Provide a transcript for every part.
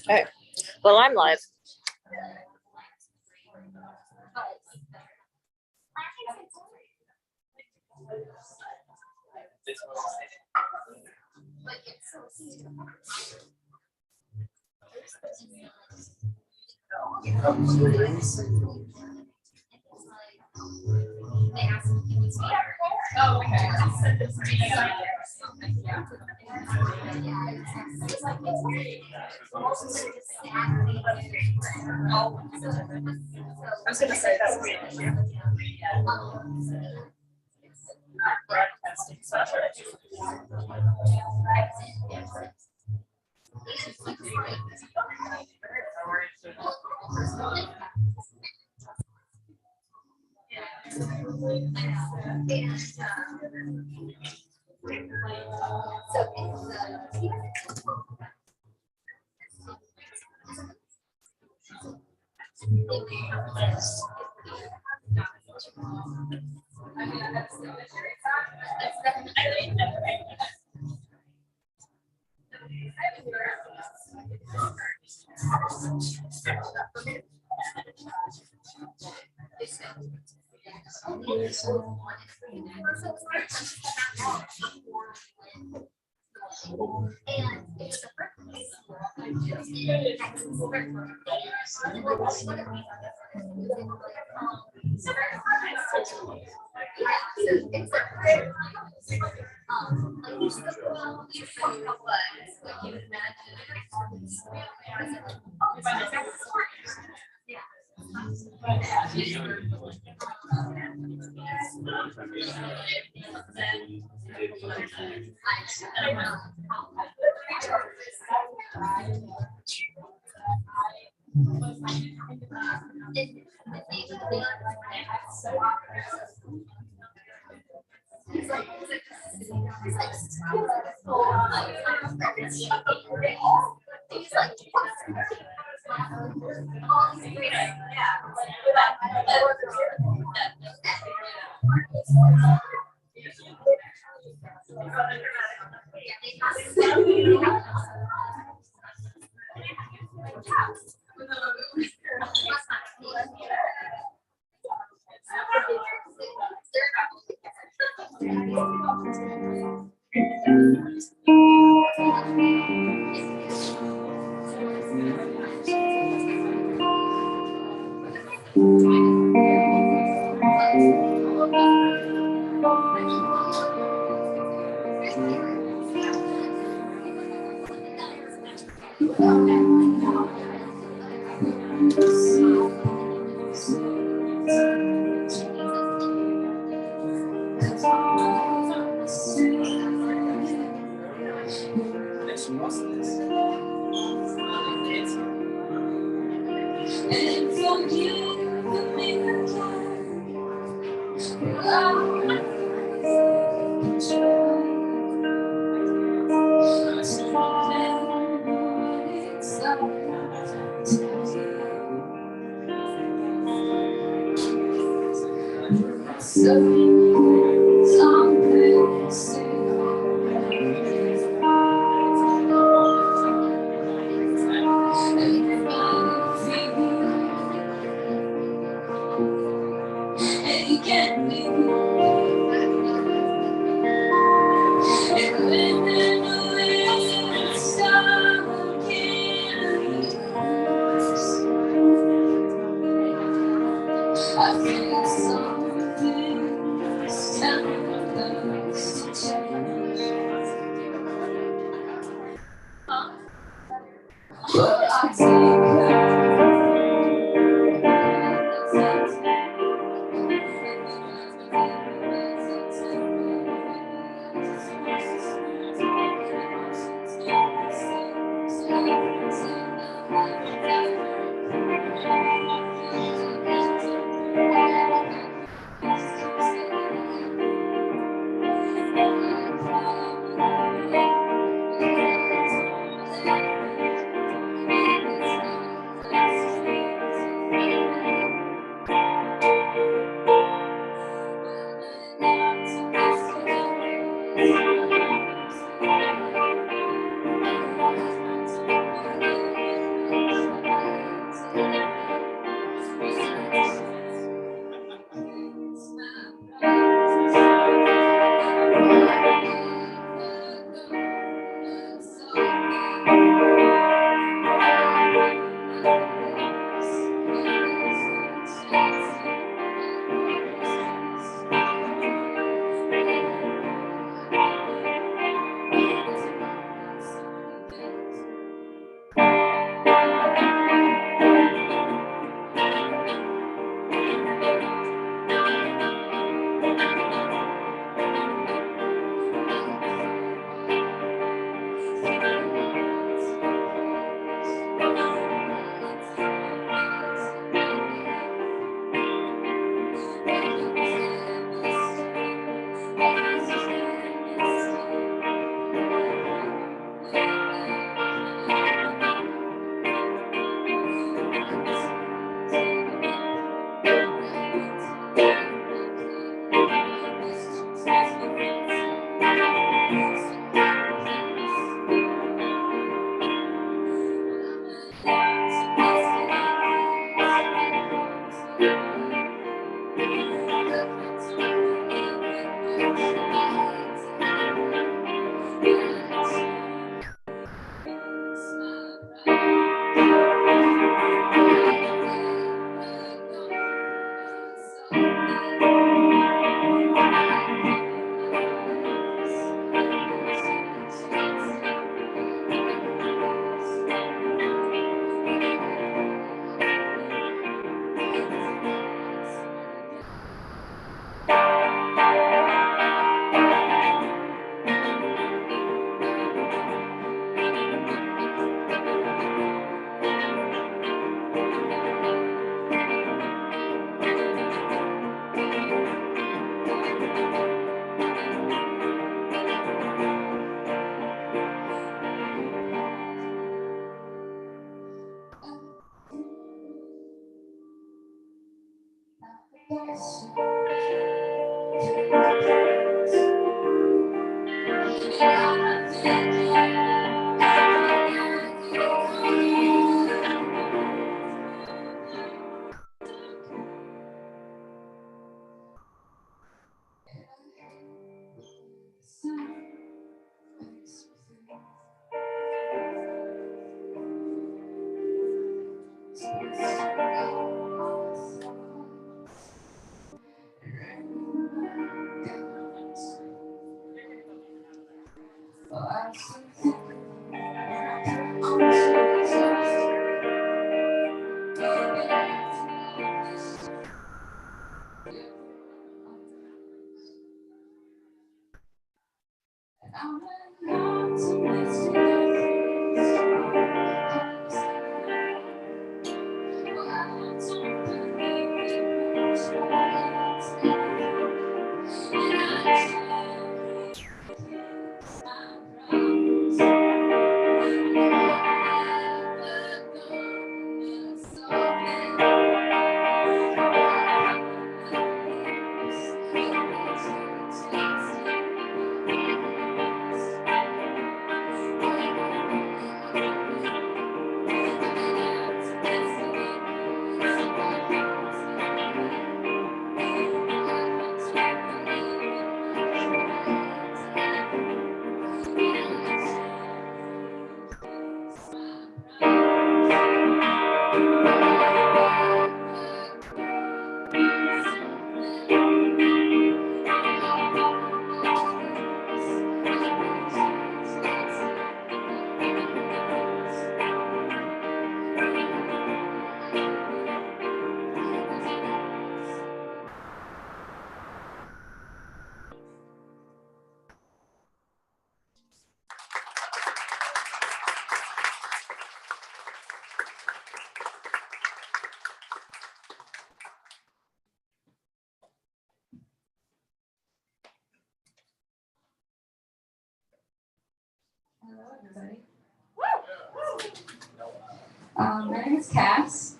Okay. Well, I'm live. I was going to say that's weird. Broadcasting software. Hello, everybody. My name is Cass,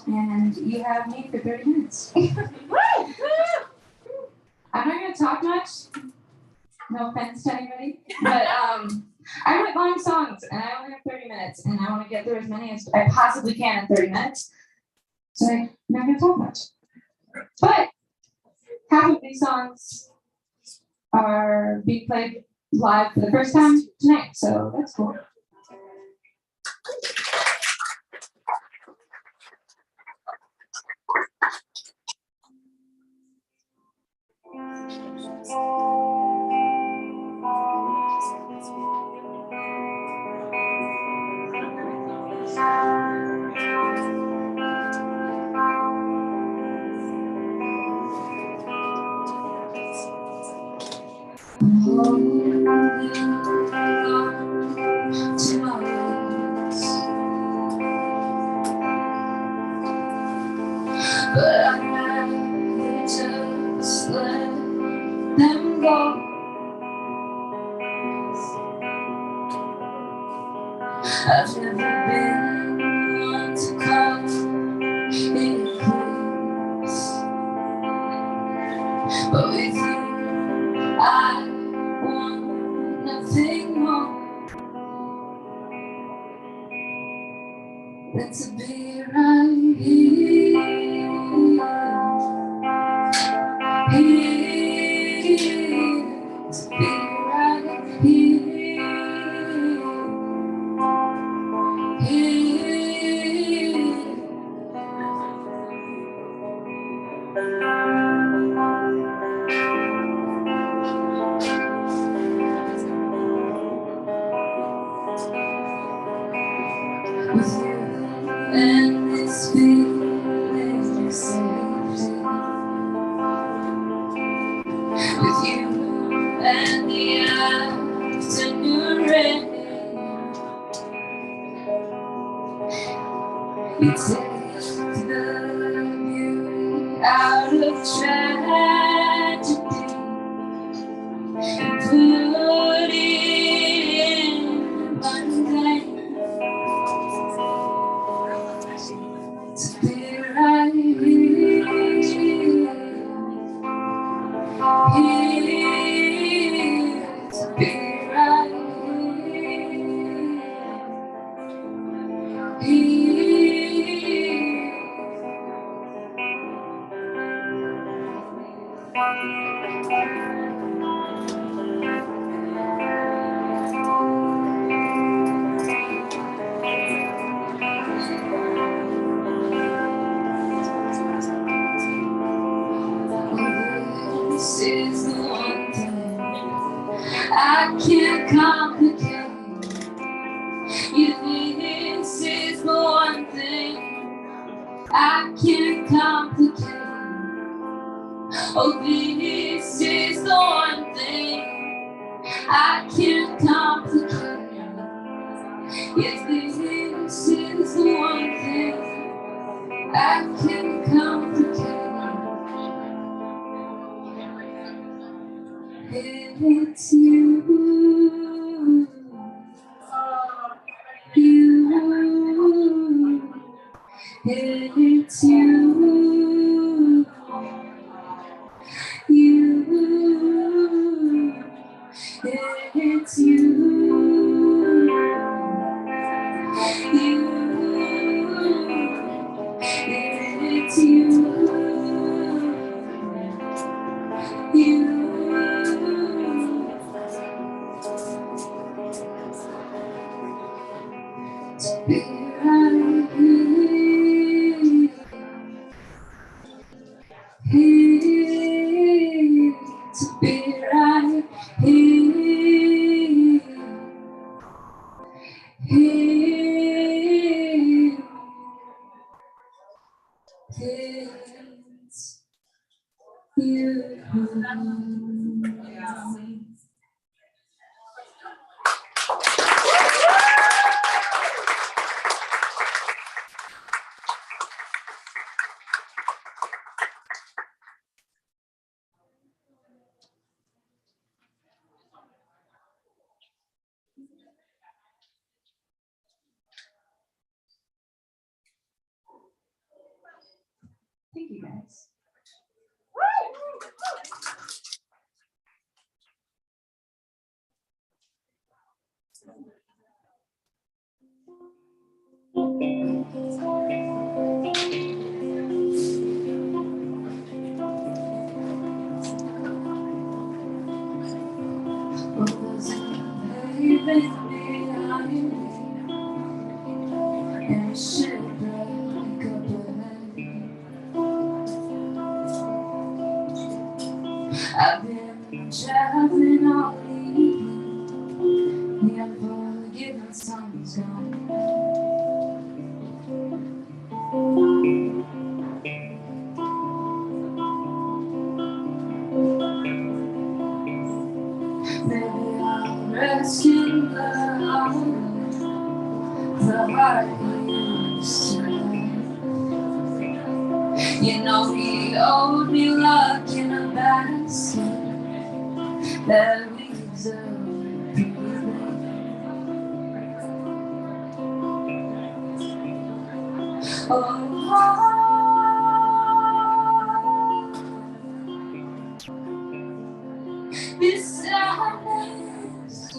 and you have me for 30 minutes. I'm not going to talk much. No offense to anybody, but I write long songs, and I only have 30 minutes, and I want to get through as many as I possibly can in 30 minutes. So I'm not going to talk much. But half of these songs are being played live for the first time tonight, so that's cool. But I'd rather just let them go. I've never been one to call it quits, but with you I want nothing more than to be right here. To be right here. With you and this feeling of safety. With you and the afternoon rain. You take the beauty out of tragedy and put it in mundane. To be right here, to be right here. can't complicate. Oh, this is the one thing I can't complicate. Yes, this is the one thing I can't complicate. It's you. It's you. It's you. It's you. To be right here, to be right here, here, it's you. Thank you, guys. And shit break up ahead. I've been traveling all evening. The unforgiven song's gone. Maybe I'll rest in the heart used to have. You know he owed me luck in a basket that leaves a this sadness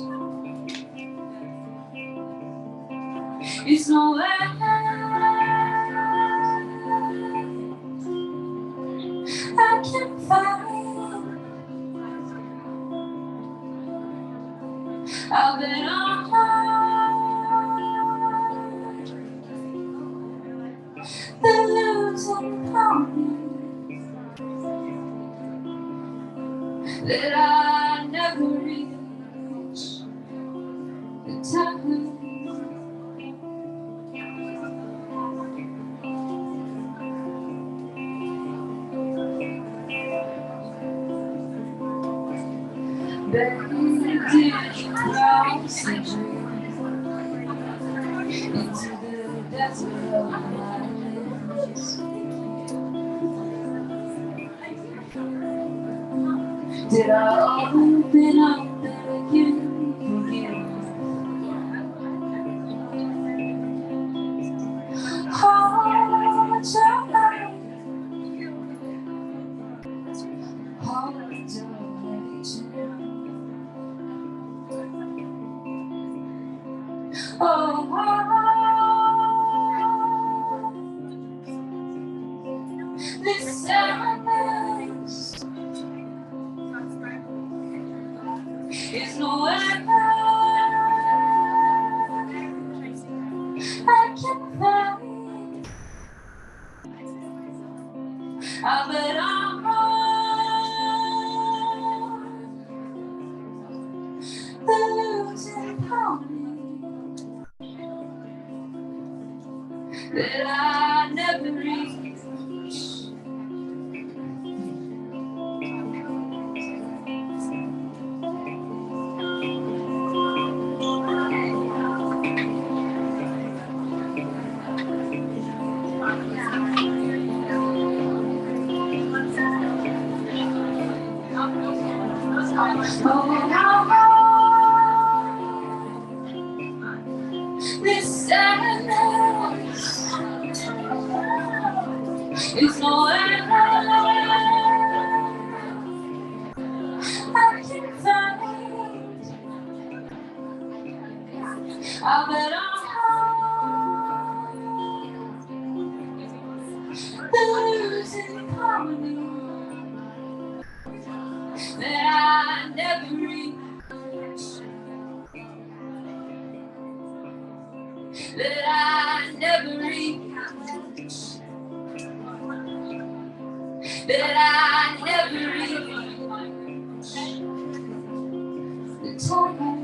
is nowhere I can find. I've been on the losing promise that I never reach the time. Baby, did you cross the dream into the desert of my lips? Did I open up and again forgive? Hold your light, hold your religion. Oh, this sadness is nowhere I can find. I bet I'm on the losing pony that I never reach This sadness is nowhere I can find. I bet I'm losing harmony that I never reach. That I never reach, that I never reach, the time.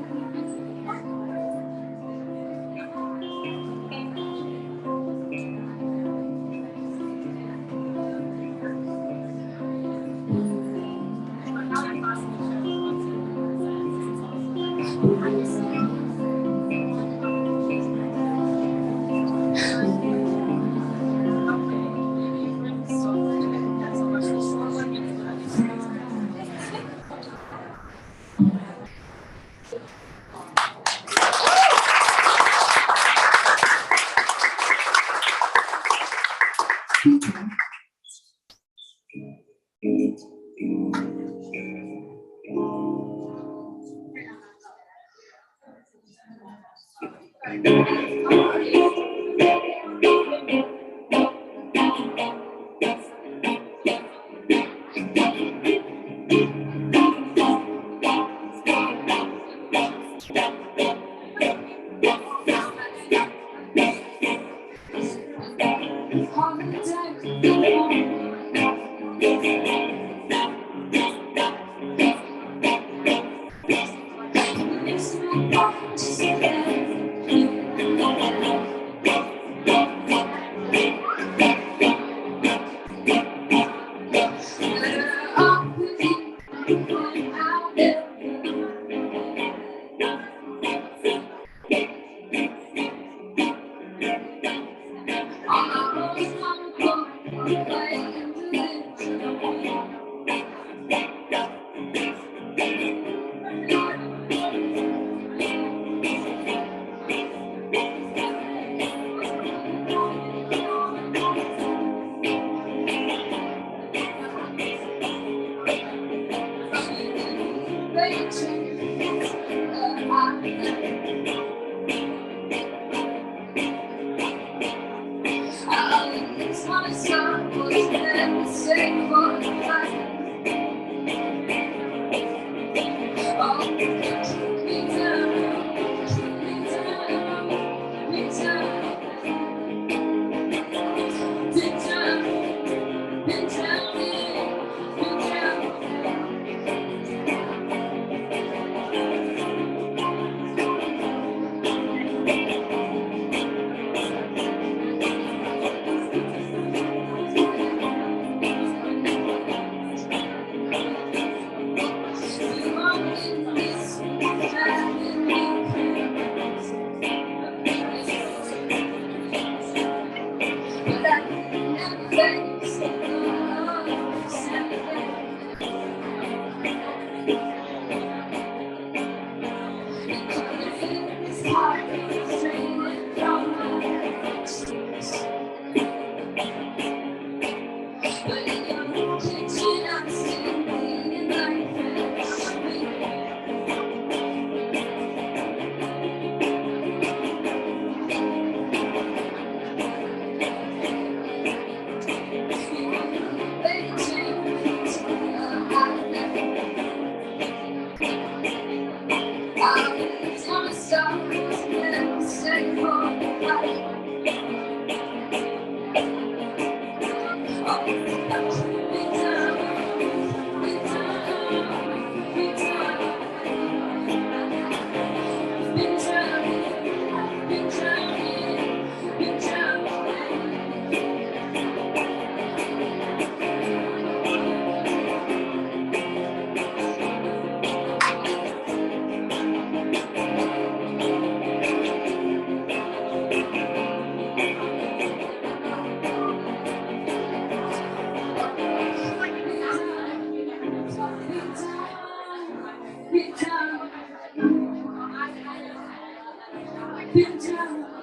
Been down.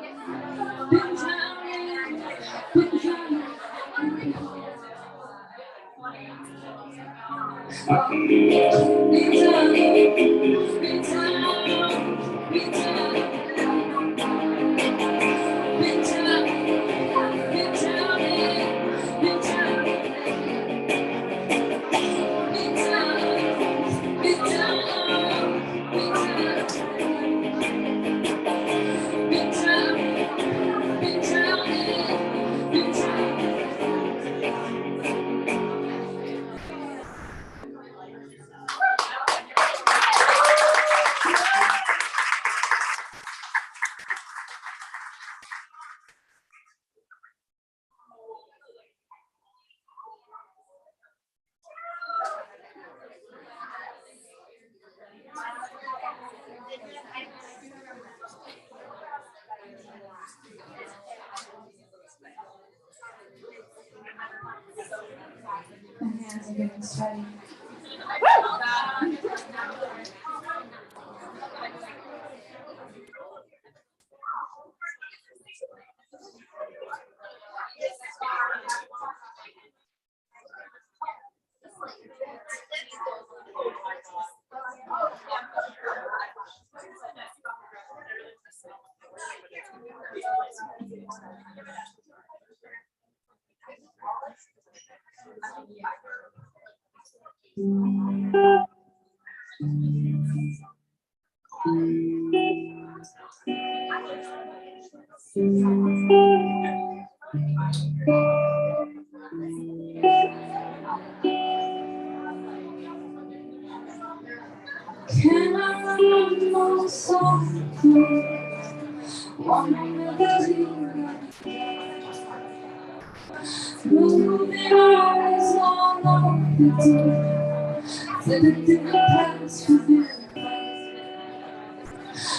My hands are getting sweaty. Can I run my song? One melody. Moving on is all over. Living through the past for me.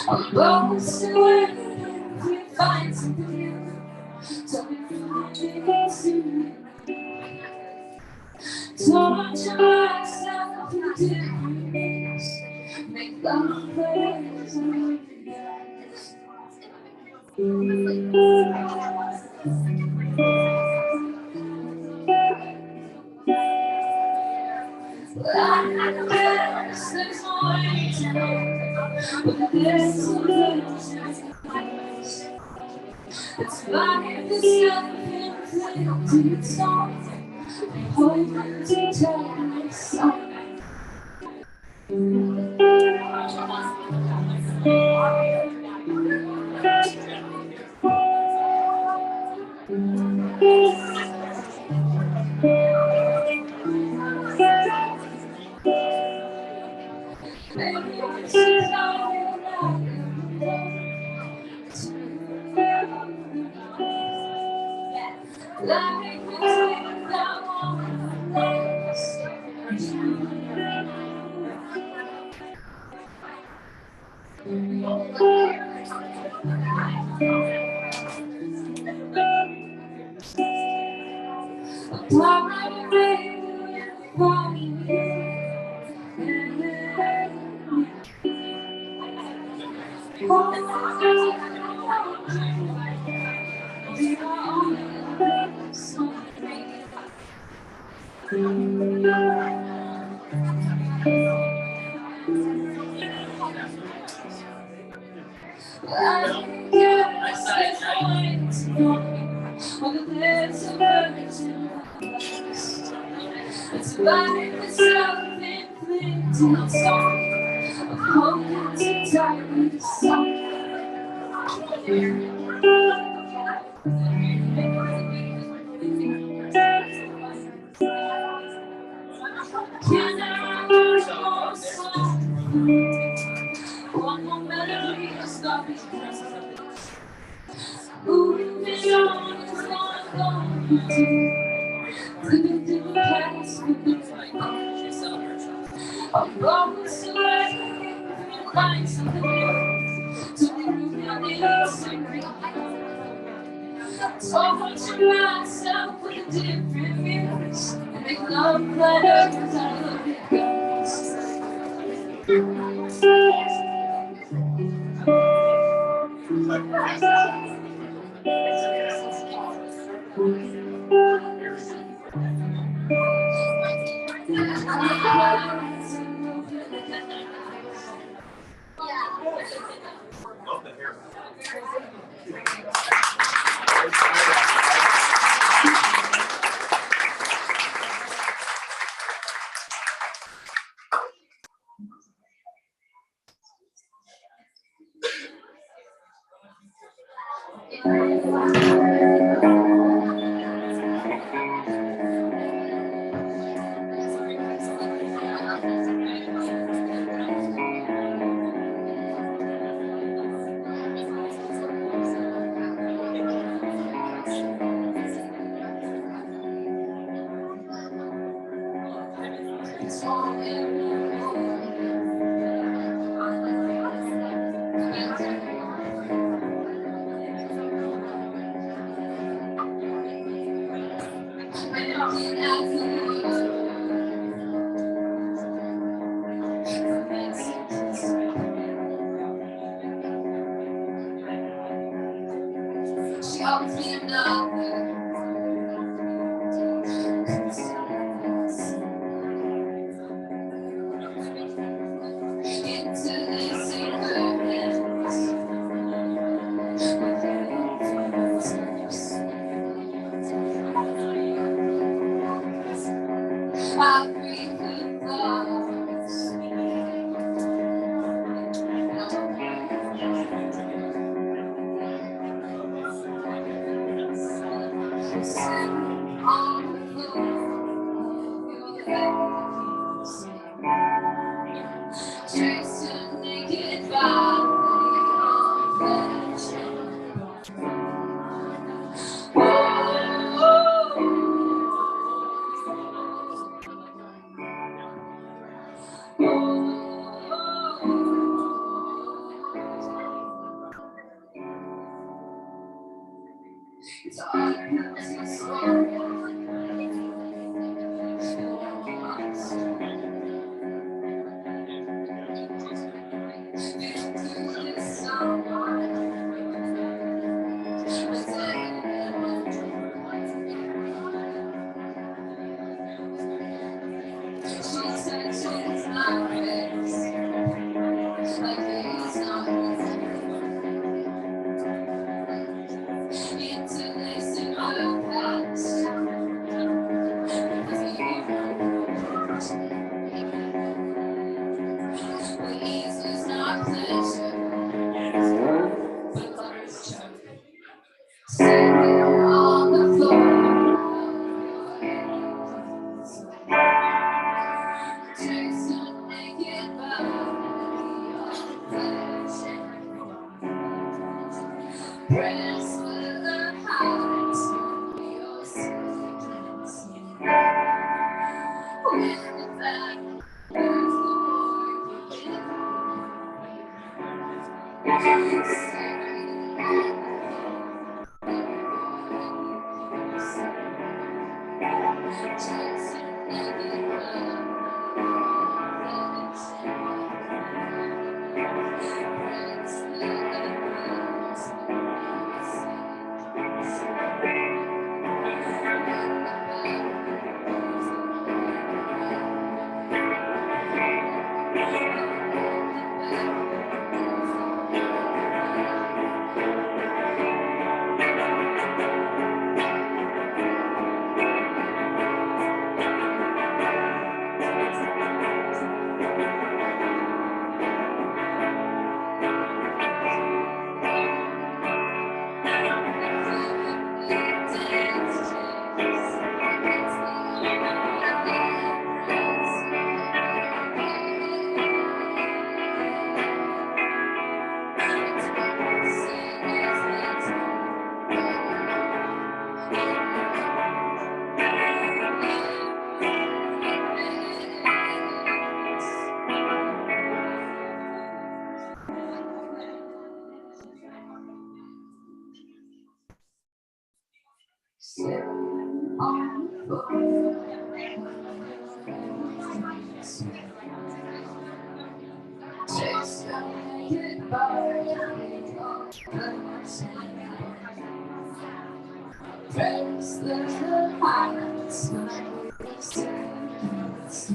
I'm going to win if we find something new. Tell me what it is to me. Torture myself in different ways. Make love better and I guess there's no way to know, but there's so much. It's like the self-inflicted song, holding to tell me something. Maybe I should know like we take that one. It's like the self-inflicted song of hope to die with song. Can I lose more song? One more melody to stop it. Moving on is not going to living through the past with the I'm going to let you find something new to prove your secret. So much of myself with different views and make love letters out of it goes. Love the hair. She always be another. Into this ignorance. I breathe the thoughts. Sitting on the floor, your face, chasing naked body of flesh. It's hard not to slow. Sitting on the floor, chasing naked body of flesh. Press with the heights of your secrets. With that, there's the war chasing naked body of Friends, there's the heights of your secrets.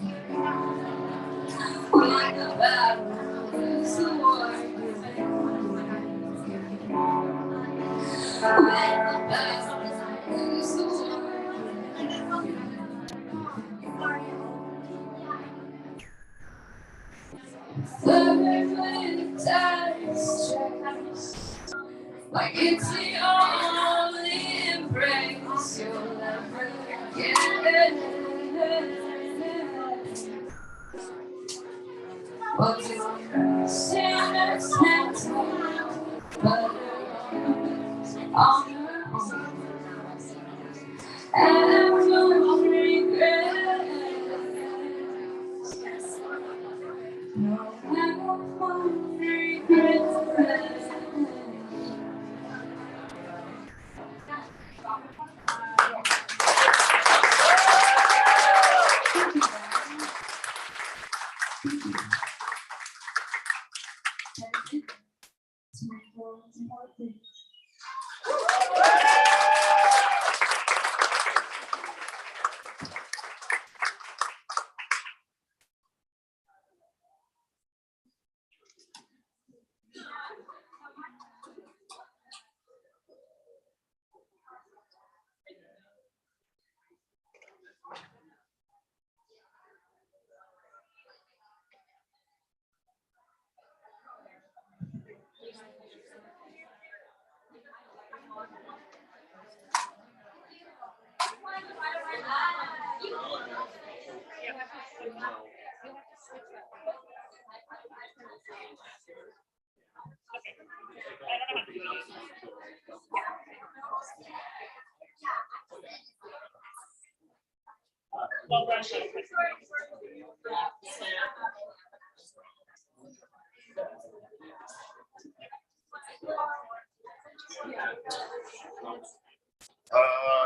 Like it's the only embrace you'll ever get. Well, you stand but on your own. And no regret. No regret.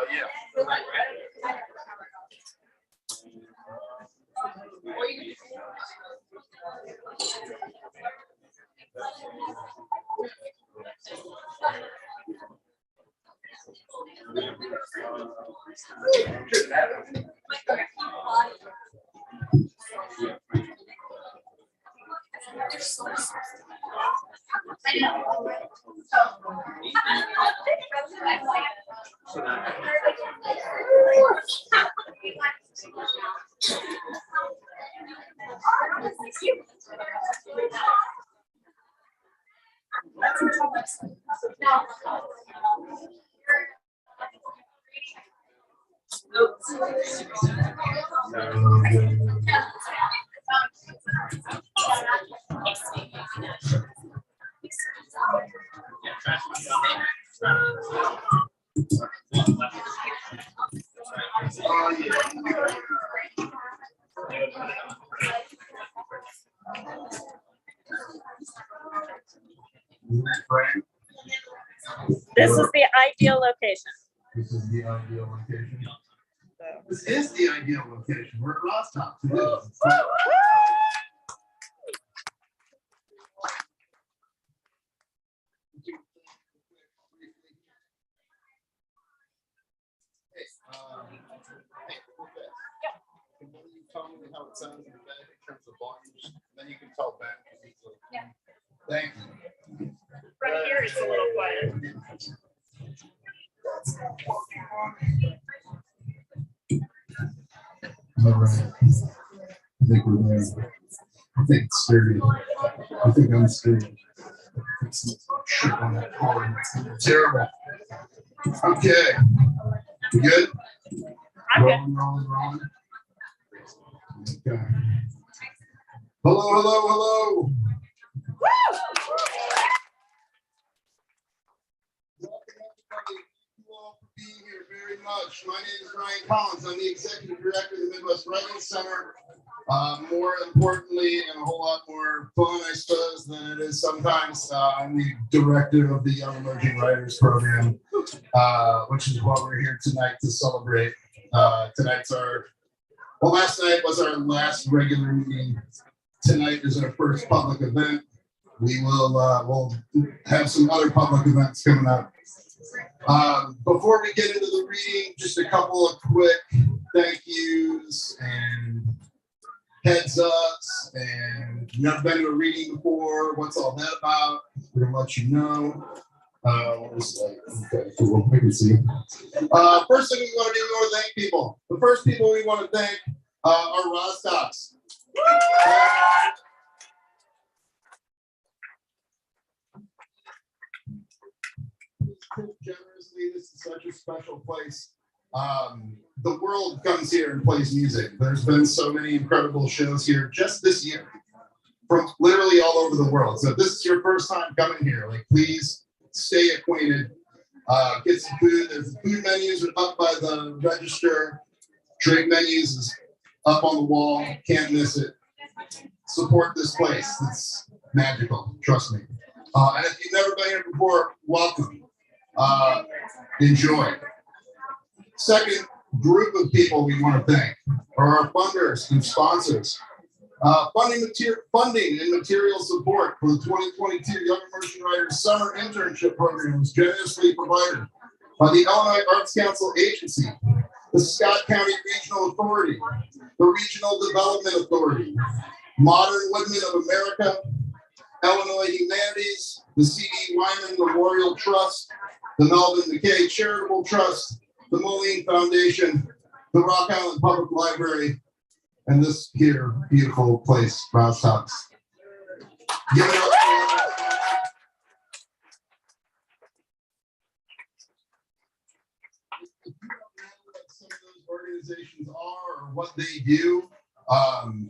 Yeah. This is the ideal location. This is the ideal location. So. This is the ideal location. We're at Rostop. Can you tell me how it sounds in the back in terms of volumes? Then you can tell back. Yeah. Thank you. Right here it's a little quiet. All right. I think we're there. I think it's sturdy. I think I'm sturdy. Shit on that cord. It's terrible. Okay. You good? I'm good. Rolling. Okay. Hello. Being here very much. My name is Ryan Collins. I'm the Executive Director of the Midwest Writing Center. More importantly, and a whole lot more fun, I suppose, than it is sometimes, I'm the Director of the Young Emerging Writers Program, which is what we're here tonight to celebrate. Last night was our last regular meeting. Tonight is our first public event. We will we'll have some other public events coming up. Before we get into the reading, just a couple of quick thank yous and heads ups. And you've never been to a reading before. What's all that about? We're gonna let you know. Okay, cool. We can see. First thing we want to do, we want to thank people. The first people we want to thank are Rostocks. Generously, this is such a special place. The world comes here and plays music. There's been so many incredible shows here just this year from literally all over the world. So if this is your first time coming here, like, please stay acquainted. Get some food. There's food menus are up by the register. Drink menus is up on the wall. Can't miss it. Support this place. It's magical. Trust me. And if you've never been here before, welcome. Enjoy. Second group of people we want to thank are our funders and sponsors. Funding and material support for the 2022 Young Immersion Writers Summer Internship Program was generously provided by the Illinois Arts Council Agency, the Scott County Regional Authority, the Regional Development Authority, Modern Woodmen of America, Illinois Humanities, the C.D. Wyman Memorial Trust, the Melvin McKay Charitable Trust, the Moline Foundation, the Rock Island Public Library, and this here beautiful place, Rostocks. Give it up. If you don't know what some of those organizations are or what they do,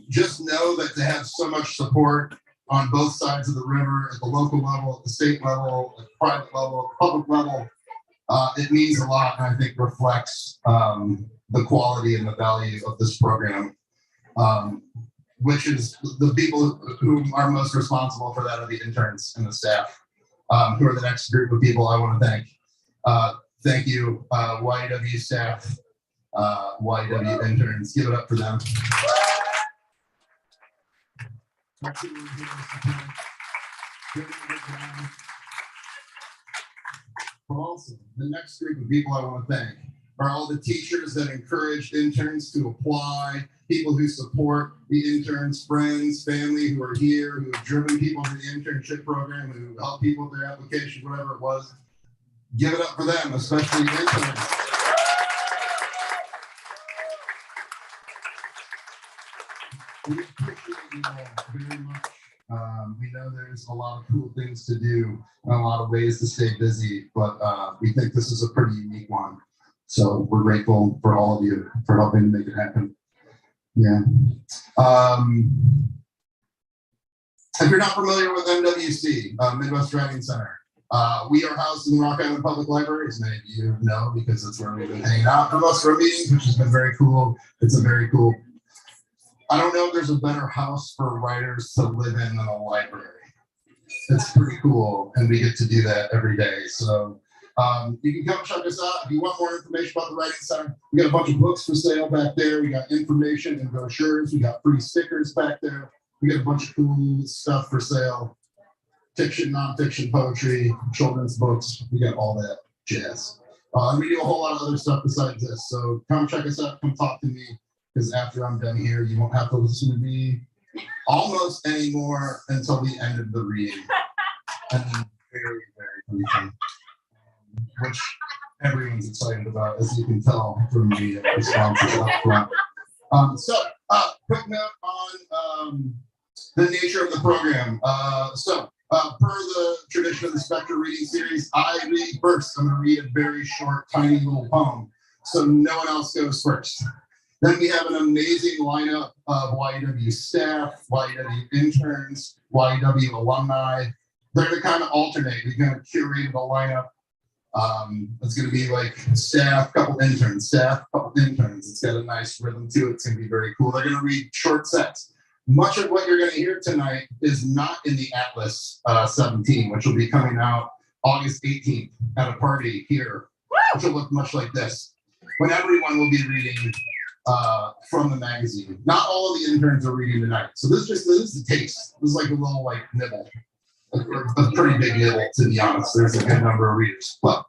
just know that they have so much support on both sides of the river, at the local level, at the state level, at the private level, at the public level. It means a lot, and I think reflects the quality and the value of this program, which is the people who are most responsible for that are the interns and the staff, who are the next group of people I want to thank. Thank you, YEW staff, YEW interns. Give it up for them. But also, the next group of people I want to thank are all the teachers that encouraged interns to apply, people who support the interns, friends, family who are here, who have driven people to the internship program, who help people with their application, whatever it was. Give it up for them, especially interns. We appreciate you all very much. We know there's a lot of cool things to do and a lot of ways to stay busy, but we think this is a pretty unique one. So we're grateful for all of you for helping make it happen. Yeah. If you're not familiar with MWC, Midwest Writing Center, we are housed in the Rock Island Public Library, as many of you know, because that's where we've been hanging out for most of our meetings, which has been very cool. It's a very cool. I don't know if there's a better house for writers to live in than a library. It's pretty cool, and we get to do that every day. So you can come check us out. If you want more information about the Writing Center, we got a bunch of books for sale back there. We got information and brochures. We got free stickers back there. We got a bunch of cool stuff for sale. Fiction, nonfiction, poetry, children's books. We got all that jazz. And we do a whole lot of other stuff besides this. So come check us out. Come talk to me. Because after I'm done here, you won't have to listen to me almost anymore until the end of the reading. And very, very briefly, which everyone's excited about, as you can tell from the responses up front. Quick note on the nature of the program. Per the tradition of the SPECTRA reading series, I read first. I'm going to read a very short, tiny little poem, so no one else goes first. Then we have an amazing lineup of YEW staff, YEW interns, YEW alumni. They're going to kind of alternate. We're going to curate the lineup. It's going to be like staff, couple interns, staff, couple interns. It's got a nice rhythm to it. It's going to be very cool. They're going to read short sets. Much of what you're going to hear tonight is not in the Atlas 17, which will be coming out August 18th at a party here, which will look much like this, when everyone will be reading from the magazine. Not all of the interns are reading tonight. So this is the taste. This is like a little nibble, a pretty big nibble, to be honest. There's a good number of readers. But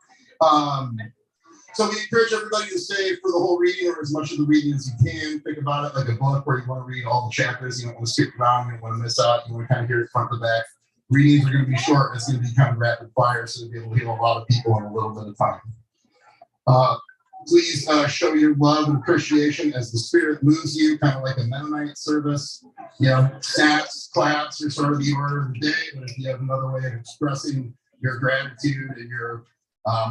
so we encourage everybody to stay for the whole reading, or as much of the reading as you can. Think about it like a book where you want to read all the chapters. You don't want to skip around. You don't want to miss out. You want to kind of hear it front to back. readings are going to be short. It's going to be kind of rapid fire, so you'll be able to hear a lot of people in a little bit of time. Please show your love and appreciation as the Spirit moves you, kind of like a Mennonite service. You know, snaps, claps are sort of the order of the day, but if you have another way of expressing your gratitude and your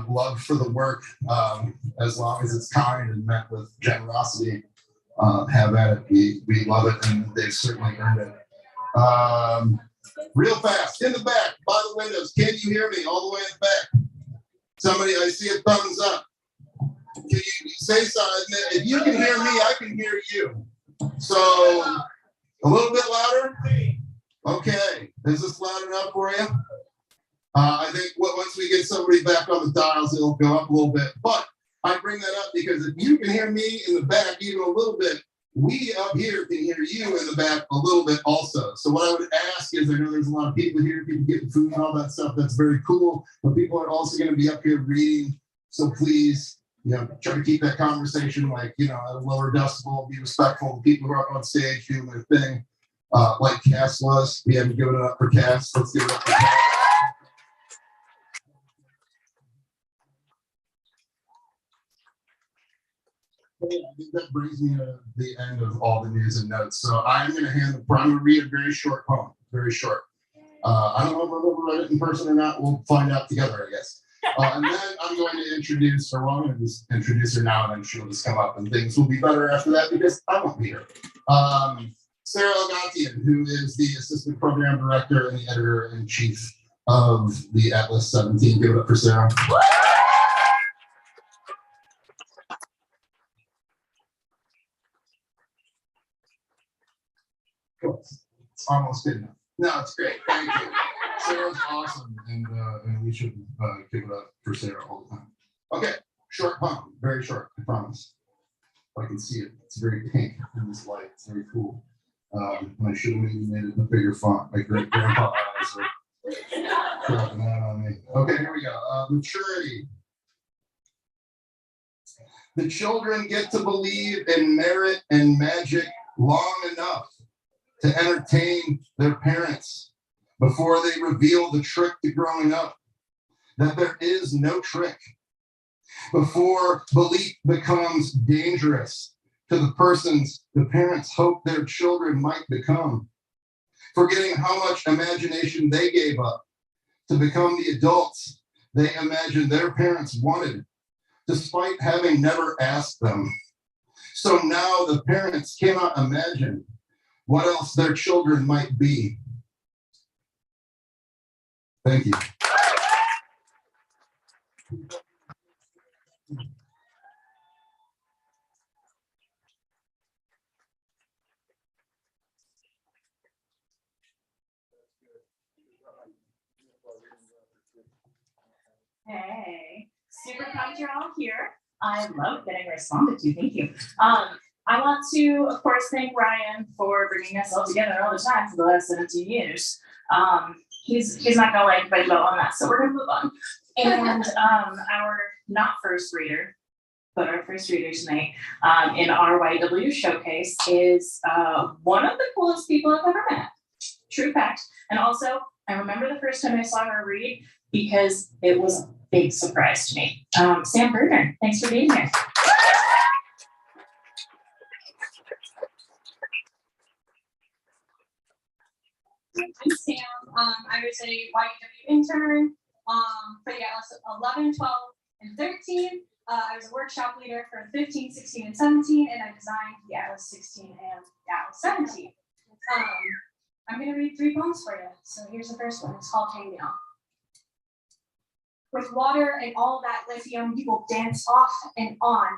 love for the work, as long as it's kind and met with generosity, have at it. We love it, and they've certainly earned it. Real fast, in the back, by the windows, can you hear me all the way in the back? Somebody, I see a thumbs up. Can you say something? If you can hear me, I can hear you. So, a little bit louder? Okay, is this loud enough for you? I think once we get somebody back on the dials, it'll go up a little bit. But I bring that up because if you can hear me in the back even a little bit, we up here can hear you in the back a little bit also. So what I would ask is, I know there's a lot of people here, people getting food and all that stuff. That's very cool. But people are also going to be up here reading. So please, try to keep that conversation like, at a lower decibel, be respectful to people who are up on stage doing their thing. Like Cass was. We haven't given it up for Cass. Let's give it up for Cass. I think that brings me to the end of all the news and notes. So I'm going to read a very short poem, very short. I don't know if I'm going to write it in person or not. We'll find out together, I guess. And then I'm going to introduce her. Well, I'm going to just introduce her now, and then she'll just come up, and things will be better after that because I won't be here. Sarah Agatian, who is the assistant program director and the editor-in-chief of the Atlas 17. Give it up for Sarah. It's almost good enough. No, it's great. Thank you. Sarah's awesome, and we should give it up for Sarah all the time. Okay, short poem, very short, I promise. If I can see it, it's very pink in this light. It's very cool. And I should have maybe made it in a bigger font. My great grandpa eyes are cracking that on me. Okay, here we go. Maturity. The children get to believe in merit and magic long enough to entertain their parents before they reveal the trick to growing up, that there is no trick, before belief becomes dangerous to the parents hope their children might become, forgetting how much imagination they gave up to become the adults they imagined their parents wanted, despite having never asked them. So now the parents cannot imagine what else their children might be. Thank you. Hey, super pumped you're all here. I love getting responded to. Thank you. I want to, of course, thank Ryan for bringing us all together all the time for the last 17 years. He's not gonna like fight about on that, so we're gonna move on. And our not first reader, but our first reader tonight in our YEW showcase is one of the coolest people I've ever met. True fact. And also, I remember the first time I saw her read because it was a big surprise to me. Sam Berger, thanks for being here. I'm Sam. I was a YEW intern for the Atlas 11, 12, and 13. I was a workshop leader for 15, 16, and 17, and I designed the Atlas 16 and Atlas 17. I'm going to read 3 poems for you. So here's the first one. It's called Hangnail. With water and all that lithium, you will dance off and on,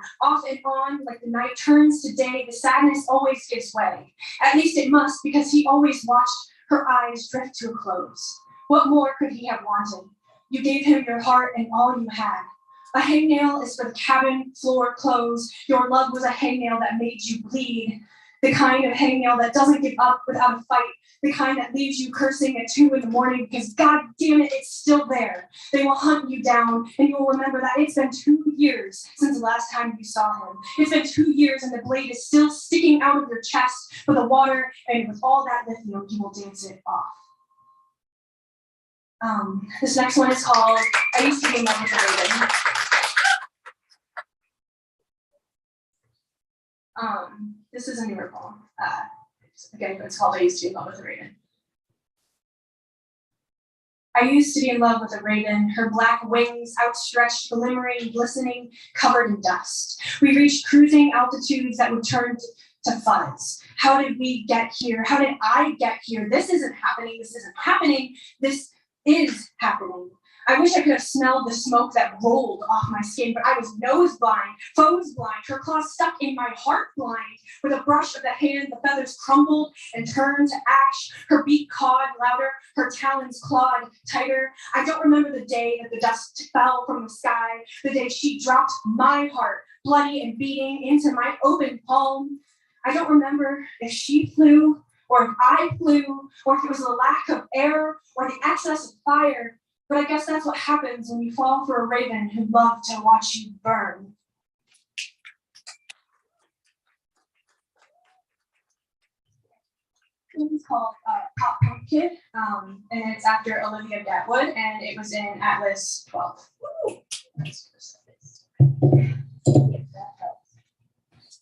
like the night turns to day, the sadness always gives way. At least it must, because he always watched her eyes drift to a close. What more could he have wanted? You gave him your heart and all you had. A hangnail is for the cabin floor clothes. Your love was a hangnail that made you bleed. The kind of hangnail that doesn't give up without a fight. The kind that leaves you cursing at 2 a.m. because God damn it, it's still there. They will hunt you down and you will remember that it's been 2 years since the last time you saw him. It's been 2 years and the blade is still sticking out of your chest with the water, and with all that lithium, you will dance it off. This next one is called I Used to Be in Love with a Raven. This is a newer poem. Again, it's called I Used to Be in Love with a Raven. I used to be in love with a raven, her black wings outstretched, glimmering, glistening, covered in dust. We reached cruising altitudes that would turn to fuzz. How did we get here? How did I get here? This isn't happening. This isn't happening. This is happening. I wish I could have smelled the smoke that rolled off my skin, but I was nose blind, foes blind, her claws stuck in my heart blind. With a brush of the hand, the feathers crumbled and turned to ash. Her beak cawed louder, her talons clawed tighter. I don't remember the day that the dust fell from the sky, the day she dropped my heart, bloody and beating, into my open palm. I don't remember if she flew, or if I flew, or if it was the lack of air, or the excess of fire. But I guess that's what happens when you fall for a raven who loved to watch you burn. This is called Pop Punk Kid, and it's after Olivia Gatwood, and it was in Atlas 12. Woo!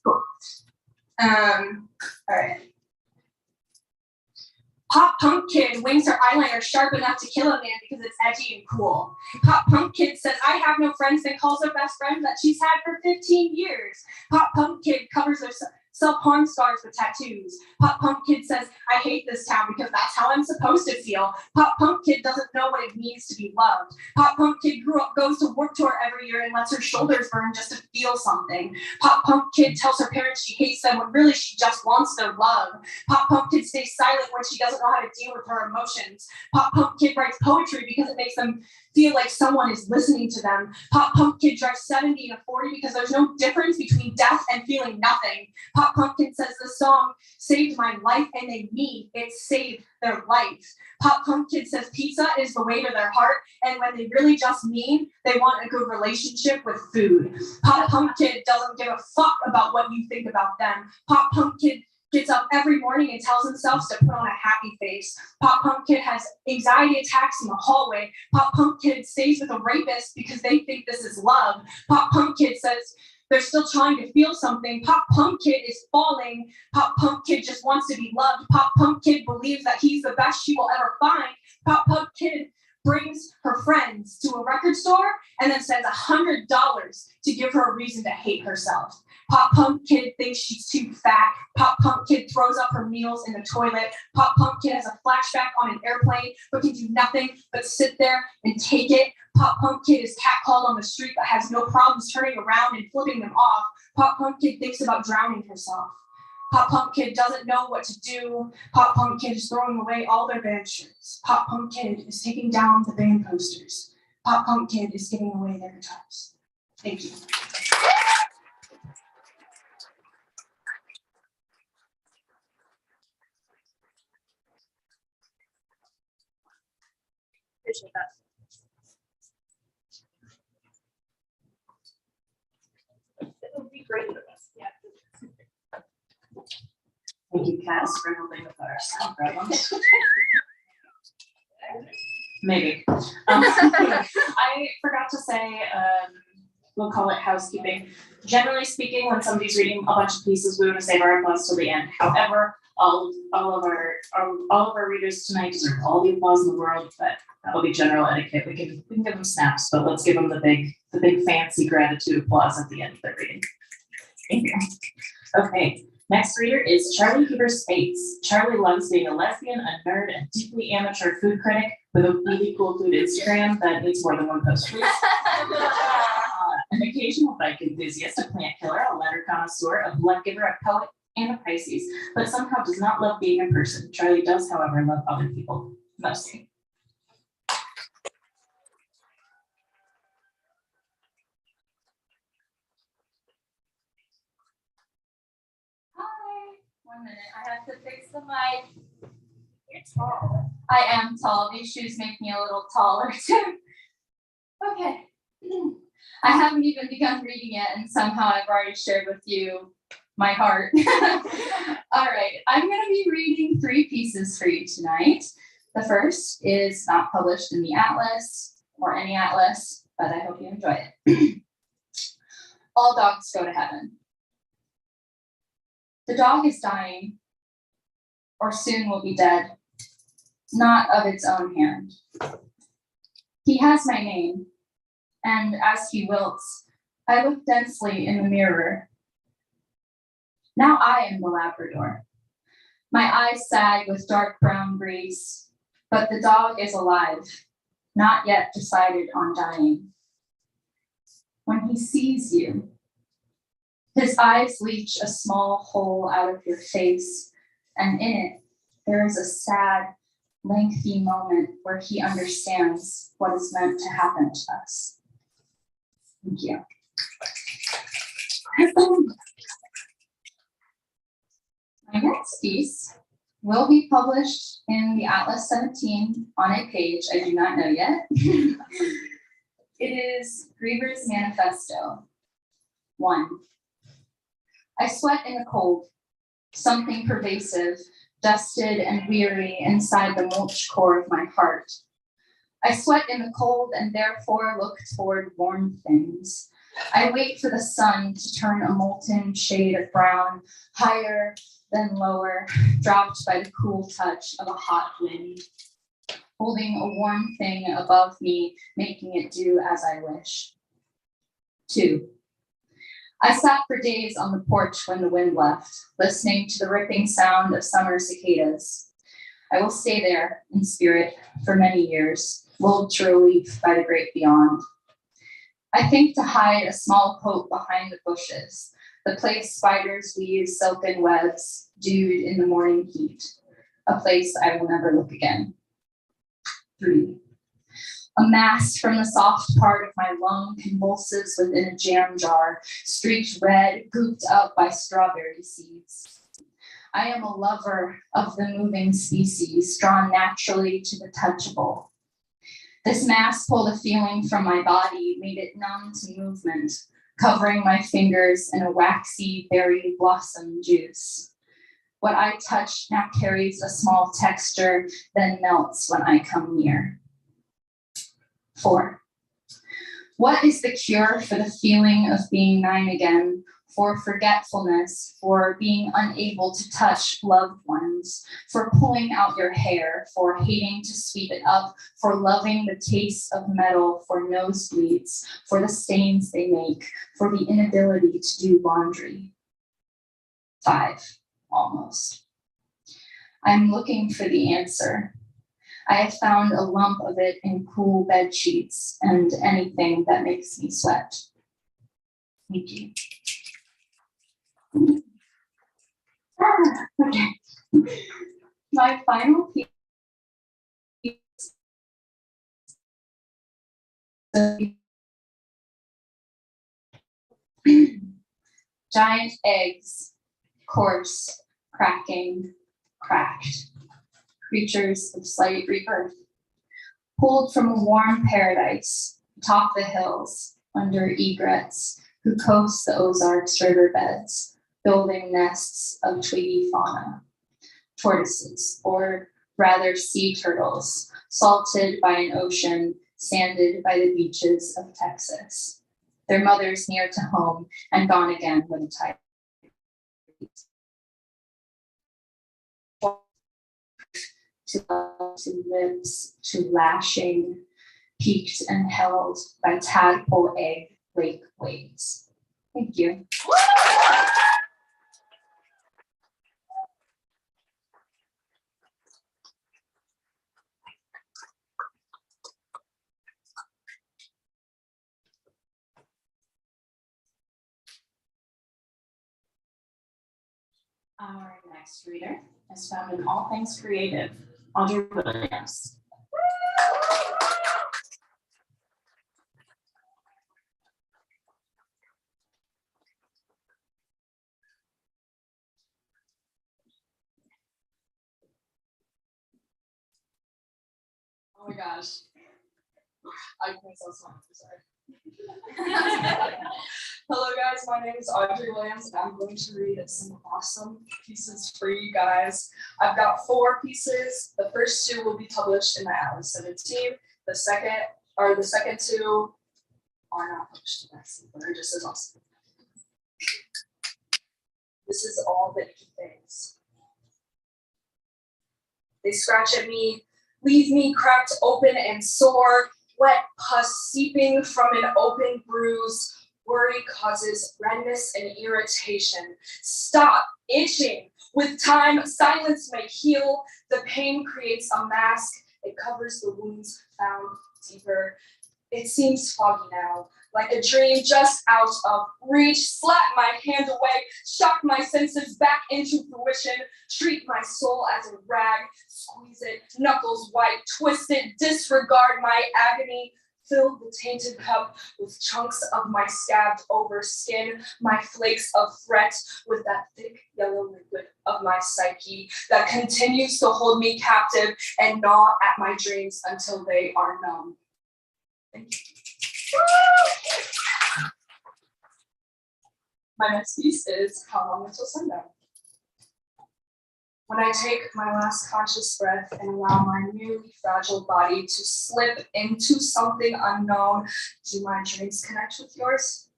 Cool. All right. Pop Punk Kid wings her eyeliner sharp enough to kill a man because it's edgy and cool. Pop Punk Kid says, I have no friends, and calls her best friend that she's had for 15 years. Pop Punk Kid covers her self-harm scars with tattoos. Pop Punk Kid says, I hate this town because that's how I'm supposed to feel. Pop Punk Kid doesn't know what it means to be loved. Pop Punk Kid goes to Warped Tour every year and lets her shoulders burn just to feel something. Pop Punk Kid tells her parents she hates them when really she just wants their love. Pop Punk Kid stays silent when she doesn't know how to deal with her emotions. Pop Punk Kid writes poetry because it makes them feel like someone is listening to them. Pop Punk Kid drives 70 and a 40 because there's no difference between death and feeling nothing. Pop Punk Kid says the song saved my life, and they mean it saved their life. Pop Punk Kid says pizza is the way to their heart, and when they really just mean they want a good relationship with food. Pop Punk Kid doesn't give a fuck about what you think about them. Pop Punk Kid gets up every morning and tells himself to put on a happy face. Pop Punk Kid has anxiety attacks in the hallway. Pop Punk Kid stays with a rapist because they think this is love. Pop Punk Kid says they're still trying to feel something. Pop Punk Kid is falling. Pop Punk Kid just wants to be loved. Pop Punk Kid believes that he's the best she will ever find. Pop Punk Kid brings her friends to a record store and then spends $100 to give her a reason to hate herself. Pop Punk Kid thinks she's too fat. Pop Punk Kid throws up her meals in the toilet. Pop Punk Kid has a flashback on an airplane but can do nothing but sit there and take it. Pop Punk Kid is catcalled on the street but has no problems turning around and flipping them off. Pop Punk Kid thinks about drowning herself. Pop Punk Kid doesn't know what to do. Pop Punk Kid is throwing away all their band shirts. Pop Punk Kid is taking down the band posters. Pop Punk Kid is giving away their guitars. Thank you. Appreciate that. It would be great for us, yeah. Thank you, Cass, for helping with our sound problems. Maybe. I forgot to say, we'll call it housekeeping. Generally speaking, when somebody's reading a bunch of pieces, we want to save our applause till the end. However, all of our readers tonight deserve all the applause in the world, but that'll be general etiquette. We can give them snaps, but let's give them the big fancy gratitude applause at the end of their reading. Thank you. Okay. Next reader is Charlie Huber Spates. Charlie loves being a lesbian, a nerd, and deeply amateur food critic with a really cool food Instagram that needs more than one post, please. An occasional bike enthusiast, a plant killer, a letter connoisseur, a blood giver, a poet, and a Pisces, but somehow does not love being a person. Charlie does, however, love other people, mostly. Hi. 1 minute. I have to fix the mic. You're tall. I am tall. These shoes make me a little taller too. Okay. I haven't even begun reading yet, and somehow I've already shared with you my heart. All right. I'm going to be reading 3 pieces for you tonight. The first is not published in the atlas or any atlas, but I hope you enjoy it. All dogs go to heaven. The dog is dying, or soon will be dead, not of its own hand. He has my name, and as he wilts, I look densely in the mirror. Now I am the Labrador. My eyes sag with dark brown grease, but the dog is alive, not yet decided on dying. When he sees you, his eyes leach a small hole out of your face, and in it, there is a sad, lengthy moment where he understands what is meant to happen to us. Thank you. My next piece will be published in the Atlas 17 on a page I do not know yet. It is Griever's Manifesto. 1. I sweat in the cold, something pervasive, dusted and weary inside the mulch core of my heart. I sweat in the cold and therefore look toward warm things. I wait for the sun to turn a molten shade of brown, higher then lower, dropped by the cool touch of a hot wind, holding a warm thing above me, making it do as I wish. 2. I sat for days on the porch when the wind left, listening to the ripping sound of summer cicadas. I will stay there in spirit for many years, lulled to relief by the great beyond. I think to hide a small coat behind the bushes, the place spiders weave silken webs, dewed in the morning heat, a place I will never look again. 3. A mass from the soft part of my lung convulses within a jam jar, streaked red, gooped up by strawberry seeds. I am a lover of the moving species, drawn naturally to the touchable. This mass pulled a feeling from my body, made it numb to movement, covering my fingers in a waxy berry blossom juice. What I touch now carries a small texture, then melts when I come near. 4. What is the cure for the feeling of being 9 again, for forgetfulness, for being unable to touch loved ones, for pulling out your hair, for hating to sweep it up, for loving the taste of metal, for nosebleeds, for the stains they make, for the inability to do laundry? 5, almost. I'm looking for the answer. I have found a lump of it in cool bed sheets and anything that makes me sweat. Thank you. Okay. My final piece. Giant eggs, coarse, cracking, cracked. Creatures of slight rebirth, pulled from a warm paradise atop the hills under egrets who coast the Ozarks riverbeds, building nests of twiggy fauna. Tortoises, or rather sea turtles, salted by an ocean, sanded by the beaches of Texas. Their mothers near to home and gone again when the tide. To lips, to lashing, peaked and held by tadpole egg lake waves. Thank you. Our next reader is found in All Things Creative, Audrey Williams. Oh my gosh. I think so smart, I'm sorry. Hello guys, my name is Audrey Williams and I'm going to read some awesome pieces for you guys. I've got 4 pieces. The first 2 will be published in the Atlas 17. The second 2 are not published in that, but they're just as awesome. This is all that he thinks. They scratch at me, leave me cracked open and sore, wet pus seeping from an open bruise. Worry causes redness and irritation. Stop itching. With time, silence may heal. The pain creates a mask. It covers the wounds found deeper. It seems foggy now, like a dream just out of reach. Slap my hand away, shock my senses back into fruition. Treat my soul as a rag, squeeze it, knuckles white, twist it, disregard my agony. Fill the tainted cup with chunks of my scabbed over skin, my flakes of threat with that thick yellow liquid of my psyche that continues to hold me captive and gnaw at my dreams until they are numb. Thank you. My next piece is How Long Until Sundown. When I take my last conscious breath and allow my newly fragile body to slip into something unknown, do my dreams connect with yours?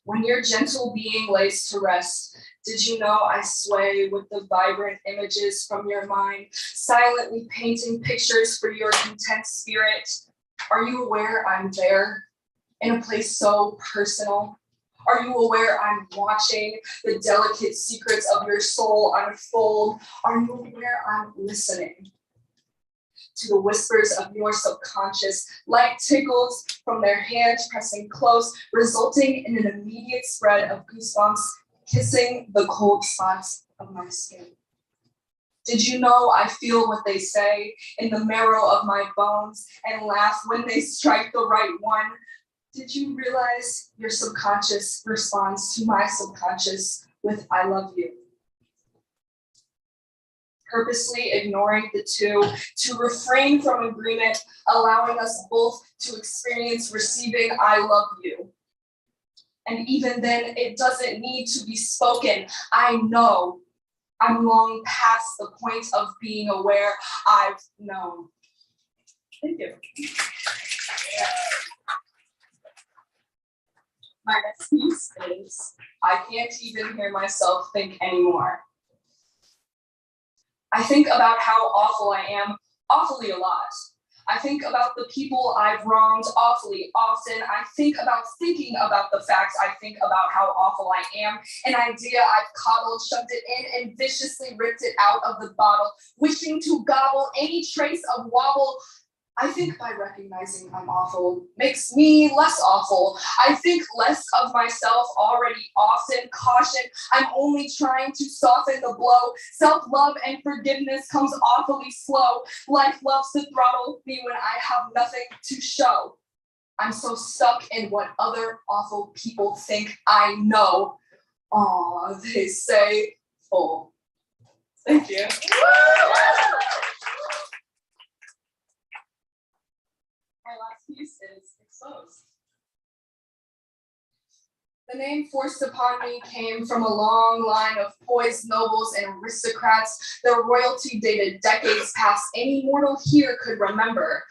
When your gentle being lays to rest, did you know I sway with the vibrant images from your mind, silently painting pictures for your content spirit? Are you aware I'm there, in a place so personal? Are you aware I'm watching the delicate secrets of your soul unfold? Are you aware I'm listening to the whispers of your subconscious, like tickles from their hands pressing close, resulting in an immediate spread of goosebumps, kissing the cold spots of my skin? Did you know I feel what they say in the marrow of my bones and laugh when they strike the right one? Did you realize your subconscious responds to my subconscious with I love you? Purposely ignoring the two to refrain from agreement, allowing us both to experience receiving I love you. And even then, it doesn't need to be spoken. I know. I'm long past the point of being aware. I've known. Thank you. My next piece is I can't even hear myself think anymore. I think about how awful I am awfully a lot. I think about the people I've wronged awfully often. I think about thinking about the fact I think about how awful I am, an idea I've coddled, shoved it in, and viciously ripped it out of the bottle, wishing to gobble any trace of wobble. I think by recognizing I'm awful makes me less awful. I think less of myself already often. Caution, I'm only trying to soften the blow. Self-love and forgiveness comes awfully slow. Life loves to throttle me when I have nothing to show. I'm so stuck in what other awful people think I know. Aw, they say full. Thank you. My last piece is Exposed. The name forced upon me came from a long line of poised nobles and aristocrats. Their royalty dated decades past any mortal here could remember.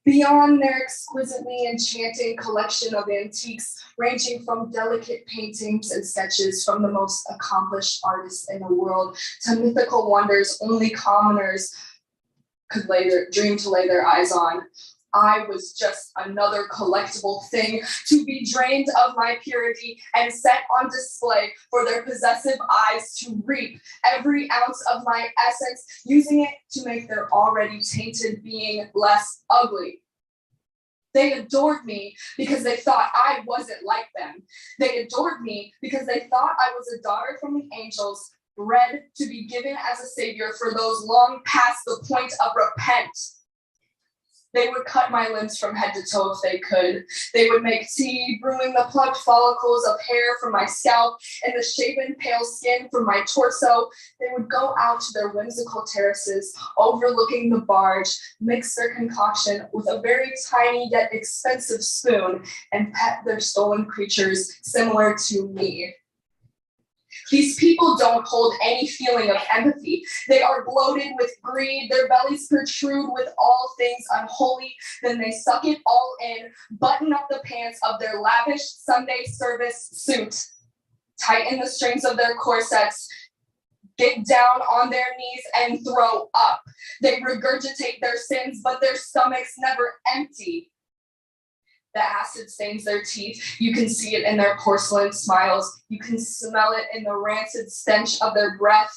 Beyond their exquisitely enchanting collection of antiques, ranging from delicate paintings and sketches from the most accomplished artists in the world to mythical wonders only commoners could dream to lay their eyes on. I was just another collectible thing to be drained of my purity and set on display for their possessive eyes to reap every ounce of my essence, using it to make their already tainted being less ugly. They adored me because they thought I wasn't like them. They adored me because they thought I was a daughter from the angels, bred to be given as a savior for those long past the point of repent. They would cut my limbs from head to toe if they could. They would make tea, brewing the plucked follicles of hair from my scalp and the shaven pale skin from my torso. They would go out to their whimsical terraces, overlooking the barge, mix their concoction with a very tiny yet expensive spoon, and pet their stolen creatures similar to me. These people don't hold any feeling of empathy. They are bloated with greed. Their bellies protrude with all things unholy. Then they suck it all in, button up the pants of their lavish Sunday service suit, tighten the strings of their corsets, get down on their knees and throw up. They regurgitate their sins, but their stomachs never empty. The acid stains their teeth. You can see it in their porcelain smiles. You can smell it in the rancid stench of their breath.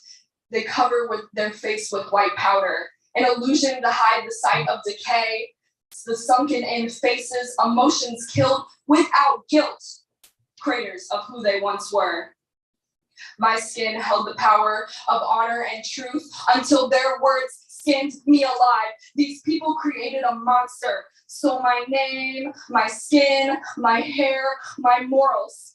They cover with their face with white powder, an illusion to hide the sight of decay. It's the sunken in faces, emotions killed without guilt, craters of who they once were. My skin held the power of honor and truth until their words skinned me alive. These people created a monster. So my name, my skin, my hair, my morals,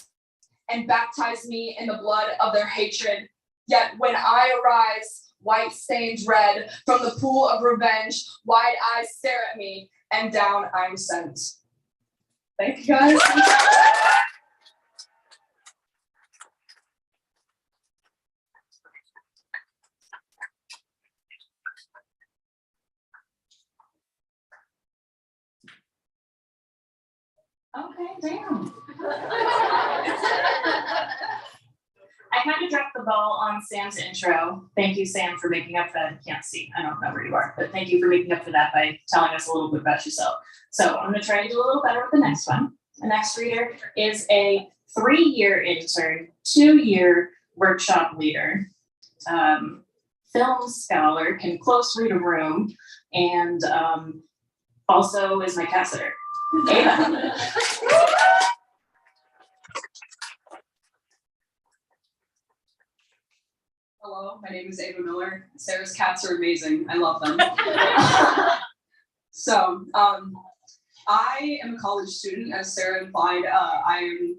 and baptize me in the blood of their hatred. Yet when I arise, white stained red, from the pool of revenge, wide eyes stare at me, and down I'm sent. Thank you guys. Okay, damn. I kind of dropped the ball on Sam's intro. Thank you, Sam, for making up for that. You can't see, I don't know where you are, but thank you for making up for that by telling us a little bit about yourself. So I'm gonna try to do a little better with the next one. The next reader is a 3-year intern, 2-year workshop leader, film scholar, can close read a room, and also is my cat sitter. Ava. Hello, my name is Ava Miller. Sarah's cats are amazing. I love them. So, I am a college student, as Sarah implied. I am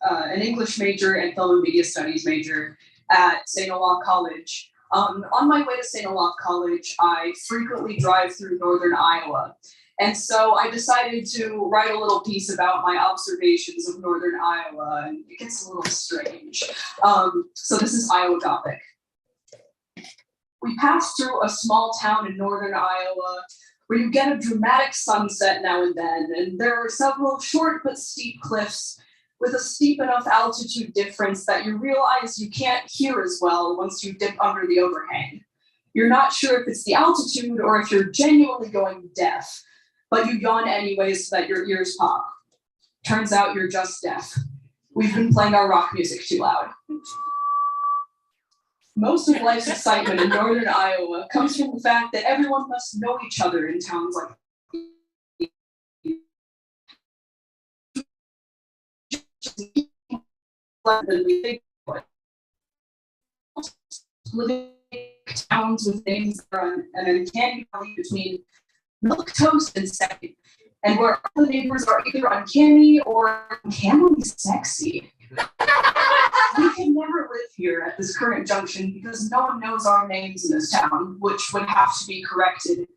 an English major and film and media studies major at St. Olaf College. On my way to St. Olaf College, I frequently drive through northern Iowa. And so I decided to write a little piece about my observations of northern Iowa, and it gets a little strange. So this is Iowa Gothic. We pass through a small town in northern Iowa where you get a dramatic sunset now and then, and there are several short but steep cliffs with a steep enough altitude difference that you realize you can't hear as well once you dip under the overhang. You're not sure if it's the altitude or if you're genuinely going deaf, but you yawn anyways so that your ears pop. Turns out you're just deaf. We've been playing our rock music too loud. Most of life's excitement in northern Iowa comes from the fact that everyone must know each other in towns like living towns with names that are an uncanny valley between milk toast and sexy, and where all the neighbors are either uncanny or uncannily sexy. We can never live here at this current junction because no one knows our names in this town, which would have to be corrected.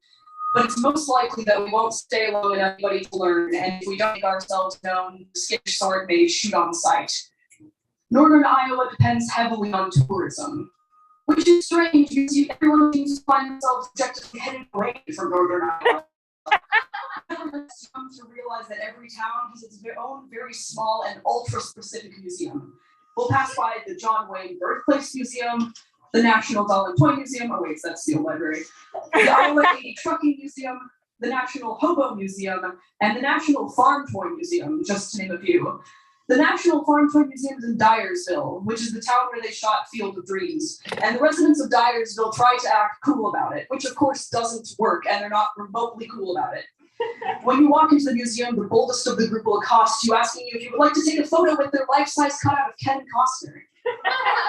But it's most likely that we won't stay long enough for anybody to learn, and if we don't make ourselves known, the skittish sword may shoot on sight. Northern Iowa depends heavily on tourism, which is strange because everyone seems to find themselves objectively headed away from northern Iowa. Everyone's come to realize that every town has its own very small and ultra-specific museum. We'll pass by the John Wayne Birthplace Museum, the National Doll and Toy Museum, oh wait, that's the old library, the Iowa 80 Trucking Museum, the National Hobo Museum, and the National Farm Toy Museum, just to name a few. The National Farm Toy Museum is in Dyersville, which is the town where they shot Field of Dreams. And the residents of Dyersville try to act cool about it, which of course doesn't work, and they're not remotely cool about it. When you walk into the museum, the boldest of the group will accost you, asking you if you would like to take a photo with their life-size cutout of Ken Costner.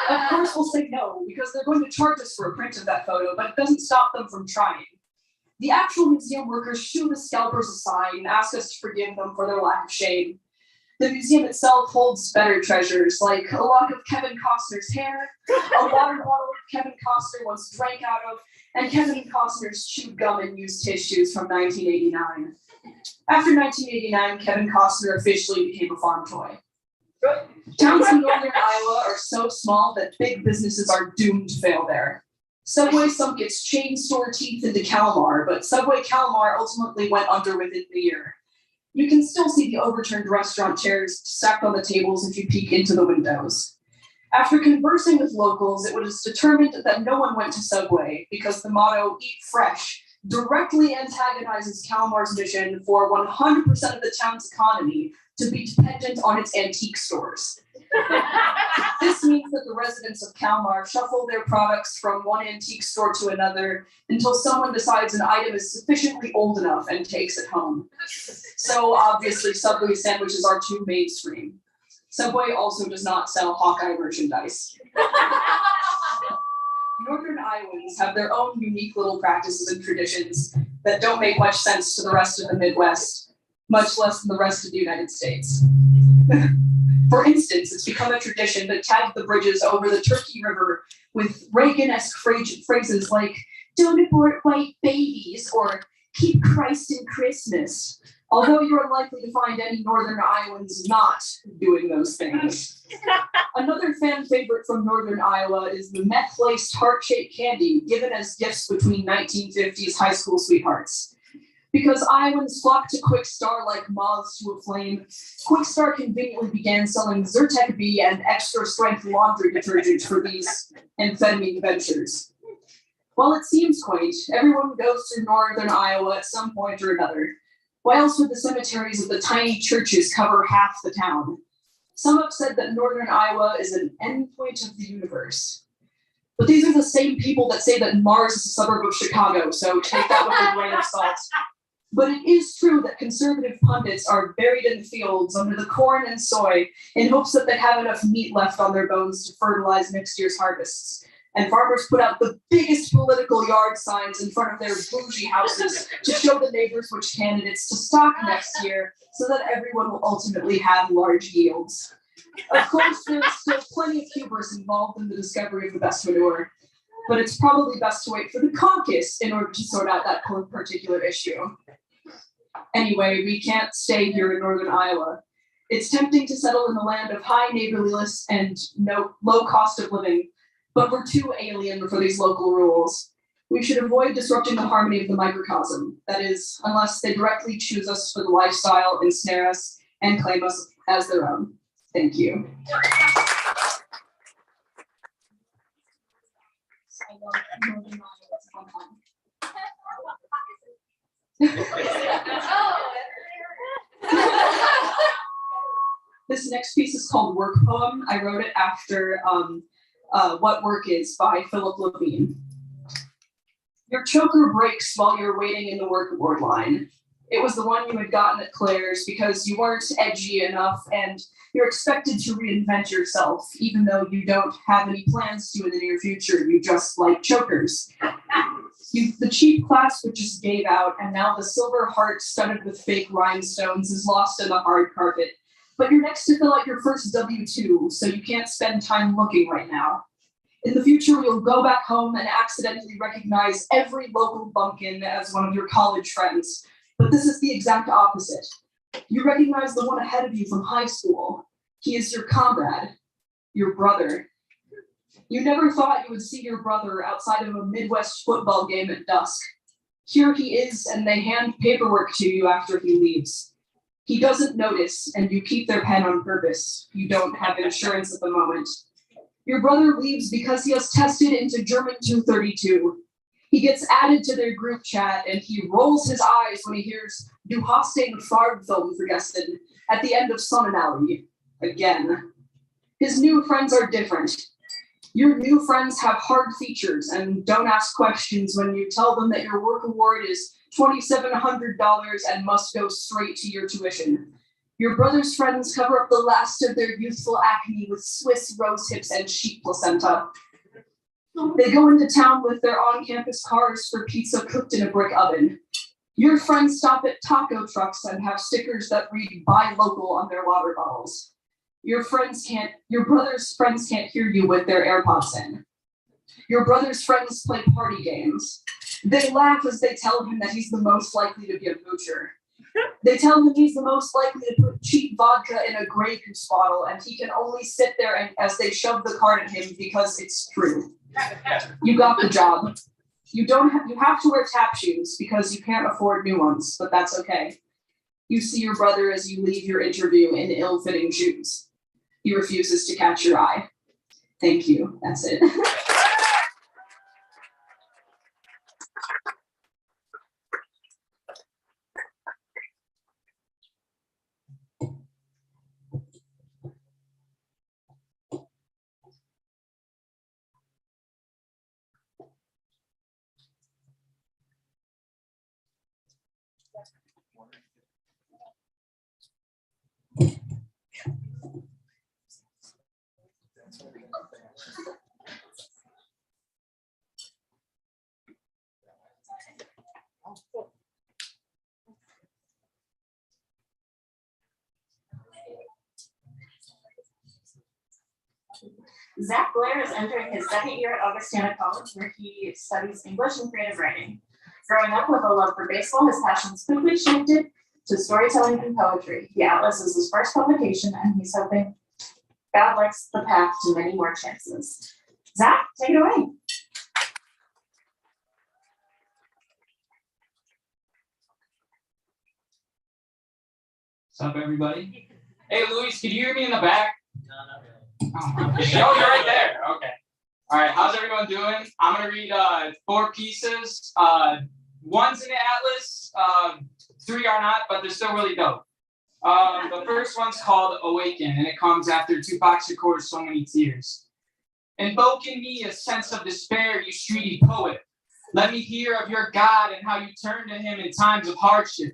Of course we'll say no, because they're going to charge us for a print of that photo, but it doesn't stop them from trying. The actual museum workers shoo the scalpers aside and ask us to forgive them for their lack of shame. The museum itself holds better treasures, like a lock of Kevin Costner's hair, a water bottle Kevin Costner once drank out of, and Kevin Costner's chewed gum and used tissues from 1989. After 1989, Kevin Costner officially became a farm toy. Towns in northern Iowa are so small that big businesses are doomed to fail there. Subway sunk its chain store teeth into Kalmar, but Subway Kalmar ultimately went under within the year. You can still see the overturned restaurant chairs stacked on the tables if you peek into the windows. After conversing with locals, it was determined that no one went to Subway because the motto, "Eat Fresh," directly antagonizes Kalmar's mission for 100% of the town's economy to be dependent on its antique stores. This means that the residents of Kalmar shuffle their products from one antique store to another until someone decides an item is sufficiently old enough and takes it home. So obviously Subway sandwiches are too mainstream. Subway also does not sell Hawkeye merchandise. Northern Iowans have their own unique little practices and traditions that don't make much sense to the rest of the Midwest, much less than the rest of the United States. For instance, it's become a tradition to tag the bridges over the Turkey River with Reagan-esque phrases like, "Don't abort white babies," or "Keep Christ in Christmas," although you're unlikely to find any Northern Iowans not doing those things. Another fan favorite from Northern Iowa is the meth-laced heart-shaped candy given as gifts between 1950s high school sweethearts. Because Iowans flock to Quick Star like moths to a flame, Quick Star conveniently began selling Zyrtec B and extra-strength laundry detergent for these amphetamine ventures. While it seems quaint, everyone goes through Northern Iowa at some point or another. Why else would the cemeteries of the tiny churches cover half the town? Some have said that Northern Iowa is an endpoint of the universe. But these are the same people that say that Mars is a suburb of Chicago, so take that with a grain of salt. But it is true that conservative pundits are buried in the fields under the corn and soy in hopes that they have enough meat left on their bones to fertilize next year's harvests. And farmers put out the biggest political yard signs in front of their bougie houses to show the neighbors which candidates to stock next year so that everyone will ultimately have large yields. Of course, there is still plenty of hubris involved in the discovery of the best manure, but it's probably best to wait for the caucus in order to sort out that particular issue. Anyway, we can't stay here in Northern Iowa. It's tempting to settle in the land of high neighborliness and low cost of living, but we're too alien for these local rules. We should avoid disrupting the harmony of the microcosm, that is, unless they directly choose us for the lifestyle, ensnare us, and claim us as their own. Thank you. This next piece is called Work Poem. I wrote it after What Work Is by Philip Levine. Your choker breaks while you're waiting in the work award line. It was the one you had gotten at Claire's because you weren't edgy enough and you're expected to reinvent yourself, even though you don't have any plans to in the near future. You just like chokers. The cheap clasp which just gave out, and now the silver heart studded with fake rhinestones is lost in the hard carpet. But you're next to fill out your first W-2, so you can't spend time looking right now. In the future, you'll go back home and accidentally recognize every local bumpkin as one of your college friends. But this is the exact opposite. You recognize the one ahead of you from high school. He is your comrade, your brother. You never thought you would see your brother outside of a Midwest football game at dusk. Here he is, and they hand paperwork to you after he leaves. He doesn't notice, and you keep their pen on purpose. You don't have insurance at the moment. Your brother leaves because he has tested into German 232. He gets added to their group chat, and he rolls his eyes when he hears "Du hast den Farbfilm vergessen" at the end of Sonnenallee. Again. His new friends are different. Your new friends have hard features and don't ask questions when you tell them that your work award is $2,700 and must go straight to your tuition. Your brother's friends cover up the last of their youthful acne with Swiss rose hips and sheep placenta. They go into town with their on-campus cars for pizza cooked in a brick oven. Your friends stop at taco trucks and have stickers that read "Buy Local" on their water bottles. Your brother's friends can't hear you with their AirPods in. Your brother's friends play party games. They laugh as they tell him that he's the most likely to be a moocher. They tell him he's the most likely to put cheap vodka in a Grey Goose bottle, and he can only sit there as they shove the card at him because it's true. You got the job. You have to wear tap shoes because you can't afford new ones, but that's okay. You see your brother as you leave your interview in ill-fitting shoes. He refuses to catch your eye. Thank you. That's it. Zach Blair is entering his second year at Augustana College, where he studies English and creative writing. Growing up with a love for baseball, his passions quickly shifted to storytelling and poetry. The Atlas is his first publication, and he's hoping God lights the path to many more chances. Zach, take it away. What's up, everybody? Hey, Luis, can you hear me in the back? Oh, you're right there. Okay. All right. How's everyone doing? I'm gonna read 4 pieces. One's in the Atlas. 3 are not, but they're still really dope. The first one's called "Awaken," and it comes after Tupac Shakur's "So Many Tears." Invoke in me a sense of despair, you streety poet. Let me hear of your God and how you turn to him in times of hardship.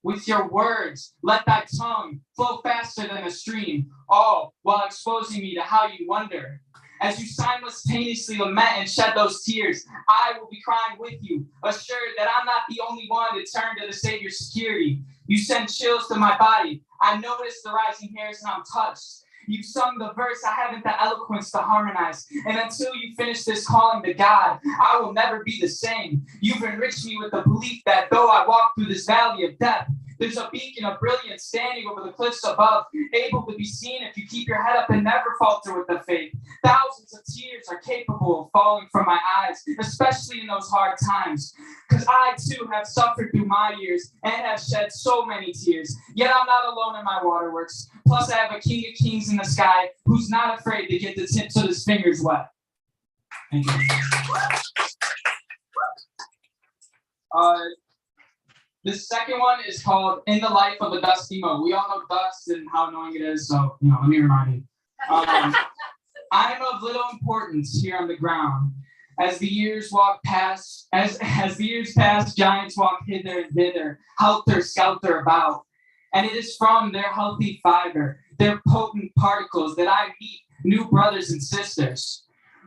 With your words, let thy tongue flow faster than a stream, all while exposing me to how you wonder. As you simultaneously lament and shed those tears, I will be crying with you, assured that I'm not the only one to turn to the Savior's security. You send chills to my body. I notice the rising hairs and I'm touched. You've sung the verse, I haven't the eloquence to harmonize. And until you finish this calling to God, I will never be the same. You've enriched me with the belief that though I walk through this valley of death, there's a beacon of brilliance standing over the cliffs above, able to be seen if you keep your head up and never falter with the faith. Thousands of tears are capable of falling from my eyes, especially in those hard times. Because I too have suffered through my years and have shed so many tears. Yet I'm not alone in my waterworks. Plus I have a King of Kings in the sky who's not afraid to get the tips of his fingers wet. Thank you. The second one is called "In the Life of a Dusty Moe." We all know dust and how annoying it is, so let me remind you. I am of little importance here on the ground. As the years pass, giants walk hither and thither, helter-skelter about. And it is from their healthy fiber, their potent particles, that I meet new brothers and sisters.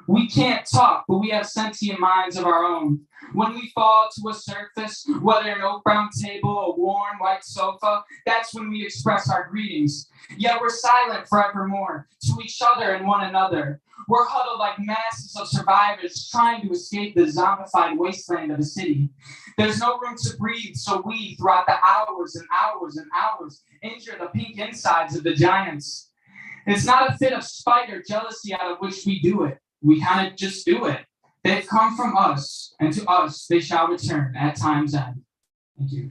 We can't talk, but we have sentient minds of our own. When we fall to a surface, whether an oak brown table, a worn white sofa, that's when we express our greetings. Yet we're silent forevermore to each other and one another. We're huddled like masses of survivors trying to escape the zombified wasteland of a city. There's no room to breathe, so we, throughout the hours and hours and hours, injure the pink insides of the giants. It's not a fit of spite or jealousy out of which we do it. We kind of just do it. They've come from us, and to us they shall return at time's end. Thank you.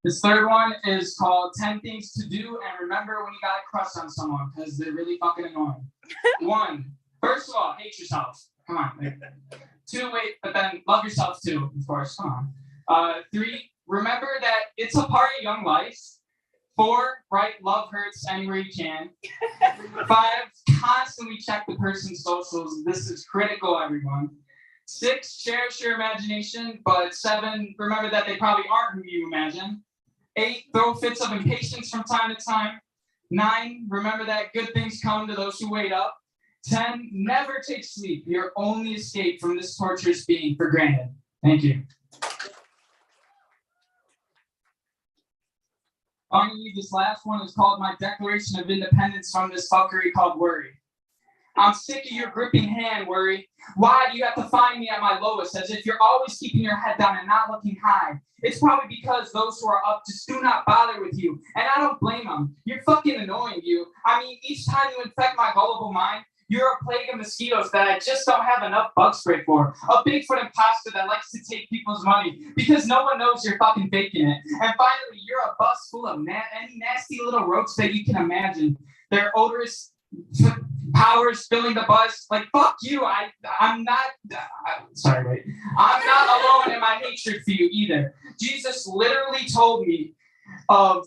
This third one is called 10 Things to Do and Remember When You Got a Crush on Someone, because they're really fucking annoying. 1, first of all, hate yourself. Come on. 2, wait, but then love yourself too, of course. Come on. 3, remember that it's a part of young life. 4, write love hurts anywhere you can. 5, constantly check the person's socials. This is critical, everyone. 6, cherish your imagination. But 7, remember that they probably aren't who you imagine. 8, throw fits of impatience from time to time. 9, remember that good things come to those who wait up. 10, never take sleep. Your only escape from this torturous being for granted. Thank you. Finally, this last one is called my Declaration of Independence from this fuckery called worry. I'm sick of your gripping hand, worry. Why do you have to find me at my lowest, as if you're always keeping your head down and not looking high? It's probably because those who are up just do not bother with you, and I don't blame them. You're fucking annoying, you. I mean, each time you infect my gullible mind, you're a plague of mosquitoes that I just don't have enough bug spray for. A Bigfoot imposter that likes to take people's money because no one knows you're fucking faking it. And finally, you're a bus full of any nasty little roaches that you can imagine. They're odorous powers filling the bus. Like, fuck you. I'm not, sorry, wait. I'm not alone in my hatred for you either. Jesus literally told me of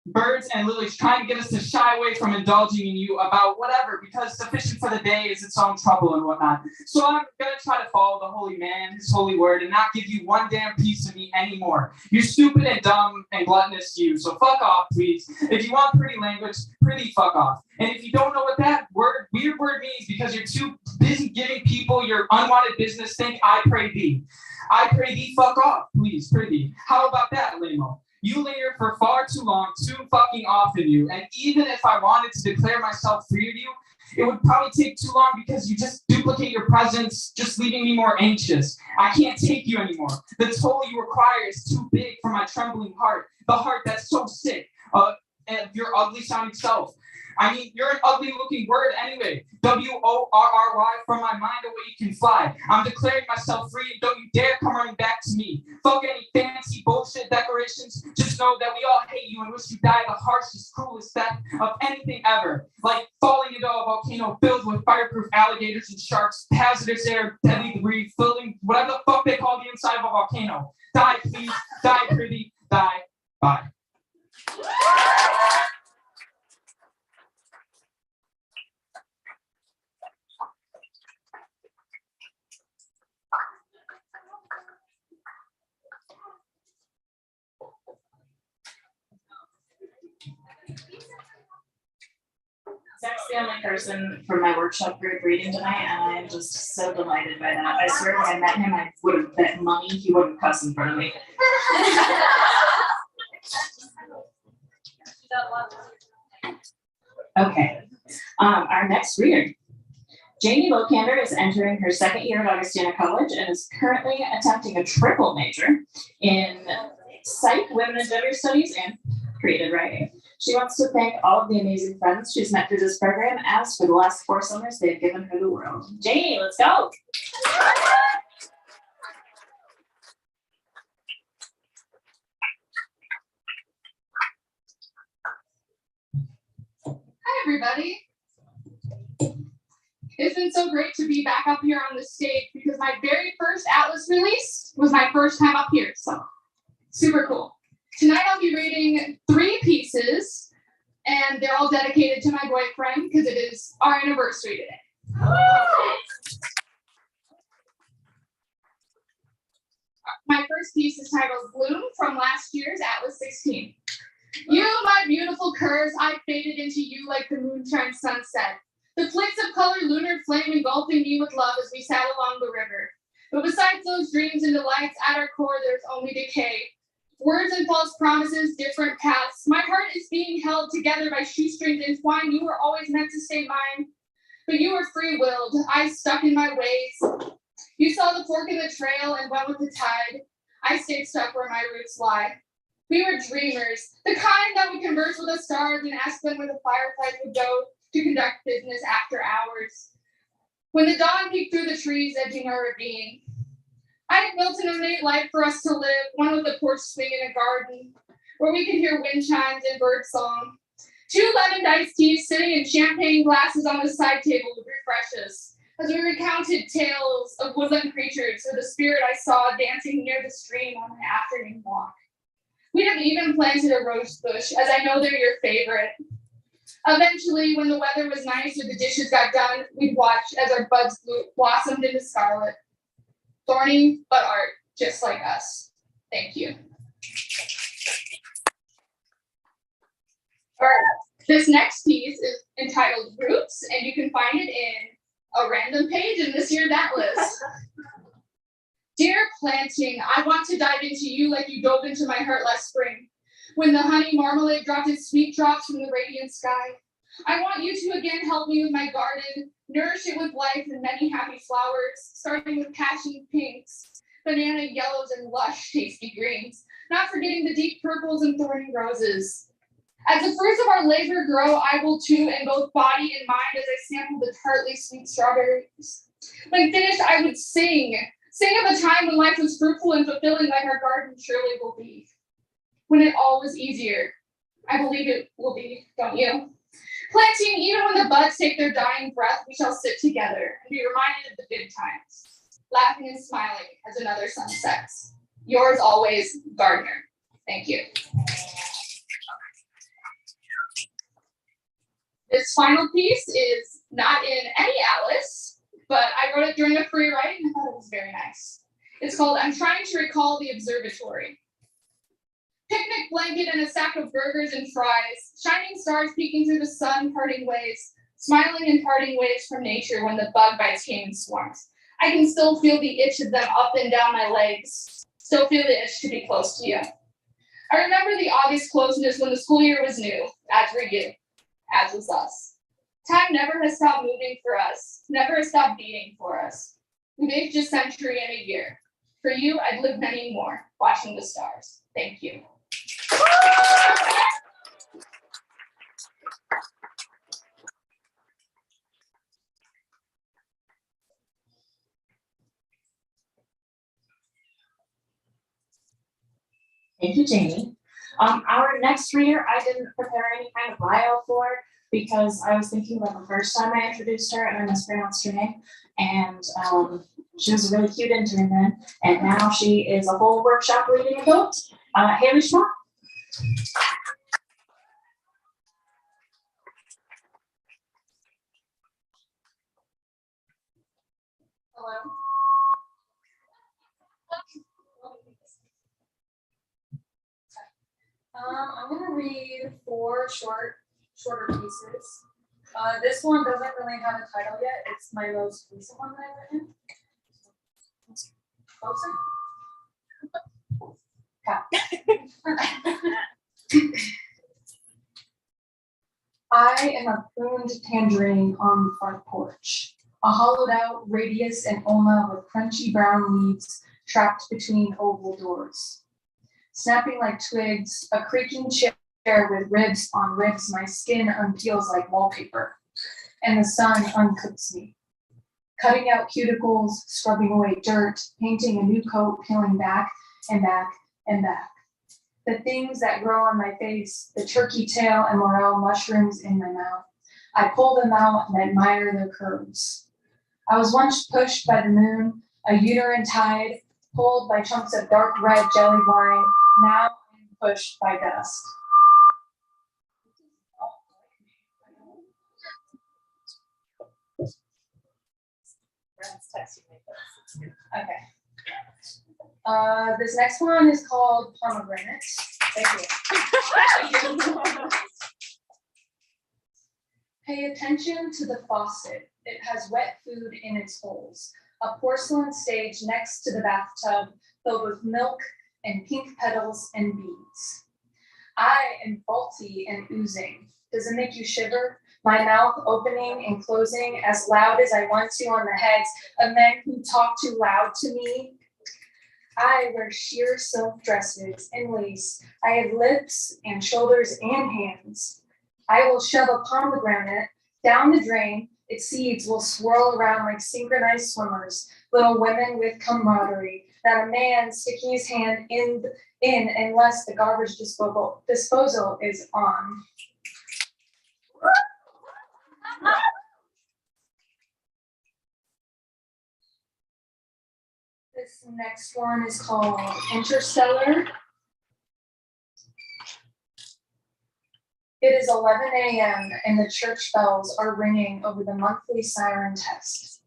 birds and lilies trying to get us to shy away from indulging in you about whatever, because sufficient for the day is its own trouble and whatnot. So I'm gonna try to follow the holy man, his holy word, and not give you one damn piece of me anymore. You're stupid and dumb and gluttonous, you. So fuck off, please. If you want pretty language, pretty fuck off. And if you don't know what that weird word means because you're too busy giving people your unwanted business, think I pray thee. I pray thee fuck off, please, pretty. How about that, lame-o? You linger for far too long, too fucking often, you. And even if I wanted to declare myself free of you, it would probably take too long because you just duplicate your presence, just leaving me more anxious. I can't take you anymore. The toll you require is too big for my trembling heart. The heart that's so sick of your ugly sounding self. I mean, you're an ugly looking word anyway. W-O-R-R-Y, from my mind away you can fly. I'm declaring myself free and don't you dare come running back to me. Fuck any fancy bullshit decorations. Just know that we all hate you and wish you died the harshest, cruelest death of anything ever. Like falling into a volcano filled with fireproof alligators and sharks, hazardous air, deadly debris, filling whatever the fuck they call the inside of a volcano. Die, please. Die, pretty. Die. Bye. Zach's the only person from my workshop group reading tonight, and I'm just so delighted by that. I swear when I met him, I would have bet money he wouldn't cuss in front of me. Okay, our next reader. Jamie Locander is entering her second year at Augustana College and is currently attempting a triple major in Psych, Women and Gender Studies, and Creative Writing. She wants to thank all of the amazing friends she's met through this program, as for the last 4 summers they've given her the world. Jamie, let's go. Hi, everybody. It's been so great to be back up here on the stage because my very first Atlas release was my first time up here, so super cool. Tonight I'll be reading 3 pieces, and they're all dedicated to my boyfriend because it is our anniversary today. My first piece is titled Bloom from last year's Atlas 16. You, my beautiful curves, I faded into you like the moonshine sunset. The flicks of color, lunar flame engulfing me with love as we sat along the river. But besides those dreams and delights, at our core, there's only decay. Words and false promises, different paths. My heart is being held together by shoestrings entwined. You were always meant to stay mine, but you were free-willed. I stuck in my ways. You saw the fork in the trail and went with the tide. I stayed stuck where my roots lie. We were dreamers, the kind that would converse with the stars and ask them where the fireflies would go to conduct business after hours. When the dawn peeked through the trees edging our ravine, I had built an ornate life for us to live, one with a porch swing in a garden, where we could hear wind chimes and bird song. 2 lemon iced teas sitting in champagne glasses on the side table would refresh us, as we recounted tales of woodland creatures or the spirit I saw dancing near the stream on my afternoon walk. We have even planted a rose bush, as I know they're your favorite. Eventually, when the weather was nice or the dishes got done, we'd watch as our buds blossomed into scarlet. Thorny, but art, just like us. Thank you. All right, This next piece is entitled Roots, and you can find it in a random page in this year's atlas. Dear planting, I want to dive into you like you dove into my heart last spring, when the honey marmalade dropped its sweet drops from the radiant sky. I want you to again help me with my garden, nourish it with life and many happy flowers, starting with passion pinks, banana yellows, and lush, tasty greens, not forgetting the deep purples and thorny roses. As the fruits of our labor grow, I will too, in both body and mind, as I sample the tartly sweet strawberries. When finished, I would sing of a time when life was fruitful and fulfilling like our garden surely will be. When it all was easier. I believe it will be, don't you? Planting, even when the buds take their dying breath, we shall sit together and be reminded of the good times, laughing and smiling as another sun sets. Yours always, Gardner. Thank you. This final piece is not in any atlas, but I wrote it during a free write and I thought it was very nice. It's called I'm Trying to Recall the Observatory. Picnic blanket and a sack of burgers and fries, shining stars peeking through the sun, parting waves, smiling and parting waves from nature when the bug bites came in swarms. I can still feel the itch of them up and down my legs, still feel the itch to be close to you. I remember the August closeness when the school year was new, as were you, as was us. Time never has stopped moving for us, never has stopped beating for us. We've aged a century and a year. For you, I'd live many more, watching the stars. Thank you. Thank you, Jamie. Our next reader, I didn't prepare any kind of bio for because I was thinking about the first time I introduced her and I mispronounced her name. And she was a really cute intern then. And now she is a whole workshop leading adult. Haley Schmuck. Hello. I'm gonna read four shorter pieces. This one doesn't really have a title yet. It's my most recent one that I've written. Closer. I am a pruned tangerine on the front porch, a hollowed out radius and ulna with crunchy brown leaves trapped between oval doors. Snapping like twigs, a creaking chair with ribs on ribs, my skin unpeels like wallpaper, and the sun uncooks me. Cutting out cuticles, scrubbing away dirt, painting a new coat, peeling back and back and back. The things that grow on my face, the turkey tail and morel mushrooms in my mouth. I pull them out and admire their curves. I was once pushed by the moon, a uterine tide, pulled by chunks of dark red jelly wine. Now I'm pushed by dust. Okay. This next one is called Pomegranate. Thank you. Pay attention to the faucet. It has wet food in its holes. A porcelain stage next to the bathtub filled with milk and pink petals and beads. I am faulty and oozing. Does it make you shiver? My mouth opening and closing as loud as I want to on the heads of men who talk too loud to me. I wear sheer silk dresses and lace. I have lips and shoulders and hands. I will shove a pomegranate down the drain. Its seeds will swirl around like synchronized swimmers, little women with camaraderie, not a man sticking his hand in unless the garbage disposal is on. This next one is called Interstellar. It is 11 a.m. and the church bells are ringing over the monthly siren test.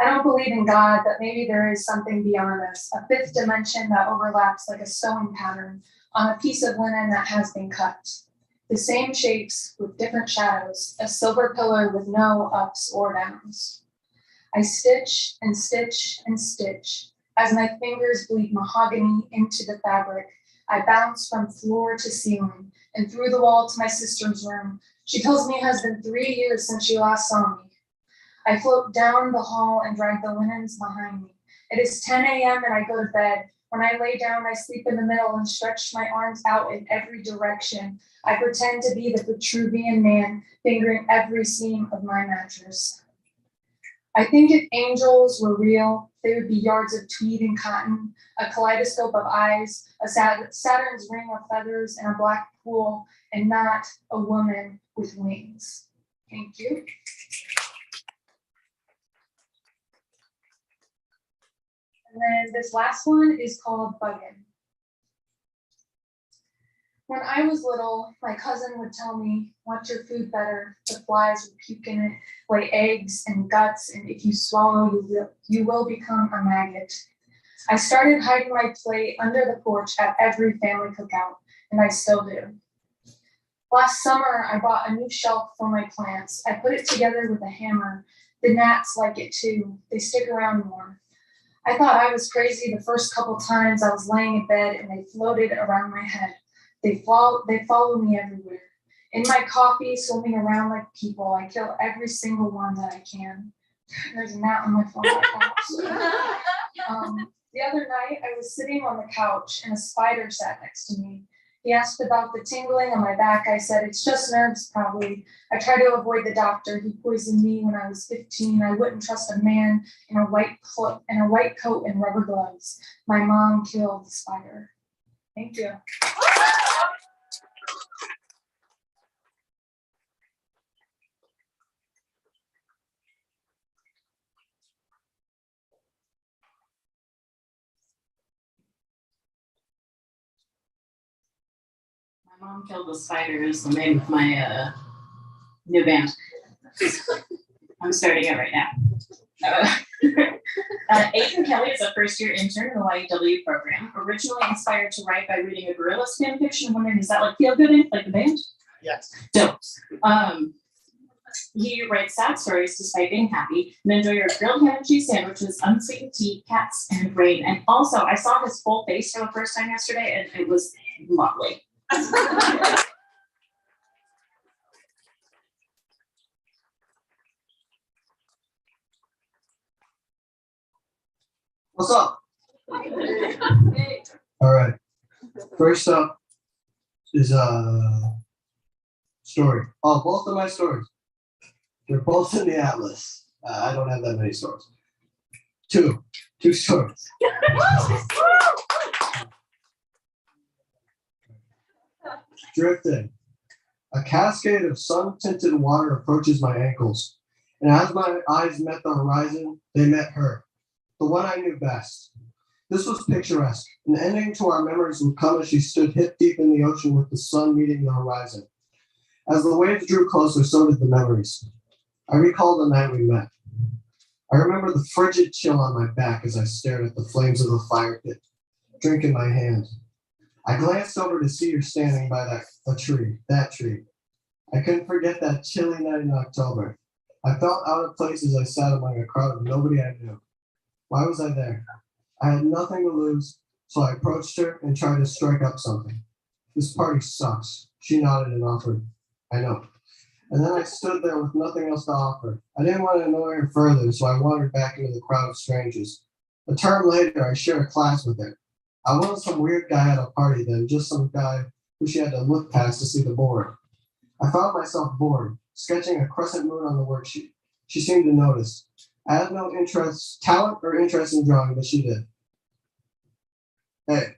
I don't believe in God, but maybe there is something beyond us, a fifth dimension that overlaps like a sewing pattern on a piece of linen that has been cut. The same shapes with different shadows, a silver pillar with no ups or downs. I stitch and stitch and stitch. As my fingers bleed mahogany into the fabric, I bounce from floor to ceiling and through the wall to my sister's room. She tells me it has been 3 years since she last saw me. I float down the hall and drag the linens behind me. It is 10 a.m. and I go to bed. When I lay down, I sleep in the middle and stretch my arms out in every direction. I pretend to be the Vitruvian man, fingering every seam of my mattress. I think if angels were real, they would be yards of tweed and cotton, a kaleidoscope of eyes, a Saturn's ring of feathers, and a black pool, and not a woman with wings. Thank you. And then this last one is called Buggin'. When I was little, my cousin would tell me, "Want your food better? The flies will puke in it, lay eggs and guts, and if you swallow, you will become a maggot." I started hiding my plate under the porch at every family cookout, and I still do. Last summer, I bought a new shelf for my plants. I put it together with a hammer. The gnats like it too. They stick around more. I thought I was crazy the first couple times I was laying in bed and they floated around my head. They follow me everywhere. In my coffee, swimming around like people, I kill every single one that I can. There's a gnat on my phone right now. The other night, I was sitting on the couch and a spider sat next to me. He asked about the tingling on my back. I said, "It's just nerves, probably. I try to avoid the doctor. He poisoned me when I was 15. I wouldn't trust a man in a white coat and rubber gloves. My mom killed the spider." Thank you. My Mom Killed the Spider is the name of my new band. I'm starting it right now. Aidan Kelly is a first-year intern in the YEW program, originally inspired to write by reading a Gorillaz fan fiction. I'm wondering, does that like feel good like the band? Yes. Dope. He writes sad stories despite being happy, and enjoy your grilled ham and cheese sandwiches, unsweetened tea, cats, and rain. And also, I saw his full face for the first time yesterday, and it was lovely. What's up? All right. First up is a story. Oh, both of my stories. They're both in the atlas. I don't have that many stories. Two stories. Drifting. A cascade of sun-tinted water approaches my ankles, and as my eyes met the horizon, they met her, the one I knew best. This was picturesque. An ending to our memories would come as she stood hip-deep in the ocean with the sun meeting the horizon. As the waves drew closer, so did the memories. I recall the night we met. I remember the frigid chill on my back as I stared at the flames of the fire pit, drink in my hand. I glanced over to see her standing by that tree. I couldn't forget that chilly night in October. I felt out of place as I sat among a crowd of nobody I knew. Why was I there? I had nothing to lose, so I approached her and tried to strike up something. "This party sucks." She nodded and offered, "I know." And then I stood there with nothing else to offer. I didn't want to annoy her further, so I wandered back into the crowd of strangers. A term later, I shared a class with her. I wasn't some weird guy at a party then, just some guy who she had to look past to see the board. I found myself bored, sketching a crescent moon on the worksheet. She seemed to notice. I had no talent or interest in drawing, but she did. "Hey."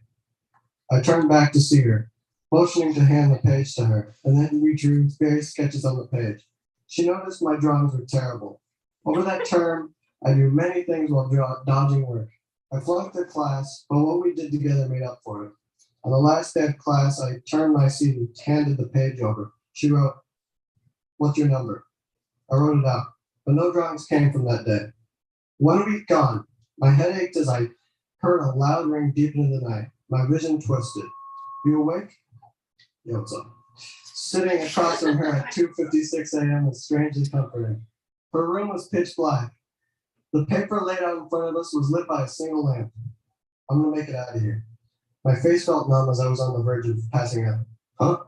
I turned back to see her, motioning to hand the page to her, and then we drew various sketches on the page. She noticed my drawings were terrible. Over that term, I did many things while dodging work. I flunked the class, but what we did together made up for it. On the last day of class, I turned my seat and handed the page over. She wrote, "What's your number?" I wrote it out, but no drawings came from that day. 1 week gone. My head ached as I heard a loud ring deep into the night. My vision twisted. "You awake?" "Yeah, what's up?" Sitting across from her at 2:56 a.m. was strangely comforting. Her room was pitch black. The paper laid out in front of us was lit by a single lamp. I'm gonna make it out of here. My face felt numb as I was on the verge of passing out. Huh?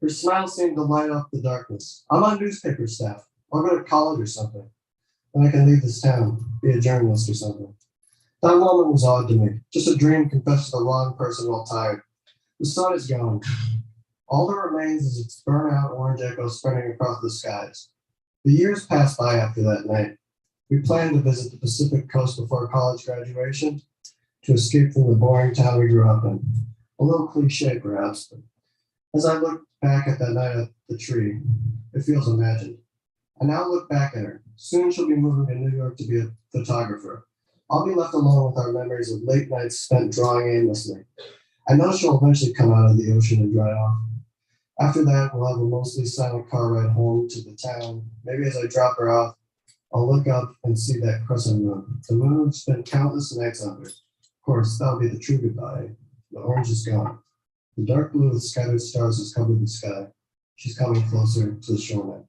Her smile seemed to light up the darkness. I'm on newspaper staff. I'll go to college or something. Then I can leave this town, be a journalist or something. That moment was odd to me. Just a dream confessed to the wrong person while tired. The sun is gone. All that remains is its burnt-out orange echo spreading across the skies. The years passed by after that night. We planned to visit the Pacific Coast before college graduation to escape from the boring town we grew up in. A little cliche, perhaps, but as I look back at that night at the tree, it feels imagined. I now look back at her. Soon she'll be moving to New York to be a photographer. I'll be left alone with our memories of late nights spent drawing aimlessly. I know she'll eventually come out of the ocean and dry off. After that, we'll have a mostly silent car ride home to the town. Maybe as I drop her off, I'll look up and see that crescent moon. The moon we've spent countless nights under. Of course, that'll be the true goodbye. The orange is gone. The dark blue with scattered stars has covered the sky. She's coming closer to the shoreline.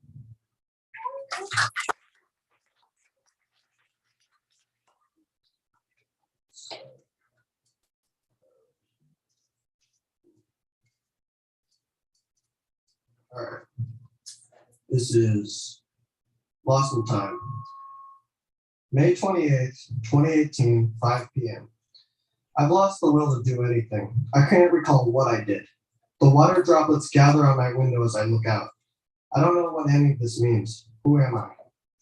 All right. This is Lost in Time. May 28th, 2018, 5 p.m. I've lost the will to do anything. I can't recall what I did. The water droplets gather on my window as I look out. I don't know what any of this means. Who am I?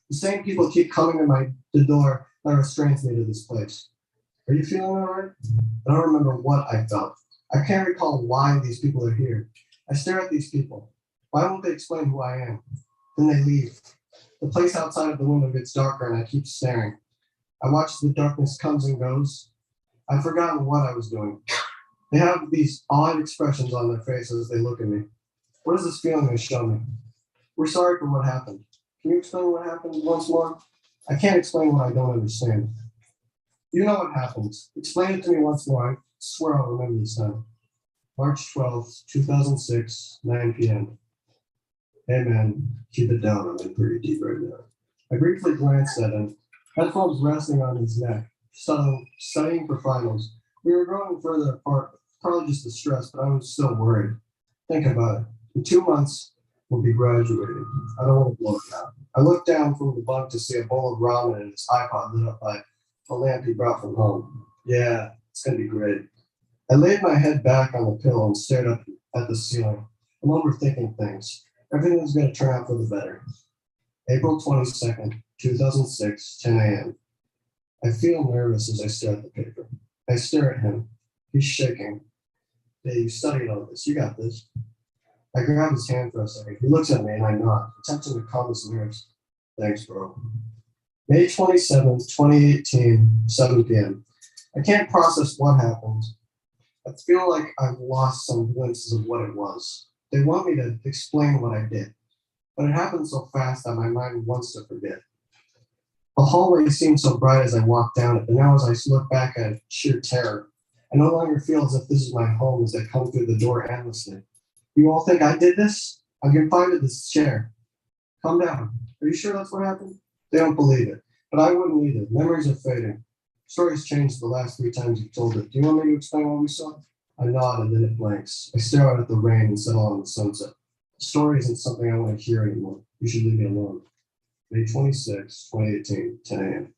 The same people keep coming to the door that restrains me to this place. Are you feeling all right? I don't remember what I felt. I can't recall why these people are here. I stare at these people. Why won't they explain who I am? Then they leave. The place outside of the window gets darker and I keep staring. I watch the darkness comes and goes. I've forgotten what I was doing. They have these odd expressions on their faces as they look at me. What is this feeling they show me? We're sorry for what happened. Can you explain what happened once more? I can't explain what I don't understand. You know what happens. Explain it to me once more. I swear I'll remember this time. March 12th, 2006, 9 p.m. Hey man, keep it down. I'm in pretty deep right now. I briefly glanced at him. Headphones resting on his neck. Studying for finals. We were growing further apart. Probably just the stress, but I was still worried. Think about it. In 2 months, we'll be graduating. I don't want to blow it out. I looked down from the bunk to see a bowl of ramen and his iPod lit up by a lamp he brought from home. Yeah, it's going to be great. I laid my head back on the pillow and stared up at the ceiling. I'm overthinking things. Everything was going to turn out for the better. April 22nd, 2006, 10 a.m. I feel nervous as I stare at the paper. I stare at him. He's shaking. Hey, you studied all this. You got this. I grab his hand for a second. He looks at me and I nod, attempting to calm his nerves. Thanks, bro. May 27th, 2018, 7 p.m. I can't process what happened. I feel like I've lost some glimpses of what it was. They want me to explain what I did, but it happened so fast that my mind wants to forget. The hallway seemed so bright as I walked down it, but now as I look back at it, sheer terror. I no longer feel as if this is my home as I come through the door endlessly. You all think I did this? I'm confined to this chair. Calm down. Are you sure that's what happened? They don't believe it, but I wouldn't either. Memories are fading. Stories changed the last 3 times you've told it. Do you want me to explain what we saw? I nod and then it blanks. I stare out at the rain and settle on the sunset. The story isn't something I want to hear anymore. You should leave me alone. May 26, 2018, 10 a.m.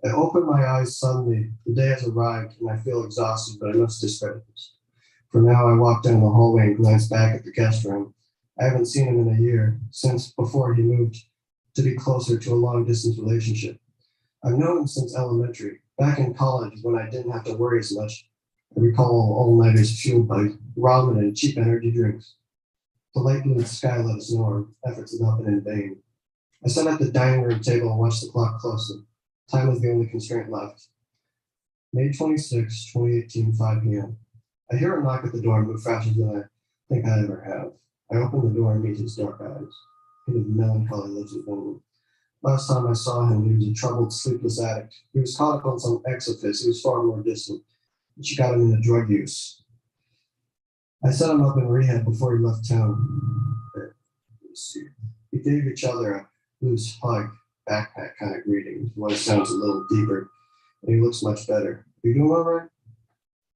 I open my eyes suddenly. The day has arrived and I feel exhausted, but I must discredit this. For now, I walk down the hallway and glance back at the guest room. I haven't seen him in a year, since before he moved to be closer to a long-distance relationship. I've known him since elementary. Back in college, when I didn't have to worry as much, I recall all-nighters fueled by ramen and cheap energy drinks. The light blue sky let us know our efforts had not been in vain. I sat at the dining room table and watched the clock closely. Time was the only constraint left. May 26, 2018, 5 p.m. I hear a knock at the door and move faster than I think I ever have. I open the door and meet his dark eyes. His melancholy lips within me. Last time I saw him, he was a troubled, sleepless addict. He was caught up on some ex of his. He was far more distant. She got him into drug use. I set him up in rehab before he left town. Let's see. We gave each other a loose hug, backpack kind of greeting. His voice sounds a little deeper, and he looks much better. You doing all right?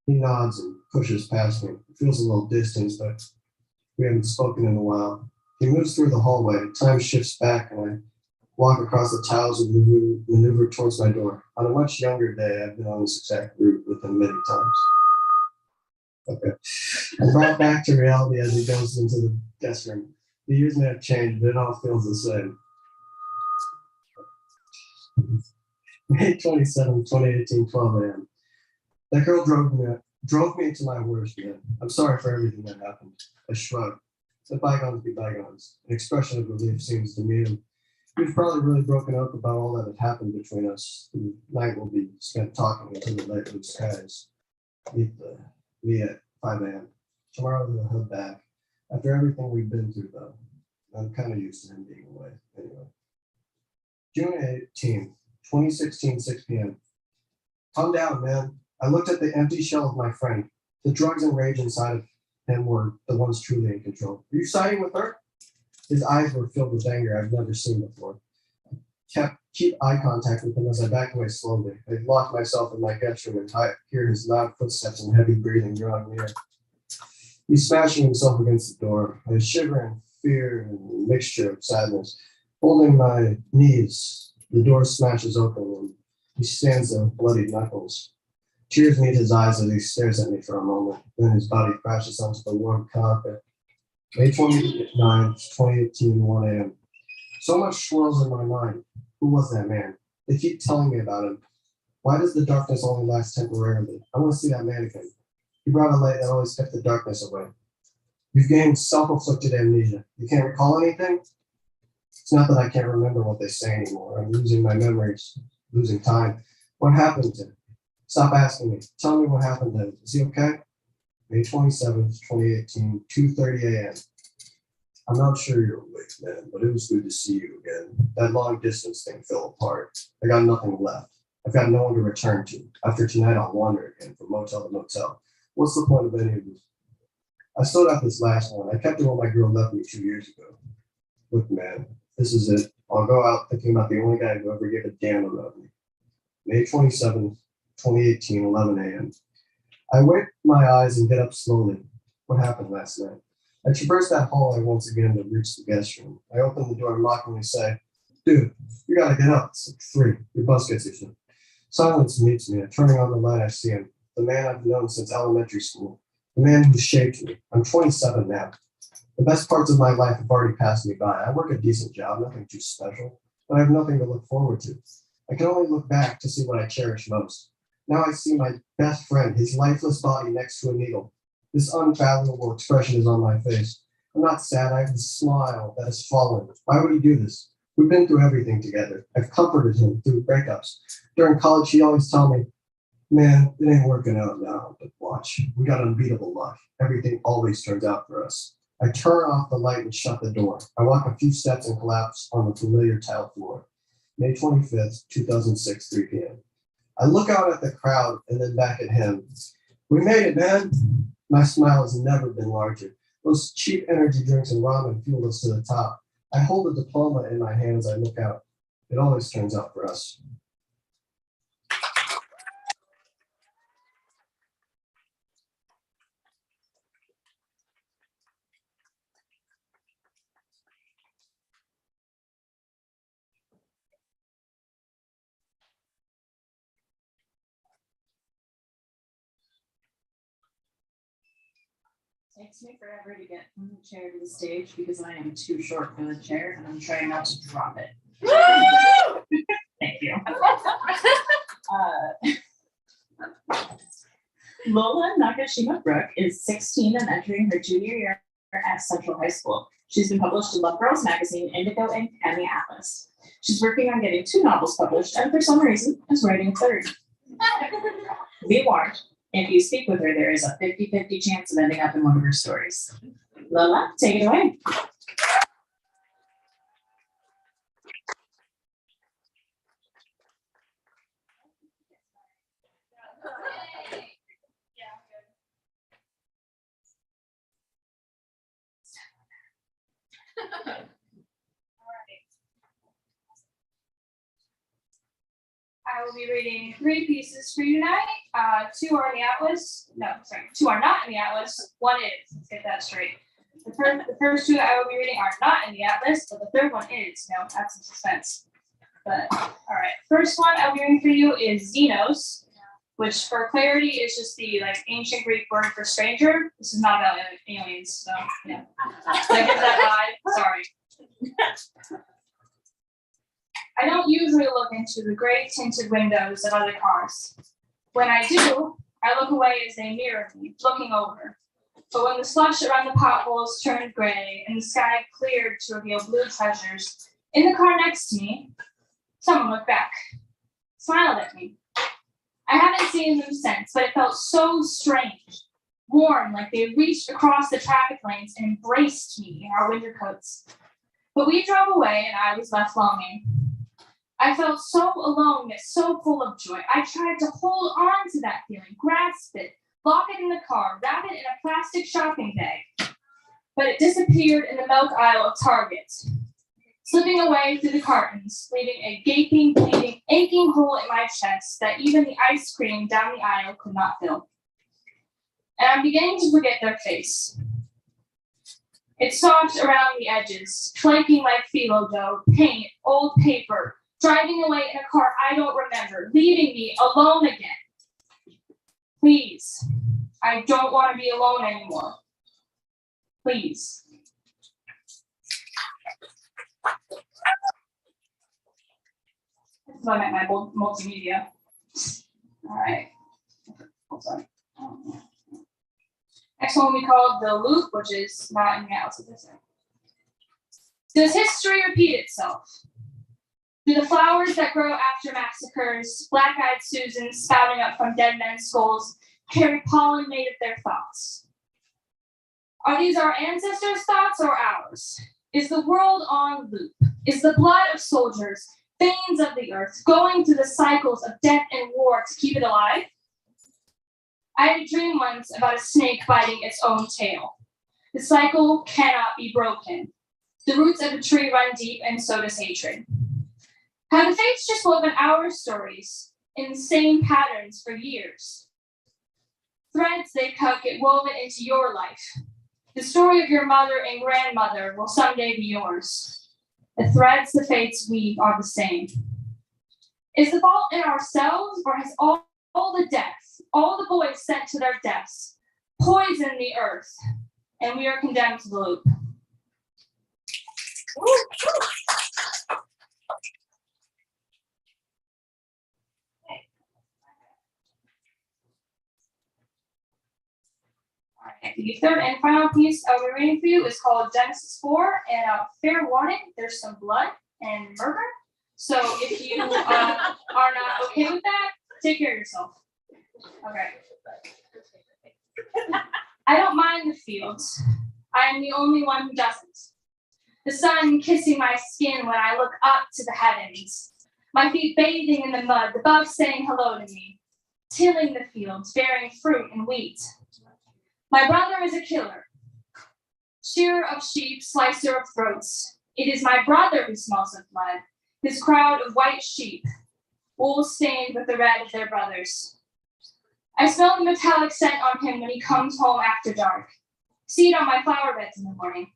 He nods and pushes past me. It feels a little distant, but we haven't spoken in a while. He moves through the hallway. Time shifts back, and I walk across the tiles and maneuver towards my door. On a much younger day, I've been on this exact route with him many times. Okay. I'm brought back to reality as he goes into the guest room. The years may have changed, but it all feels the same. May 27, 2018, 12 a.m. That girl drove me into my worst, man. I'm sorry for everything that happened. I shrugged. Let bygones be bygones. An expression of relief seems to me. We've probably really broken up about all that had happened between us. The night will be spent talking until the late blue skies. Me at 5 a.m. Tomorrow we'll head back. After everything we've been through, though, I'm kind of used to him being away. Anyway. June 18th, 2016, 6 p.m. Calm down, man. I looked at the empty shell of my friend. The drugs and rage inside of him were the ones truly in control. Are you siding with her? His eyes were filled with anger I've never seen before. Keep eye contact with him as I backed away slowly. I locked myself in my guest room and I hear his loud footsteps and heavy breathing drawing near. He's smashing himself against the door. I shiver in fear and a mixture of sadness. Holding my knees, the door smashes open and he stands there with bloody knuckles. Tears meet his eyes as he stares at me for a moment. Then his body crashes onto the warm carpet. May 29th, 2018, 1 a.m. So much swirls in my mind. Who was that man? They keep telling me about him. Why does the darkness only last temporarily? I want to see that man again. He brought a light that always kept the darkness away. You've gained self-inflicted amnesia. You can't recall anything? It's not that I can't remember what they say anymore. I'm losing my memories, losing time. What happened to him? Stop asking me. Tell me what happened to him. Is he okay? May 27th, 2018, 2:30 a.m. I'm not sure you're awake, man, but it was good to see you again. That long distance thing fell apart. I got nothing left. I've got no one to return to. After tonight, I'll wander again from motel to motel. What's the point of any of this? I still got this last one. I kept it when my girl left me 2 years ago. Look, man, this is it. I'll go out thinking about the only guy who ever gave a damn about me. May 27th, 2018, 11 a.m. I wipe my eyes and get up slowly. What happened last night? I traverse that hallway once again to reach the guest room. I open the door and mockingly say, dude, you gotta get up. It's like 3. Your bus gets you soon. Silence meets me. Turning on the light, I see him. The man I've known since elementary school. The man who shaped me. I'm 27 now. The best parts of my life have already passed me by. I work a decent job, nothing too special, but I have nothing to look forward to. I can only look back to see what I cherish most. Now I see my best friend, his lifeless body next to a needle. This unfathomable expression is on my face. I'm not sad, I have a smile that has fallen. Why would he do this? We've been through everything together. I've comforted him through breakups. During college, he always told me, man, it ain't working out now, but watch. We got unbeatable luck. Everything always turns out for us. I turn off the light and shut the door. I walk a few steps and collapse on the familiar tile floor. May 25th, 2006, 3 p.m. I look out at the crowd and then back at him. We made it, man. My smile has never been larger. Those cheap energy drinks and ramen fueled us to the top. I hold a diploma in my hand as I look out. It always turns out for us. Takes me forever to get from the chair to the stage because I am too short for the chair and I'm trying not to drop it. Thank you. Lola Nakashima Brooke is 16 and entering her junior year at Central High School. She's been published in Love Girls Magazine, Indigo Ink, and The Atlas. She's working on getting 2 novels published and for some reason is writing a 3rd. Be warned. If you speak with her, there is a 50-50 chance of ending up in one of her stories. Lola, take it away. I will be reading 3 pieces for you tonight. 2 are in the atlas. No, sorry, 2 are not in the atlas. 1 is. Let's get that straight. The first 2 I will be reading are not in the atlas, but the third one is. No, that's some suspense. But all right, first one I'll be reading for you is Xenos, which for clarity is just the ancient Greek word for stranger. This is not about aliens, so yeah. I get that vibe. Sorry. I don't usually look into the gray tinted windows of other cars. When I do, I look away as they mirror me, looking over. But when the slush around the potholes turned gray and the sky cleared to reveal blue treasures, in the car next to me, someone looked back, smiled at me. I haven't seen them since, but it felt so strange, warm, like they reached across the traffic lanes and embraced me in our winter coats. But we drove away and I was left longing. I felt so alone yet so full of joy. I tried to hold on to that feeling, grasp it, lock it in the car, wrap it in a plastic shopping bag. But it disappeared in the milk aisle of Target, slipping away through the cartons, leaving a gaping, bleeding, aching hole in my chest that even the ice cream down the aisle could not fill. And I'm beginning to forget their face. It's soft around the edges, flaking like phyllo dough, paint, old paper, driving away in a car I don't remember, leaving me alone again. Please, I don't want to be alone anymore. Please. This is what I meant by multimedia. All right. Hold on. Next one will be called The Loop, which is not in the analysis. Does history repeat itself? Do the flowers that grow after massacres, black-eyed Susans spouting up from dead men's skulls, carry pollen made of their thoughts? Are these our ancestors' thoughts or ours? Is the world on loop? Is the blood of soldiers, veins of the earth, going through the cycles of death and war to keep it alive? I had a dream once about a snake biting its own tail. The cycle cannot be broken. The roots of a tree run deep, and so does hatred. Have the fates just woven our stories in the same patterns for years? Threads they cut get woven into your life. The story of your mother and grandmother will someday be yours. The threads the fates weave are the same. Is the fault in ourselves, or has all the deaths, all the boys sent to their deaths, poisoned the earth, and we are condemned to the loop? The third and final piece I'll be reading for you is called Genesis 4, and fair warning, there's some blood and murder. So if you are not okay with that, take care of yourself. Okay. I don't mind the fields. I am the only one who doesn't. The sun kissing my skin when I look up to the heavens. My feet bathing in the mud, the bugs saying hello to me. Tilling the fields, bearing fruit and wheat. My brother is a killer. Shearer of sheep, slicer of throats. It is my brother who smells of blood. His crowd of white sheep, wool stained with the red of their brothers. I smell the metallic scent on him when he comes home after dark. See it on my flower beds in the morning.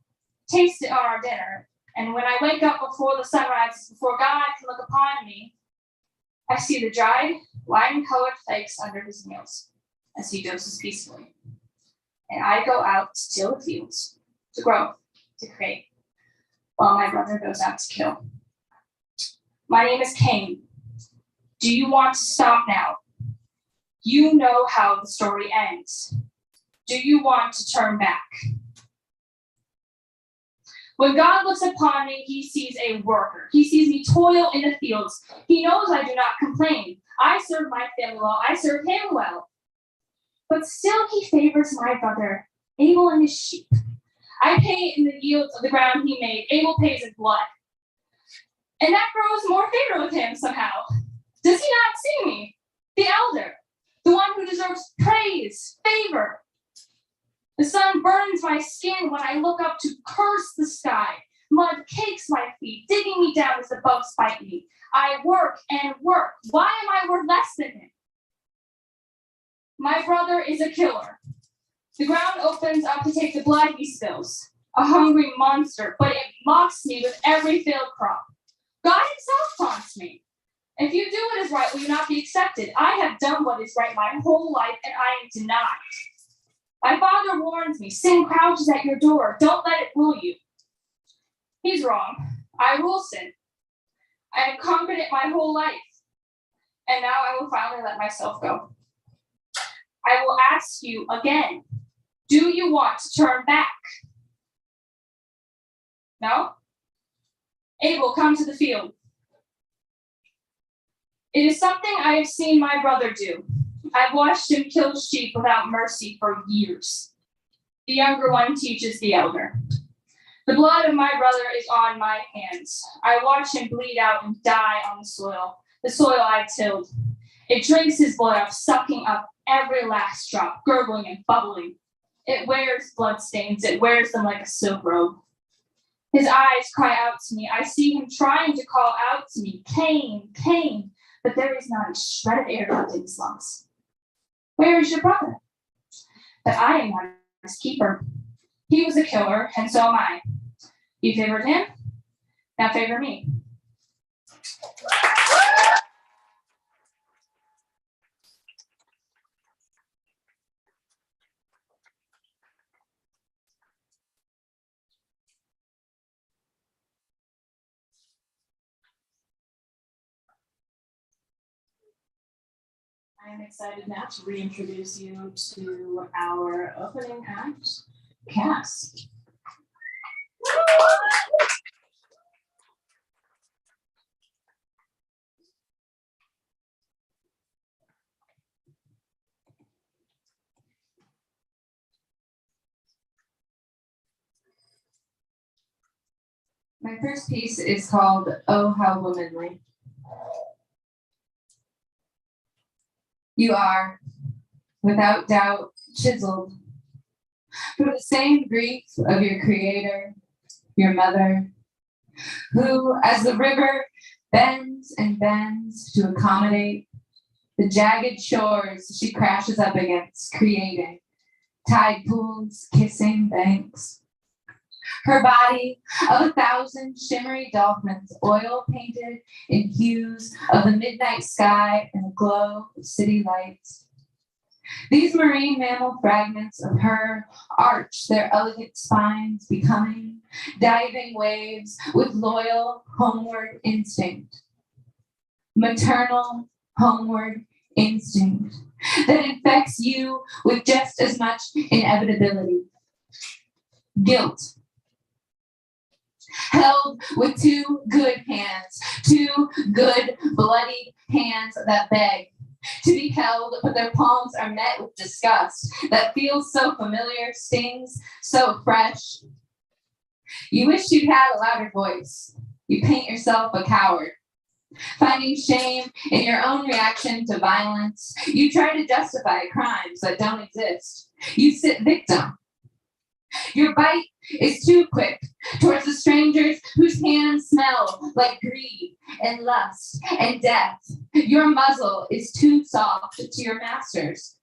Taste it on our dinner. And when I wake up before the sun rises, before God can look upon me, I see the dried, wine-colored flakes under his nails as he doses peacefully. And I go out to till the fields, to grow, to create, while my brother goes out to kill. My name is Cain. Do you want to stop now? You know how the story ends. Do you want to turn back? When God looks upon me, he sees a worker. He sees me toil in the fields. He knows I do not complain. I serve my family well. I serve him well. But still he favors my brother, Abel and his sheep. I pay in the yields of the ground he made. Abel pays in blood. And that grows more favor with him somehow. Does he not see me? The elder, the one who deserves praise, favor. The sun burns my skin when I look up to curse the sky, me down as the bugs bite me. I work and work. Why am I worth less than him? My brother is a killer. The ground opens up to take the blood he spills. A hungry monster, but it mocks me with every failed crop. God himself taunts me. If you do what is right, will you not be accepted? I have done what is right my whole life, and I am denied. My father warns me, sin crouches at your door. Don't let it rule you. He's wrong. I rule sin. I have conquered it my whole life. And now I will finally let myself go. I will ask you again, do you want to turn back? No? Abel, come to the field. It is something I have seen my brother do. I've watched him kill sheep without mercy for years. The younger one teaches the elder. The blood of my brother is on my hands. I watch him bleed out and die on the soil I tilled. It drinks his blood up, sucking up every last drop, gurgling and bubbling. It wears bloodstains. It wears them like a silk robe. His eyes cry out to me. I see him trying to call out to me, Cain, Cain, but there is not a shred of air left in his lungs. Where is your brother? But I am not his keeper. He was a killer, and so am I. You favored him, now favor me. I am excited now to reintroduce you to our opening act, Cass. My first piece is called Oh How Womanly. You are, without doubt, chiseled from the same grief of your creator, your mother, who, as the river bends and bends to accommodate the jagged shores she crashes up against, creating tide pools, kissing banks. Her body of 1,000 shimmery dolphins, oil painted in hues of the midnight sky and the glow of city lights. These marine mammal fragments of her arch their elegant spines, becoming diving waves with loyal homeward instinct. Maternal homeward instinct that infects you with just as much inevitability. Guilt. Held with two good hands, two good bloody hands that beg to be held, but their palms are met with disgust that feels so familiar, stings so fresh. You wish you'd had a louder voice. You paint yourself a coward. Finding shame in your own reaction to violence, you try to justify crimes that don't exist. You sit victim. Your bite is too quick towards the strangers whose hands smell like greed and lust and death. Your muzzle is too soft to your masters.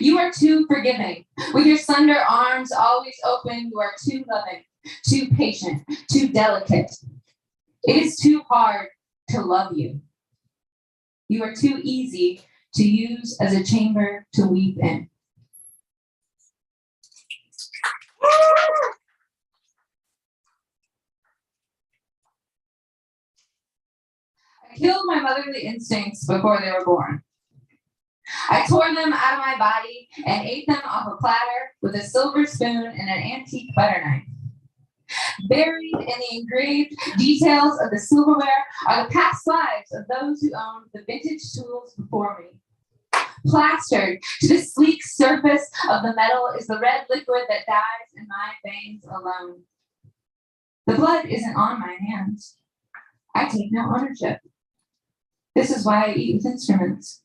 You are too forgiving. With your slender arms always open, you are too loving, too patient, too delicate. It is too hard to love you. You are too easy to use as a chamber to weep in. I killed my motherly instincts before they were born. I tore them out of my body and ate them off a platter with a silver spoon and an antique butter knife. Buried in the engraved details of the silverware are the past lives of those who owned the vintage tools before me. Plastered to the sleek surface of the metal is the red liquid that dies in my veins alone. The blood isn't on my hands. I take no ownership. This is why I eat with instruments.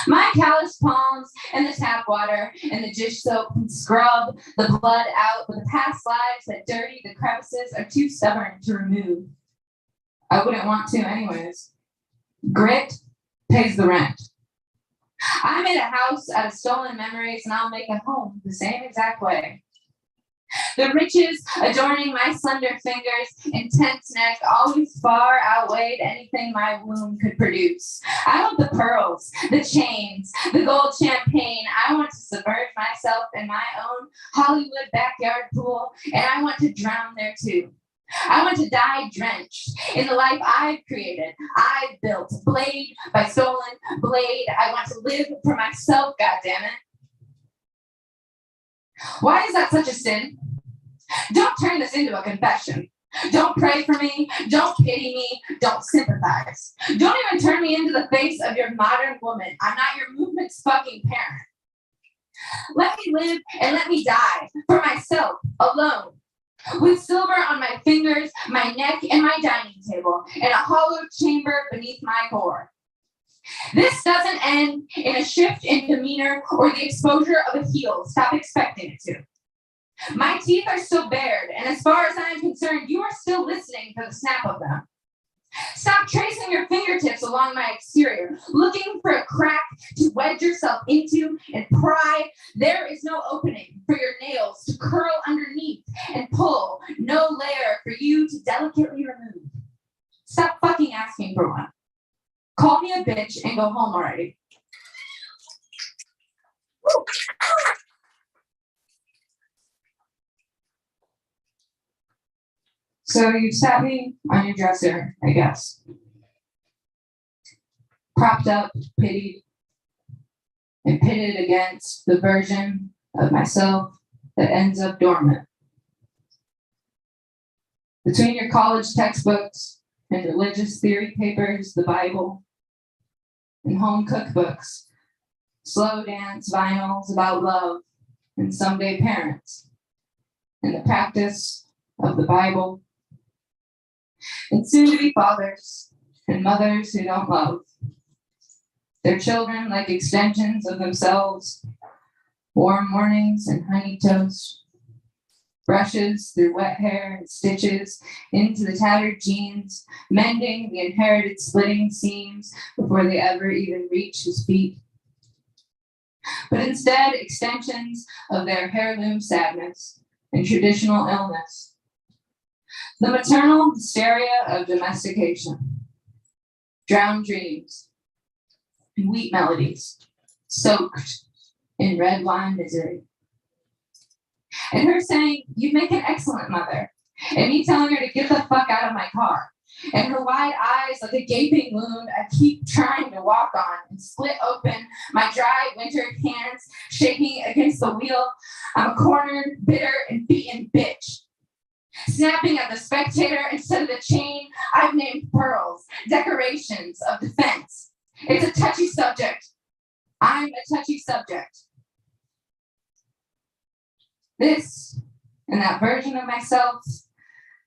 My calloused palms and the tap water and the dish soap can scrub the blood out, but the past lives that dirty the crevices are too stubborn to remove. I wouldn't want to anyways. Grit pays the rent. I made a house out of stolen memories, and I'll make a home the same exact way. The riches adorning my slender fingers and tense neck always far outweighed anything my womb could produce. I want the pearls, the chains, the gold champagne. I want to submerge myself in my own Hollywood backyard pool, and I want to drown there too. I want to die drenched in the life I've created, I've built, blade by stolen blade. I want to live for myself, goddammit. Why is that such a sin? Don't turn this into a confession. Don't pray for me. Don't pity me. Don't sympathize. Don't even turn me into the face of your modern woman. I'm not your movement's fucking parent. Let me live and let me die for myself, alone. With silver on my fingers, my neck, and my dining table, and a hollow chamber beneath my core. This doesn't end in a shift in demeanor or the exposure of a heel. Stop expecting it to. My teeth are still bared, and as far as I am concerned, you are still listening for the snap of them. Stop tracing your fingertips along my exterior, looking for a crack to wedge yourself into and pry. There is no opening for your nails to curl underneath and pull, no layer for you to delicately remove. Stop fucking asking for one. Call me a bitch and go home already. So you sat me on your dresser, I guess. Propped up, pitied, and pitted against the version of myself that ends up dormant. Between your college textbooks and religious theory papers, the Bible, and home cookbooks, slow dance vinyls about love and someday parents, and the practice of the Bible, and soon-to-be fathers and mothers who don't love their children like extensions of themselves, warm mornings and honey toast, brushes through wet hair and stitches into the tattered jeans, mending the inherited splitting seams before they ever even reach his feet. But instead, extensions of their heirloom sadness and traditional illness. The maternal hysteria of domestication, drowned dreams, and wheat melodies, soaked in red wine misery. And her saying, "You make an excellent mother," and me telling her to get the fuck out of my car. And her wide eyes like a gaping wound I keep trying to walk on and split open my dry winter hands shaking against the wheel. I'm a cornered, bitter, and beaten bitch. Snapping at the spectator instead of the chain I've named pearls, decorations of defense. It's a touchy subject. I'm a touchy subject. This and that version of myself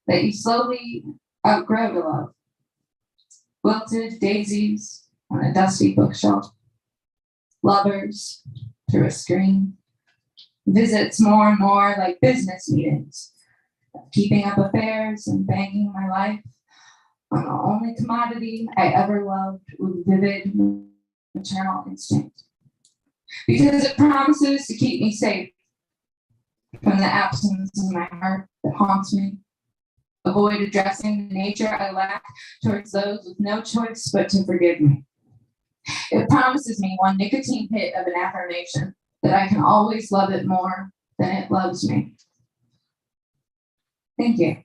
that you slowly outgrow to love. Wilted daisies on a dusty bookshelf. Lovers through a screen. Visits more and more like business meetings. Keeping up affairs and banking my life on the only commodity I ever loved with vivid maternal instinct. Because it promises to keep me safe from the absence in my heart that haunts me. Avoid addressing the nature I lack towards those with no choice but to forgive me. It promises me one nicotine hit of an affirmation that I can always love it more than it loves me. Thank you.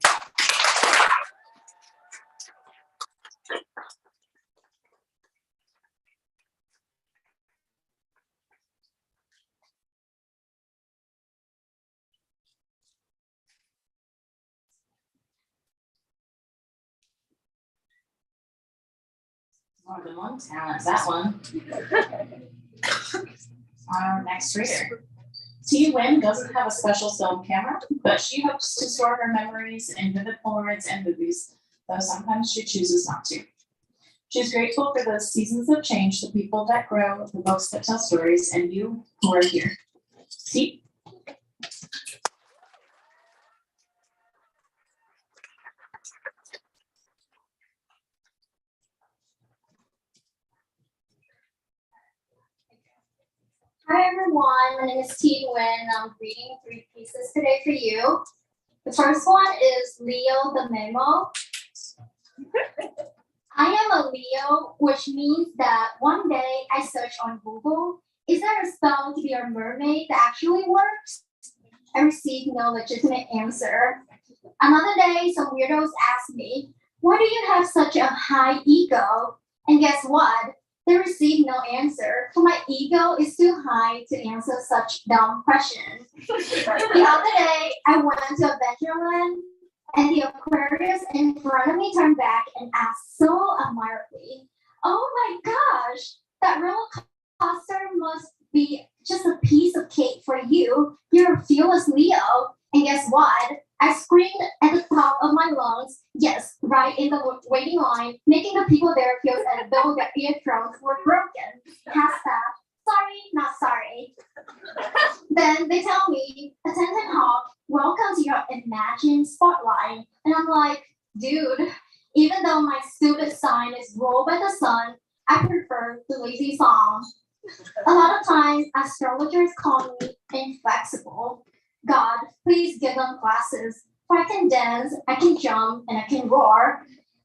More than one talent, that one. Our next reader. T. Wynn doesn't have a special film camera, but she hopes to store her memories in vivid Polaroids and movies, though sometimes she chooses not to. She's grateful for the seasons of change, the people that grow, the books that tell stories, and you who are here. T. Hi, my name is T. Nguyen. I'm reading 3 pieces today for you. The first one is Leo the Memo. I am a Leo, which means that one day I search on Google, is there a spell to be a mermaid that actually works? I received no legitimate answer. Another day, some weirdos asked me, why do you have such a high ego? And guess what? They received no answer, for my ego is too high to answer such dumb questions. The other day, I went to Adventureland, and the Aquarius in front of me turned back and asked so admiringly, oh my gosh, that roller coaster must be just a piece of cake for you. You're a fearless Leo. And guess what? I screamed at the top of my lungs, yes, right in the waiting line, making the people there feel as though their eardrums were broken. Hashtag, sorry, not sorry. Then they tell me, attendant Hawk, welcome to your imagined spotlight. And I'm like, dude, even though my stupid sign is rolled by the sun, I prefer the lazy song. A lot of times, astrologers call me inflexible. God, please give them classes, for I can dance, I can jump, and I can roar.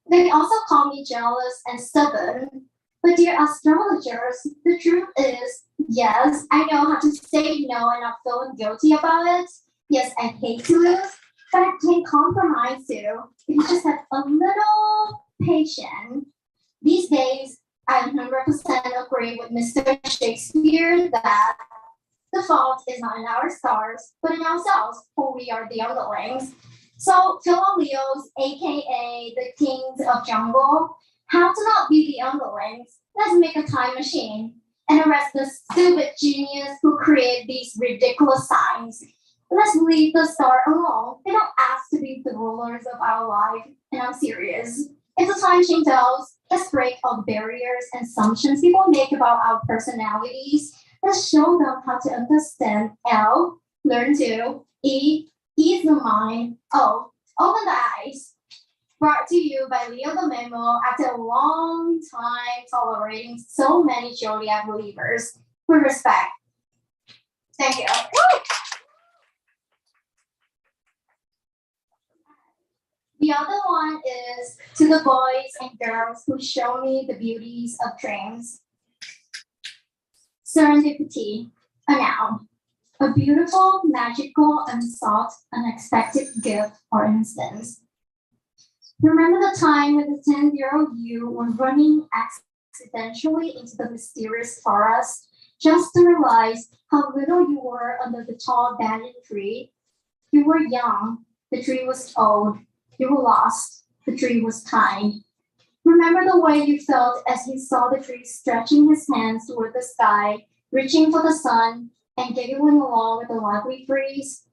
They also call me jealous and stubborn. But dear astrologers, the truth is, yes, I know how to say no and not feel guilty about it. Yes, I hate to lose, but I can compromise too. If you just have a little patience. These days, I 100% agree with Mr. Shakespeare that the fault is not in our stars, but in ourselves, for we are the underlings. So, fellow Leos, aka the kings of jungle, how to not be the underlings? Let's make a time machine and arrest the stupid genius who created these ridiculous signs. Let's leave the star alone. They don't ask to be the rulers of our life, and I'm serious. If the time machine tells, let's break all the barriers and assumptions people make about our personalities. Let's show them how to understand L, learn to, E, ease the mind, O, open the eyes. Brought to you by Leo the Memo after a long time tolerating so many zodiac believers. With respect. Thank you. Woo! The other one is to the boys and girls who show me the beauties of dreams. Serendipity, a noun. A beautiful, magical, unsought, unexpected gift or instance. Remember the time when the 10-year-old you were running accidentally into the mysterious forest just to realize how little you were under the tall banyan tree? You were young, the tree was old, you were lost, the tree was kind. Remember the way you felt as you saw the tree stretching his hands toward the sky, reaching for the sun, and giggling along with the lively breeze?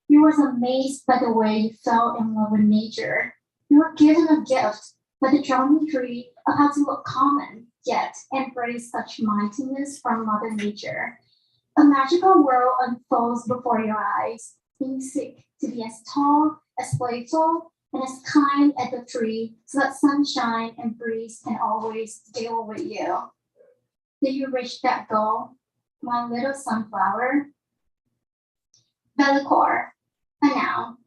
You were amazed by the way you fell in love with nature. You were given a gift by the charming tree of how to look common, yet embrace such mightiness from Mother Nature. A magical world unfolds before your eyes, and you seek to be as tall, as playful, and as kind as the tree, so that sunshine and breeze can always deal with you. Did you reach that goal, my little sunflower? Bellicore, a noun.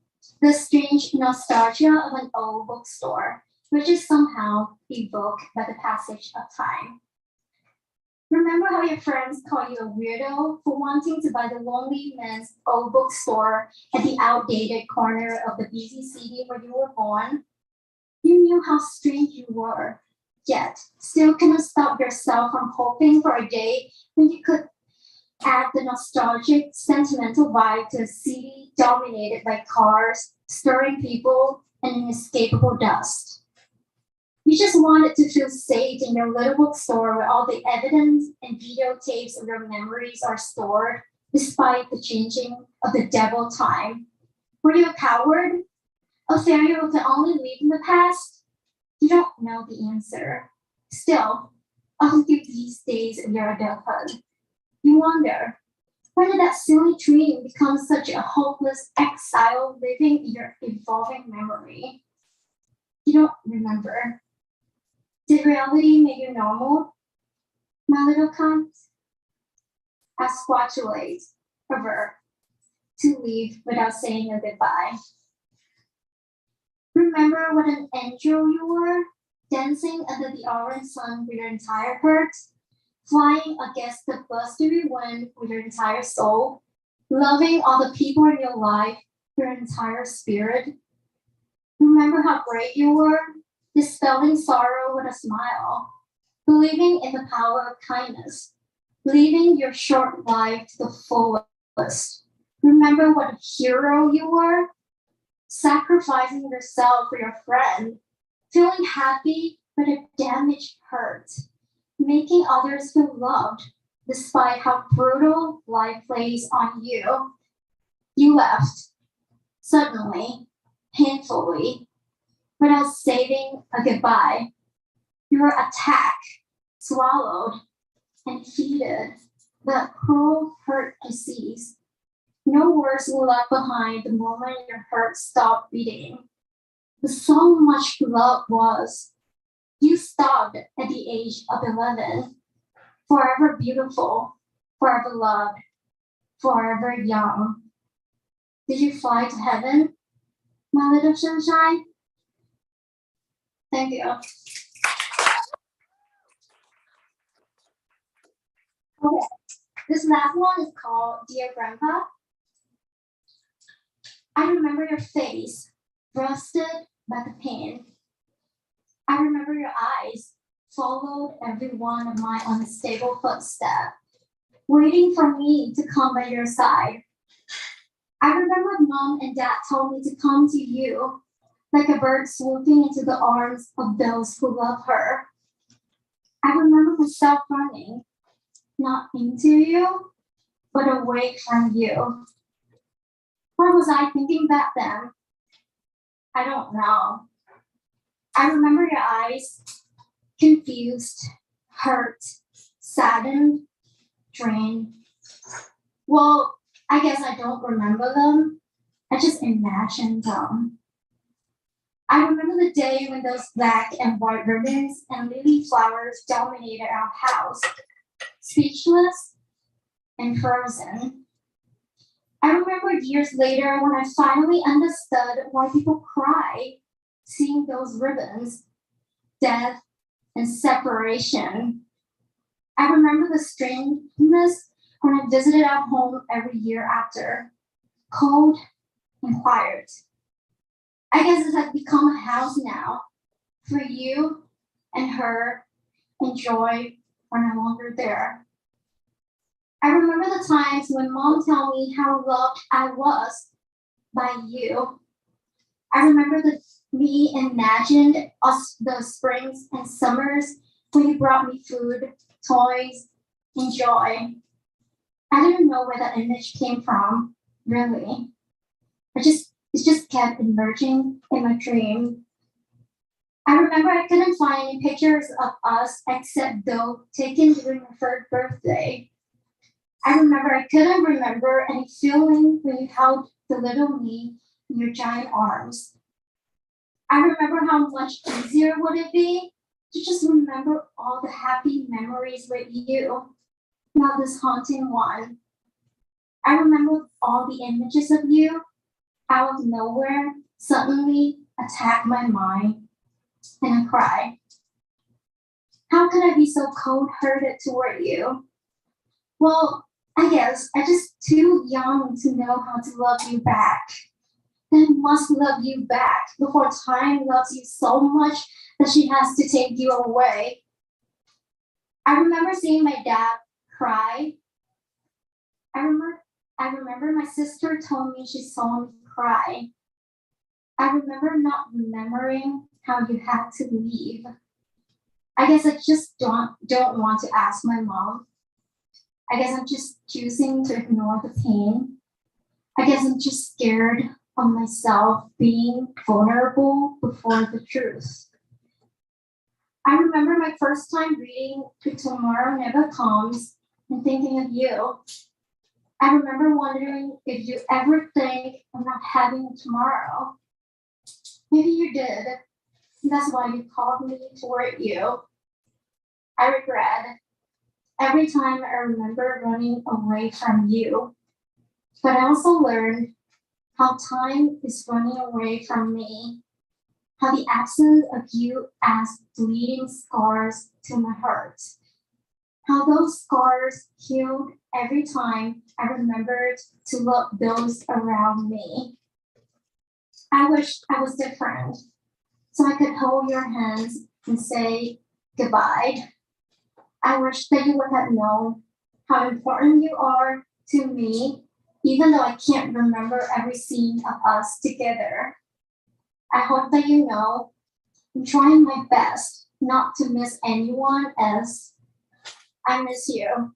The strange nostalgia of an old bookstore, which is somehow evoked by the passage of time. Remember how your friends call you a weirdo for wanting to buy the lonely man's old bookstore at the outdated corner of the busy city where you were born? You knew how strange you were, yet still couldn't stop yourself from hoping for a day when you could add the nostalgic, sentimental vibe to a city dominated by cars, stirring people, and inescapable dust. You just wanted to feel safe in your little bookstore where all the evidence and videotapes of your memories are stored, despite the changing of the devil time. Were you a coward? A failure who can only live in the past? You don't know the answer. Still, up until these days of your adulthood, you wonder, when did that silly dream become such a hopeless exile living in your evolving memory? You don't remember. Did reality make you normal, my little cunt? expostulate over to leave without saying a goodbye. Remember what an angel you were, dancing under the orange sun with your entire heart, flying against the blustery wind with your entire soul, loving all the people in your life with your entire spirit. Remember how brave you were, dispelling sorrow with a smile, believing in the power of kindness, living your short life to the fullest. Remember what a hero you were, sacrificing yourself for your friend, feeling happy with a damaged heart, making others feel loved despite how brutal life plays on you. You left, suddenly, painfully, without saying a goodbye. You were attacked, swallowed, and defeated, the cruel hurt disease. No words were left behind the moment your heart stopped beating. But so much love was. You stopped at the age of 11, forever beautiful, forever loved, forever young. Did you fly to heaven, my little sunshine? Thank you. Okay, this last one is called Dear Grandpa. I remember your face, frosted by the pain. I remember your eyes, followed every one of my unstable footsteps, waiting for me to come by your side. I remember Mom and Dad told me to come to you, like a bird swooping into the arms of those who love her. I remember myself running, not into you, but away from you. What was I thinking back then? I don't know. I remember your eyes, confused, hurt, saddened, drained. Well, I guess I don't remember them. I just imagined them. I remember the day when those black and white ribbons and lily flowers dominated our house, speechless and frozen. I remember years later when I finally understood why people cry, seeing those ribbons, death and separation. I remember the strangeness when I visited our home every year after, cold and quiet. I guess it has become a house now, for you and her and Joy are no longer there. I remember the times when Mom told me how loved I was by you. I remember me imagined us those springs and summers when you brought me food, toys, and joy. I didn't know where that image came from, really. It just kept emerging in my dream. I remember I couldn't find any pictures of us except those taken during my first birthday. I remember I couldn't remember any feeling when you held the little me in your giant arms. I remember how much easier would it be to just remember all the happy memories with you, not this haunting one. I remember all the images of you out of nowhere suddenly attack my mind and I cry. How could I be so cold-hearted toward you? Well, I guess I'm just too young to know how to love you back. I must love you back before time loves you so much that she has to take you away. I remember seeing my dad cry. I remember my sister told me she saw me cry. I remember not remembering how you had to leave. I guess I just don't want to ask my mom. I guess I'm just choosing to ignore the pain. I guess I'm just scared of myself being vulnerable before the truth. I remember my first time reading The Tomorrow Never Comes and thinking of you. I remember wondering if you ever think of not having a tomorrow. Maybe you did. That's why you called me toward you. I regret. Every time I remember running away from you, but I also learned how time is running away from me, how the absence of you adds bleeding scars to my heart, how those scars healed every time I remembered to love those around me. I wish I was different, so I could hold your hands and say goodbye. I wish that you would have known how important you are to me, even though I can't remember every scene of us together. I hope that you know I'm trying my best not to miss anyone else. I miss you.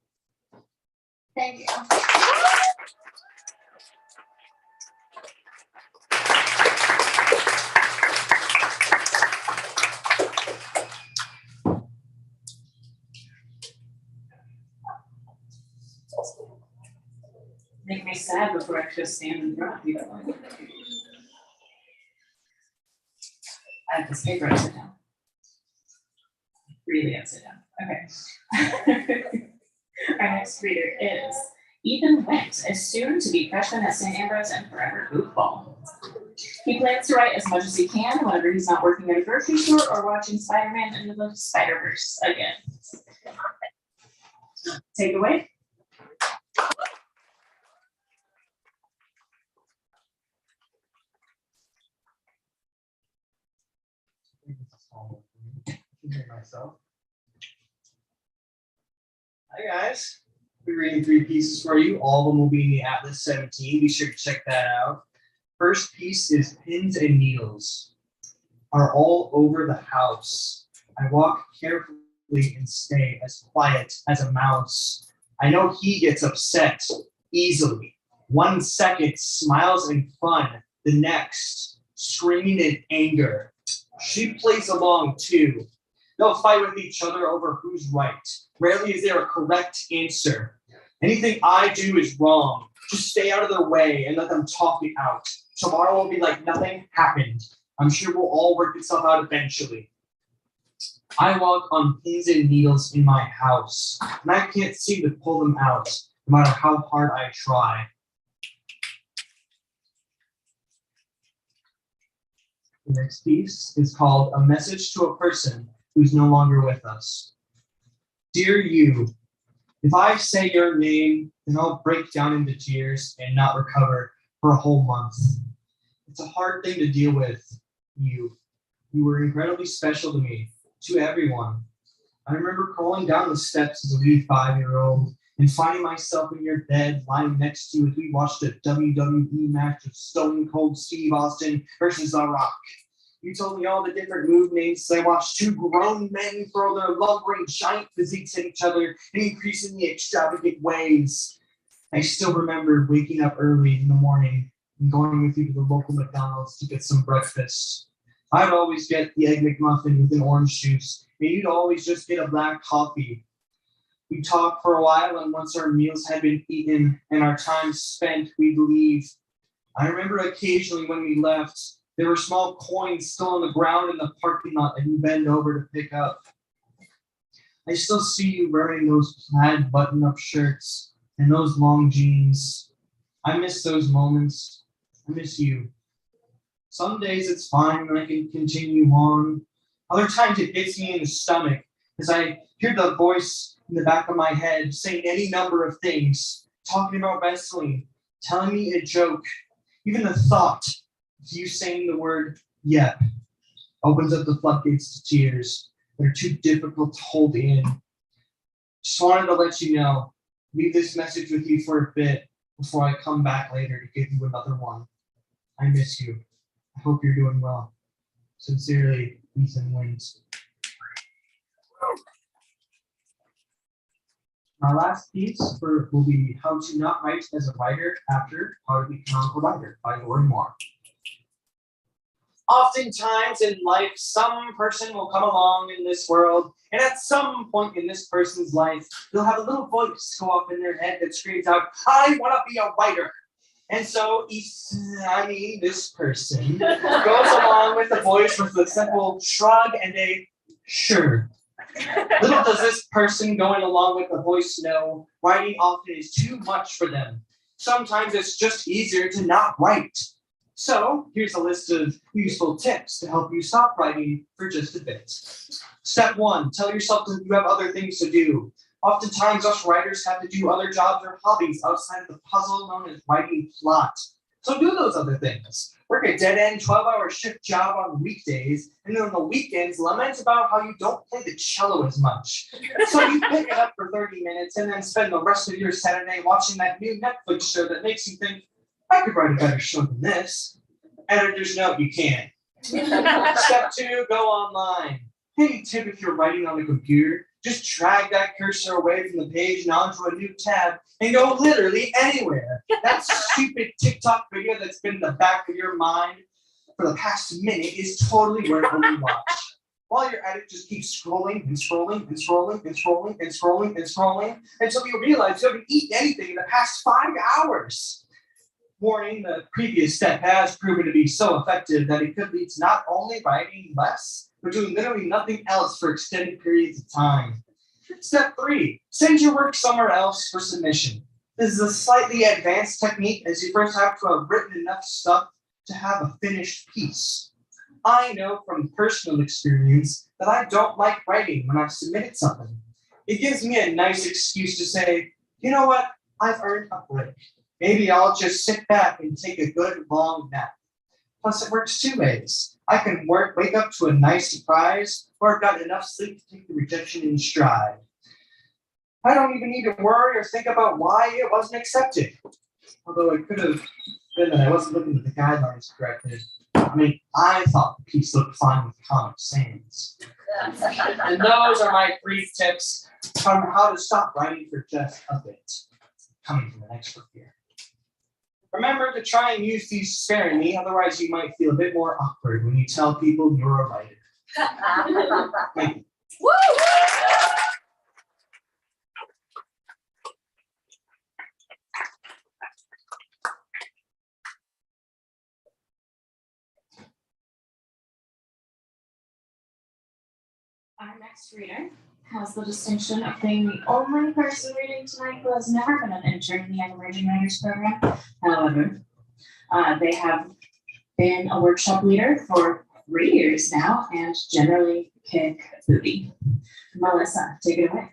Thank you. Make me sad before I just stand and drop you. I have this paper upside down. Really upside down. Okay. Our next reader is Ethan Went, a soon-to-be freshman at St. Ambrose and forever goofball. He plans to write as much as he can whenever he's not working at a grocery store or watching Spider-Man into the Spider-Verse again. Take it away. Myself. Hi guys, we're reading 3 pieces for you. All of them will be in the Atlas 17. Be sure to check that out. First piece is Pins and Needles are all over the house. I walk carefully and stay as quiet as a mouse. I know he gets upset easily. 1 second smiles in fun, the next screaming in anger. She plays along too. They'll fight with each other over who's right. Rarely is there a correct answer. Anything I do is wrong. Just stay out of their way and let them talk it out. Tomorrow will be like nothing happened. I'm sure we'll all work itself out eventually. I walk on pins and needles in my house, and I can't seem to pull them out, no matter how hard I try. The next piece is called A Message to a Person Who's No Longer With Us. Dear you, if I say your name, then I'll break down into tears and not recover for a whole month. It's a hard thing to deal with, you. You were incredibly special to me, to everyone. I remember crawling down the steps as a wee 5-year-old and finding myself in your bed lying next to you as we watched a WWE match of Stone Cold Steve Austin versus The Rock. You told me all the different move names as I watched 2 grown men throw their lumbering giant physiques at each other in increasingly extravagant ways. I still remember waking up early in the morning and going with you to the local McDonald's to get some breakfast. I'd always get the Egg McMuffin with an orange juice, and you'd always just get a black coffee. We'd talk for a while, and once our meals had been eaten and our time spent, we'd leave. I remember occasionally when we left, there were small coins still on the ground in the parking lot that you bend over to pick up. I still see you wearing those plaid button-up shirts and those long jeans. I miss those moments. I miss you. Some days it's fine and I can continue on. Other times it hits me in the stomach as I hear the voice in the back of my head saying any number of things, talking about wrestling, telling me a joke. Even the thought of you saying the word "yep" opens up the floodgates to tears that are too difficult to hold in. Just wanted to let you know, leave this message with you for a bit before I come back later to give you another one. I miss you. I hope you're doing well. Sincerely, Ethan Wins. Our last piece will be How to Not Write as a Writer After How to Become a Writer by Lori Moore. Oftentimes in life, some person will come along in this world, and at some point in this person's life, they'll have a little voice go off in their head that screams out, I want to be a writer. And so, this person goes along with the voice with a simple shrug and a sure. Little does this person going along with the voice know, writing often is too much for them. Sometimes it's just easier to not write. So here's a list of useful tips to help you stop writing for just a bit. Step 1, tell yourself that you have other things to do. Oftentimes us writers have to do other jobs or hobbies outside of the puzzle known as writing plot. So do those other things. Work a dead-end 12-hour shift job on weekdays, and then on the weekends, lament about how you don't play the cello as much. So you pick it up for 30 minutes and then spend the rest of your Saturday watching that new Netflix show that makes you think, I could write a better show than this. Editor's note, you can't. Step 2, go online. Hey, tip if you're writing on a computer, just drag that cursor away from the page and onto a new tab and go literally anywhere. That stupid TikTok video that's been in the back of your mind for the past minute is totally worth a rewatch. While you're at it, just keep scrolling and scrolling and scrolling and scrolling and scrolling and scrolling until you realize you haven't eaten anything in the past 5 hours. Warning, the previous step has proven to be so effective that it could lead to not only writing less, but doing literally nothing else for extended periods of time. Step 3, send your work somewhere else for submission. This is a slightly advanced technique as you first have to have written enough stuff to have a finished piece. I know from personal experience that I don't like writing when I've submitted something. It gives me a nice excuse to say, you know what, I've earned a break. Maybe I'll just sit back and take a good long nap. Plus it works 2 ways. I can wake up to a nice surprise, or I've got enough sleep to take the rejection in stride. I don't even need to worry or think about why it wasn't accepted. Although it could have been that I wasn't looking at the guidelines correctly. I mean, I thought the piece looked fine with Comic Sans. And those are my 3 tips on how to stop writing for just a bit. Coming from an expert here. Remember to try and use these sparingly, otherwise you might feel a bit more awkward when you tell people you're a writer. Thank you. Woo! Our next reader has the distinction of being the only person reading tonight who has never been an intern in the Young Emerging Writers Program. However, they have been a workshop leader for 3 years now and generally kick booty. Melissa, take it away.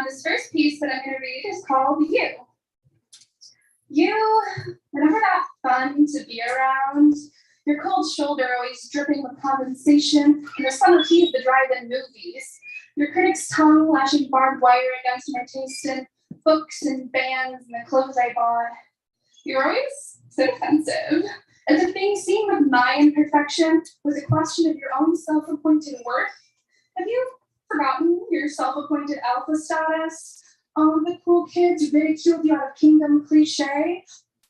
This first piece that I'm going to read is called You. You were never that fun to be around. Your cold shoulder always dripping with condensation, and the summer heat of the drive-in movies. Your critic's tongue lashing barbed wire against my taste in books and bands and the clothes I bought. You're always so defensive, as if being seen with my imperfection was a question of your own self-appointed worth. Have you forgotten your self-appointed alpha status? The cool kids who ridiculed you out of Kingdom cliche?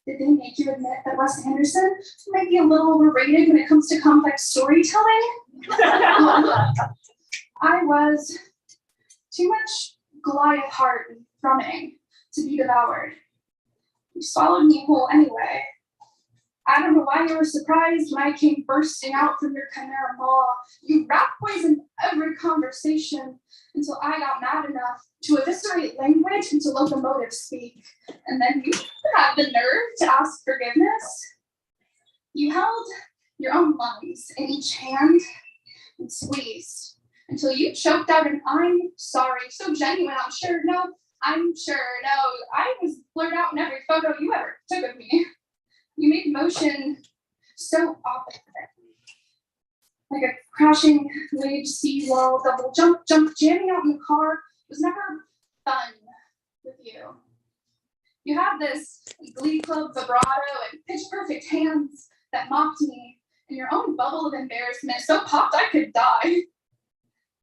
Did they make you admit that Wes Anderson might be a little overrated when it comes to complex storytelling? I was too much Goliath heart and thrumming to be devoured. You swallowed me whole anyway. I don't know why you were surprised when I came bursting out from your chimera maw. You rat poisoned every conversation until I got mad enough to eviscerate language into locomotive speak. And then you had the nerve to ask forgiveness. You held your own lungs in each hand and squeezed until you choked out an "I'm sorry," so genuine, I'm sure. No, I'm sure. No, I was blurred out in every photo you ever took of me. You made motion so opposite. Like a crashing wave seawall, double jump, jamming out in the car was never fun with you. You had this glee club vibrato and pitch perfect hands that mocked me in your own bubble of embarrassment, so popped I could die.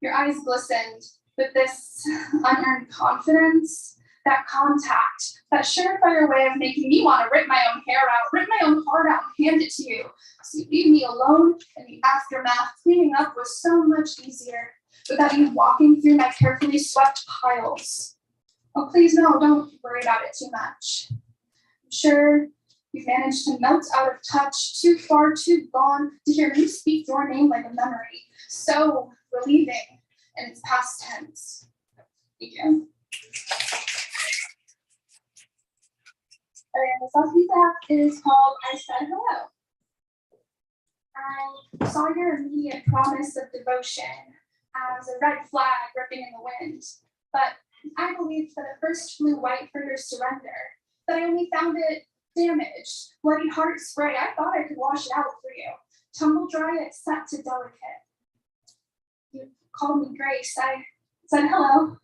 Your eyes glistened with this unearned confidence, that contact, that surefire way of making me want to rip my own hair out, rip my own heart out and hand it to you. So you leave me alone in the aftermath. Cleaning up was so much easier without you walking through my carefully swept piles. Oh, please no, don't worry about it too much. I'm sure you've managed to melt out of touch, too far, too gone, to hear me speak your name like a memory. So relieving in its past tense. Thank you. And the first piece I have is called I Said Hello. I saw your immediate promise of devotion as a red flag ripping in the wind, but I believed that at first flew white for your surrender, but I only found it damaged, bloody heart spray. I thought I could wash it out for you, tumble dry it set to delicate. You called me Grace. I said hello.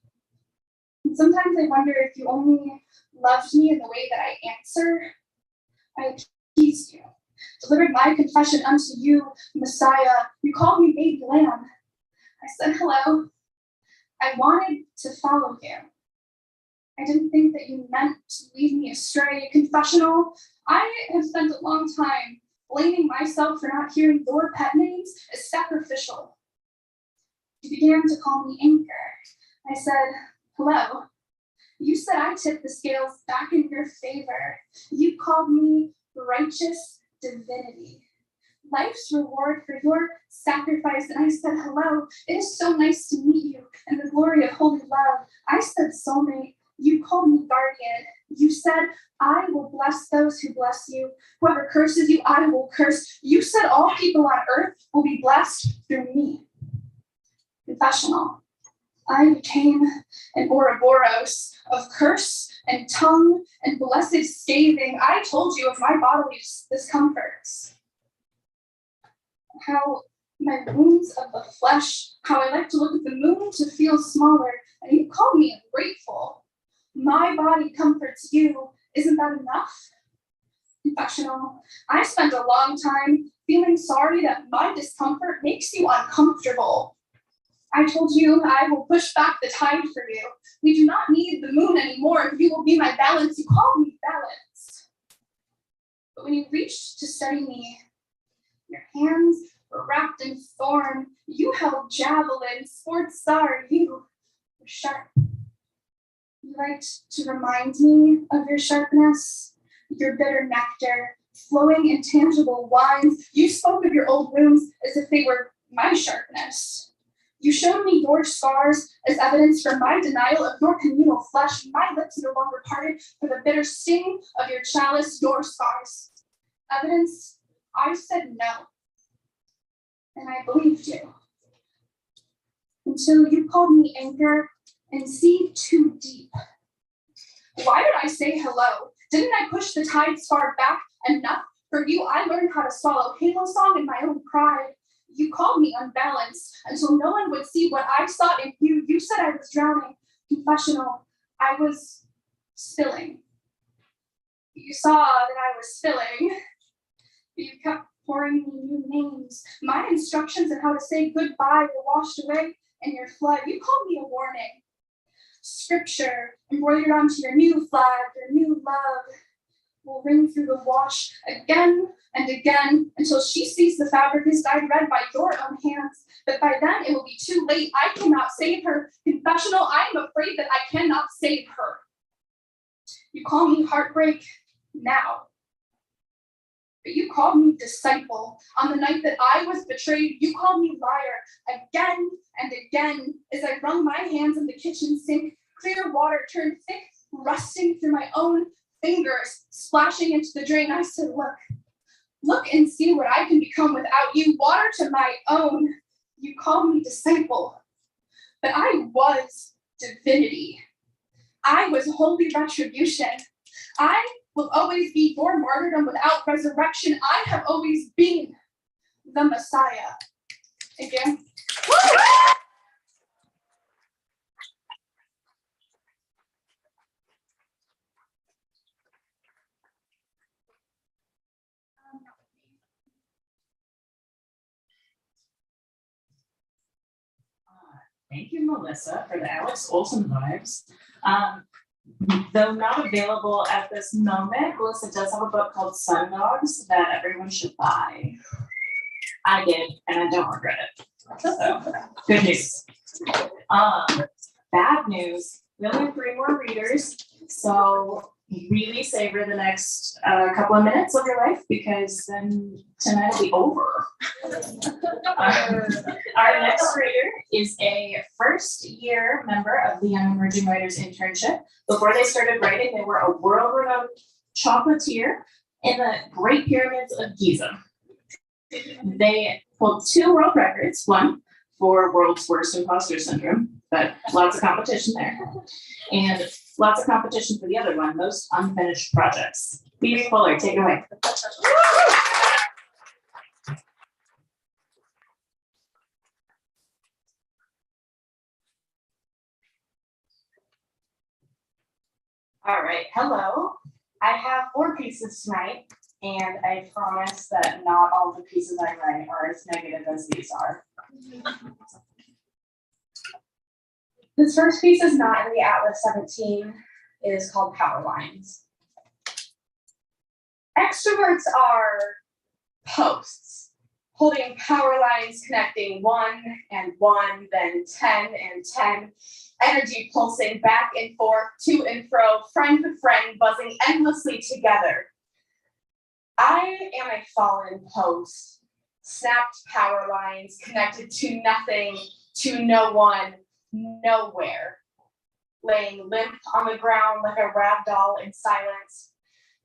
And sometimes I wonder if you only loved me in the way that I answer. I appeased you, delivered my confession unto you, Messiah. You called me baby lamb. I said hello. I wanted to follow you. I didn't think that you meant to lead me astray. Confessional, I have spent a long time blaming myself for not hearing your pet names as sacrificial. You began to call me Anchor. I said, hello. You said I tipped the scales back in your favor. You called me righteous divinity. Life's reward for your sacrifice. And I said, hello. It is so nice to meet you in the glory of holy love. I said, soulmate. You called me guardian. You said, I will bless those who bless you. Whoever curses you, I will curse. You said all people on earth will be blessed through me. Confessional. I became an Ouroboros of curse and tongue and blessed scathing. I told you of my bodily discomforts. How my wounds of the flesh, how I like to look at the moon to feel smaller, and you called me ungrateful. My body comforts you. Isn't that enough? Confessional. I spent a long time feeling sorry that my discomfort makes you uncomfortable. I told you I will push back the tide for you. We do not need the moon anymore. You will be my balance. You called me balance. But when you reached to study me, your hands were wrapped in thorn. You held javelin. Sports star, you were sharp. You liked to remind me of your sharpness, your bitter nectar, flowing intangible wines. You spoke of your old wounds as if they were my sharpness. You showed me your scars as evidence for my denial of your communal flesh. My lips no longer parted for the bitter sting of your chalice, your scars. Evidence, I said no. And I believed you. Until you called me Anchor and sea too deep. Why did I say hello? Didn't I push the tides far back enough? For you, I learned how to swallow Halo song in my own pride. You called me unbalanced until no one would see what I saw in you. You said I was drowning. Confessional, I was spilling. You saw that I was spilling. You kept pouring me new names. My instructions on how to say goodbye were washed away in your flood. You called me a warning. Scripture embroidered onto your new flag, your new love will ring through the wash again and again until she sees the fabric is dyed red by your own hands. But by then it will be too late. I cannot save her. Confessional, I am afraid that I cannot save her. You call me heartbreak now. But you called me disciple. On the night that I was betrayed, you called me liar again and again as I wrung my hands in the kitchen sink. Clear water turned thick, rusting through my own fingers, splashing into the drain. I said, look and see what I can become without you. Water to my own. You called me disciple, but I was divinity. I was holy retribution. I will always be your martyrdom without resurrection. I have always been the Messiah. Again. Thank you, Melissa, for the Alex Olson vibes. Though not available at this moment, Melissa does have a book called Sun Dogs that everyone should buy. I did, and I don't regret it. So, good news. Bad news We only have 3 more readers, so really savor the next couple of minutes of your life because then tonight will be over. Our next reader is a first-year member of the Young Emerging Writers Internship. Before they started writing, they were a world-renowned chocolatier in the Great Pyramids of Giza. They hold 2 world records, one for world's worst imposter syndrome, but lots of competition there, and lots of competition for the other one, most unfinished projects. Phoebe Fuller, take it away. All right, hello. I have 4 pieces tonight, and I promise that not all the pieces I write are as negative as these are. This first piece is not in the Atlas 17. It is called Power Lines. Extroverts are posts, holding power lines connecting 1 and 1, then 10 and 10. Energy pulsing back and forth, to and fro, friend to friend, buzzing endlessly together. I am a fallen post, snapped power lines connected to nothing, to no one, nowhere. Laying limp on the ground like a rag doll in silence.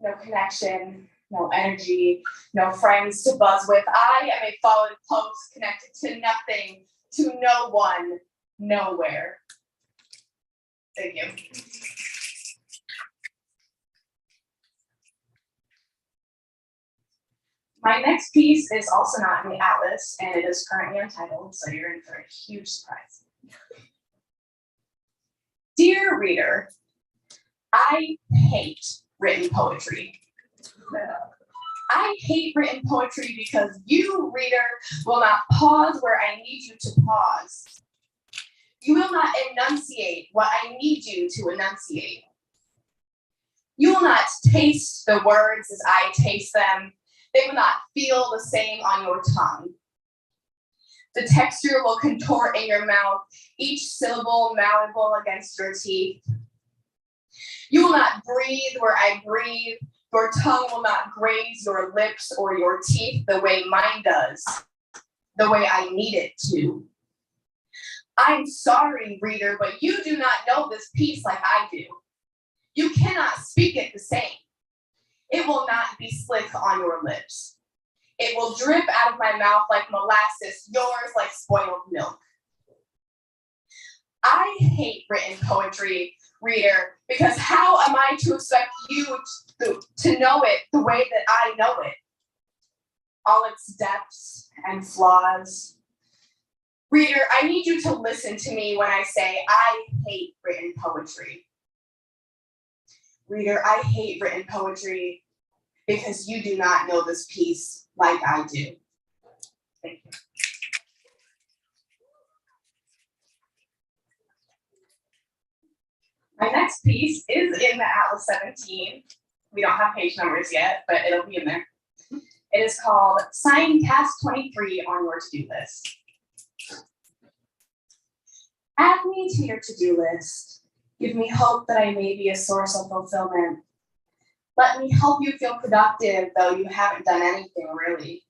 No connection, no energy, no friends to buzz with. I am a fallen post connected to nothing, to no one, nowhere. Thank you. My next piece is also not in the Atlas, and it is currently untitled, so you're in for a huge surprise. Dear reader, I hate written poetry. I hate written poetry because you, reader, will not pause where I need you to pause. You will not enunciate what I need you to enunciate. You will not taste the words as I taste them. They will not feel the same on your tongue. The texture will contort in your mouth, each syllable malleable against your teeth. You will not breathe where I breathe. Your tongue will not graze your lips or your teeth the way mine does, the way I need it to. I'm sorry, reader, but you do not know this piece like I do. You cannot speak it the same. It will not be slick on your lips. It will drip out of my mouth like molasses, yours like spoiled milk. I hate written poetry, reader, because how am I to expect you to know it the way that I know it? All its depths and flaws. Reader, I need you to listen to me when I say I hate written poetry. Reader, I hate written poetry because you do not know this piece like I do. Thank you. My next piece is in the Atlas 17. We don't have page numbers yet, but it'll be in there. It is called Sign Task 23 on your to-do list. Add me to your to-do list. Give me hope that I may be a source of fulfillment. Let me help you feel productive, though you haven't done anything really.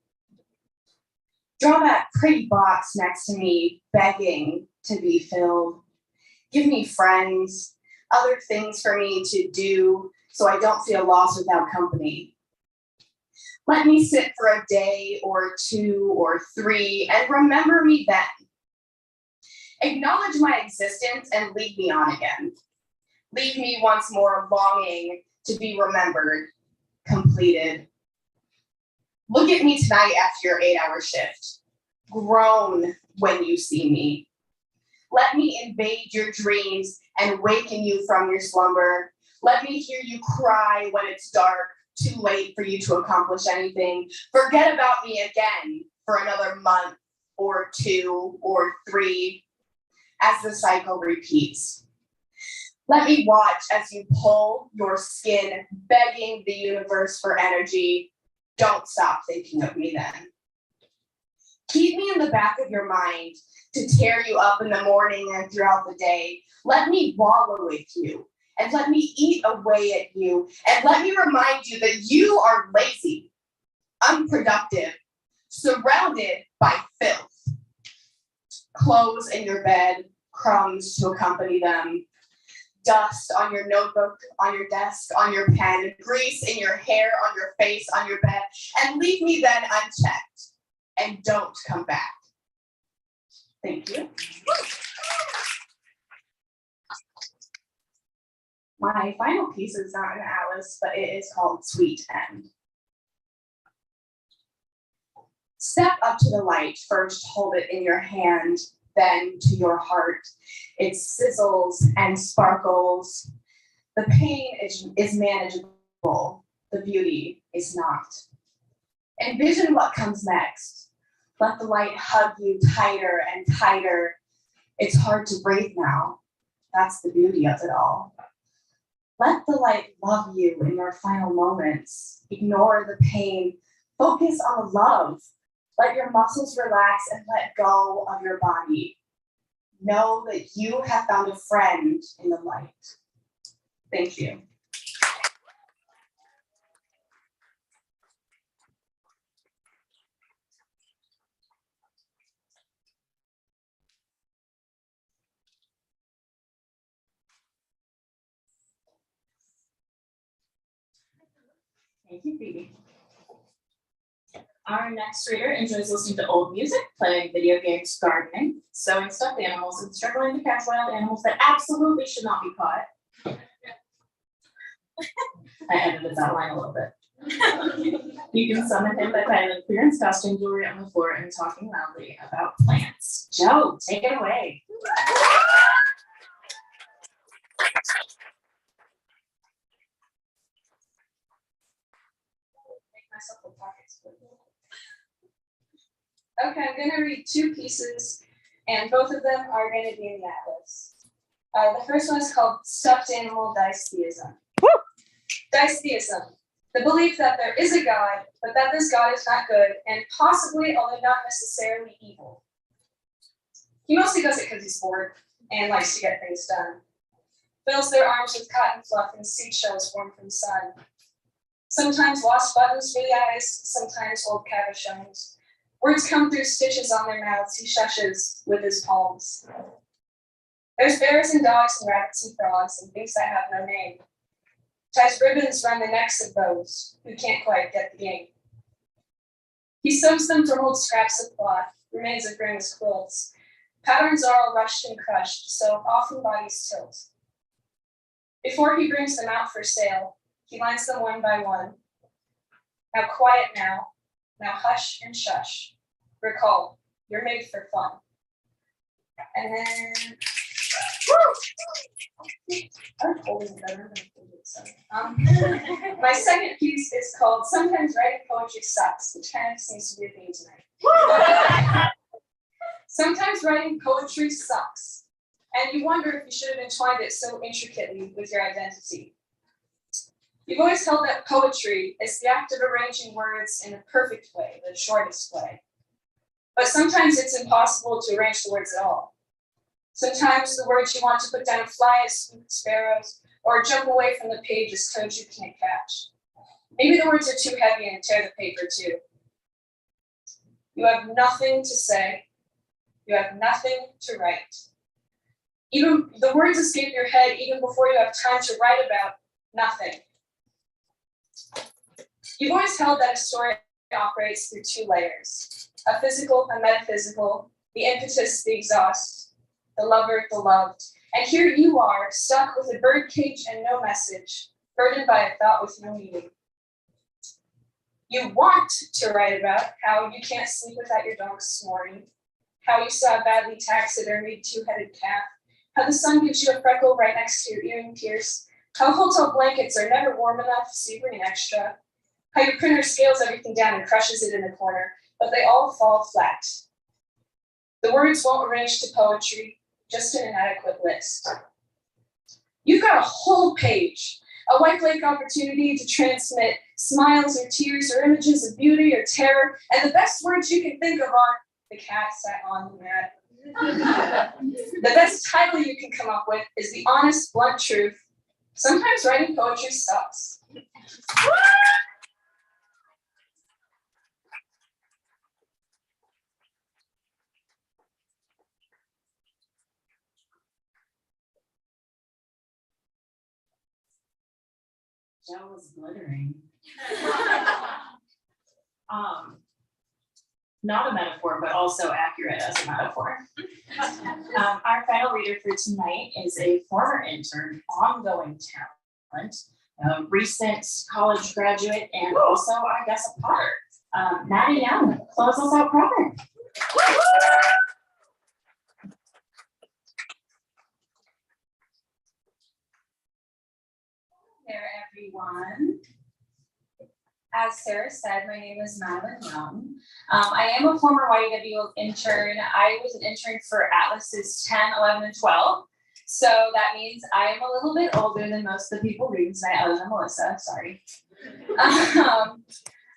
Draw that pretty box next to me, begging to be filled. Give me friends, other things for me to do, so I don't feel lost without company. Let me sit for a day or 2 or 3 and remember me then. Acknowledge my existence and lead me on again. Leave me once more longing to be remembered, completed. Look at me tonight after your 8-hour shift. Groan when you see me. Let me invade your dreams and waken you from your slumber. Let me hear you cry when it's dark, too late for you to accomplish anything. Forget about me again for another month or 2 or 3 as the cycle repeats. Let me watch as you pull your skin, begging the universe for energy. Don't stop thinking of me then. Keep me in the back of your mind to tear you up in the morning and throughout the day. Let me wallow with you and let me eat away at you and let me remind you that you are lazy, unproductive, surrounded by filth. Clothes in your bed, crumbs to accompany them, dust on your notebook, on your desk, on your pen, grease in your hair, on your face, on your bed, and leave me then unchecked. And don't come back. Thank you. My final piece is not an Alice, but it is called Sweet End. Step up to the light, first hold it in your hand, then to your heart. It sizzles and sparkles. The pain is manageable. The beauty is not. Envision what comes next. Let the light hug you tighter and tighter. It's hard to breathe now. That's the beauty of it all. Let the light love you in your final moments. Ignore the pain. Focus on the love. Let your muscles relax and let go of your body. Know that you have found a friend in the light. Thank you. Thank you, Phoebe. Our next reader enjoys listening to old music, playing video games, gardening, sewing stuffed animals, and struggling to catch wild animals that absolutely should not be caught. I edited that line a little bit. You can summon him by piling clearance costume jewelry on the floor and talking loudly about plants. Joe, take it away. Okay, I'm gonna read two pieces, and both of them are gonna be in the atlas. The first one is called Stuffed Animal Dicetheism. Dicetheism, the belief that there is a God, but that this God is not good, and possibly, although not necessarily, evil. He mostly does it because he's bored and likes to get things done. Fills their arms with cotton fluff and seashells formed from the sun. Sometimes lost buttons for the eyes, sometimes old cabochons. Words come through stitches on their mouths, he shushes with his palms. There's bears and dogs and rabbits and frogs and things that have no name. Ties ribbons around the necks of those who can't quite get the game. He sews them from old scraps of cloth, remains of grandma's quilts. Patterns are all rushed and crushed, so often bodies tilt. Before he brings them out for sale, he lines them one by one. Now quiet now hush and shush. Recall, you're made for fun. And then, I'm holding it better than my second piece is called Sometimes Writing Poetry Sucks, which kind of seems to be a theme tonight. Sometimes writing poetry sucks, and you wonder if you should have entwined it so intricately with your identity. You've always held that poetry is the act of arranging words in the perfect way, the shortest way. But sometimes it's impossible to arrange the words at all. Sometimes the words you want to put down fly as swoop sparrows, or jump away from the page as toads you can't catch. Maybe the words are too heavy and tear the paper too. You have nothing to say. You have nothing to write. Even the words escape your head even before you have time to write about nothing. You've always held that a story operates through two layers, a physical, a metaphysical, the impetus, the exhaust, the lover, the loved. And here you are, stuck with a birdcage and no message, burdened by a thought with no meaning. You want to write about how you can't sleep without your dog snoring, how you saw a badly taxidermied two-headed calf, how the sun gives you a freckle right next to your earring pierce, how hotel blankets are never warm enough so you bring extra, how your printer scales everything down and crushes it in the corner, but they all fall flat. The words won't arrange to poetry, just an inadequate list. You've got a whole page, a white lake opportunity to transmit smiles or tears or images of beauty or terror, and the best words you can think of are The cat sat on the mat. The best title you can come up with is the honest, blunt truth. Sometimes writing poetry sucks. Gel was glittering. Not a metaphor, but also accurate as a metaphor. Our final reader for tonight is a former intern, ongoing talent, a recent college graduate, and also, I guess, a potter. Maddie Young, close us out proper. There, everyone. As Sarah said, my name is Madeline Young. I am a former YEW intern. I was an intern for Atlas's 10, 11, and 12. So that means I am a little bit older than most of the people reading tonight, other than Melissa, sorry. I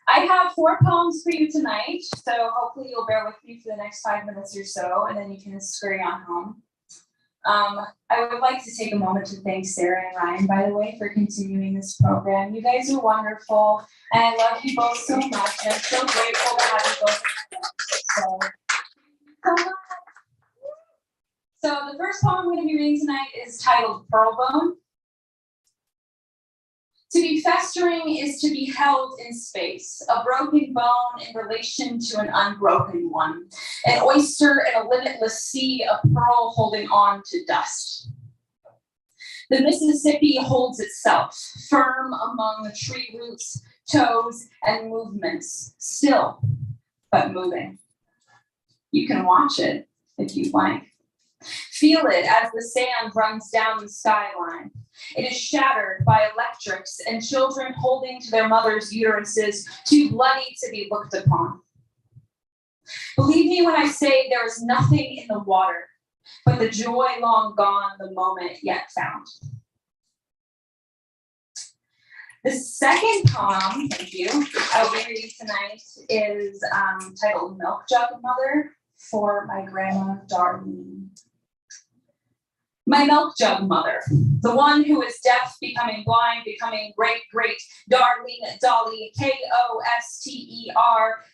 have 4 poems for you tonight, so hopefully you'll bear with me for the next 5 minutes or so, and then you can scurry on home. I would like to take a moment to thank Sarah and Ryan, by the way, for continuing this program. You guys are wonderful, and I love you both so much, and I'm so grateful to have you both. So, come on. So the first poem I'm going to be reading tonight is titled Pearl Bone. To be festering is to be held in space, a broken bone in relation to an unbroken one, an oyster in a limitless sea, a pearl holding on to dust. The Mississippi holds itself, firm among the tree roots, toes, and movements, still, but moving. You can watch it if you like. Feel it as the sand runs down the skyline. It is shattered by electrics and children holding to their mothers' uteruses, too bloody to be looked upon. Believe me when I say there is nothing in the water, but the joy long gone, the moment yet found. The second poem, thank you, I'll be reading tonight is titled Milk Jug Mother for my grandma, Darlene. My milk jug mother, the one who is deaf, becoming blind, becoming great, Darlene Dolly, Koster,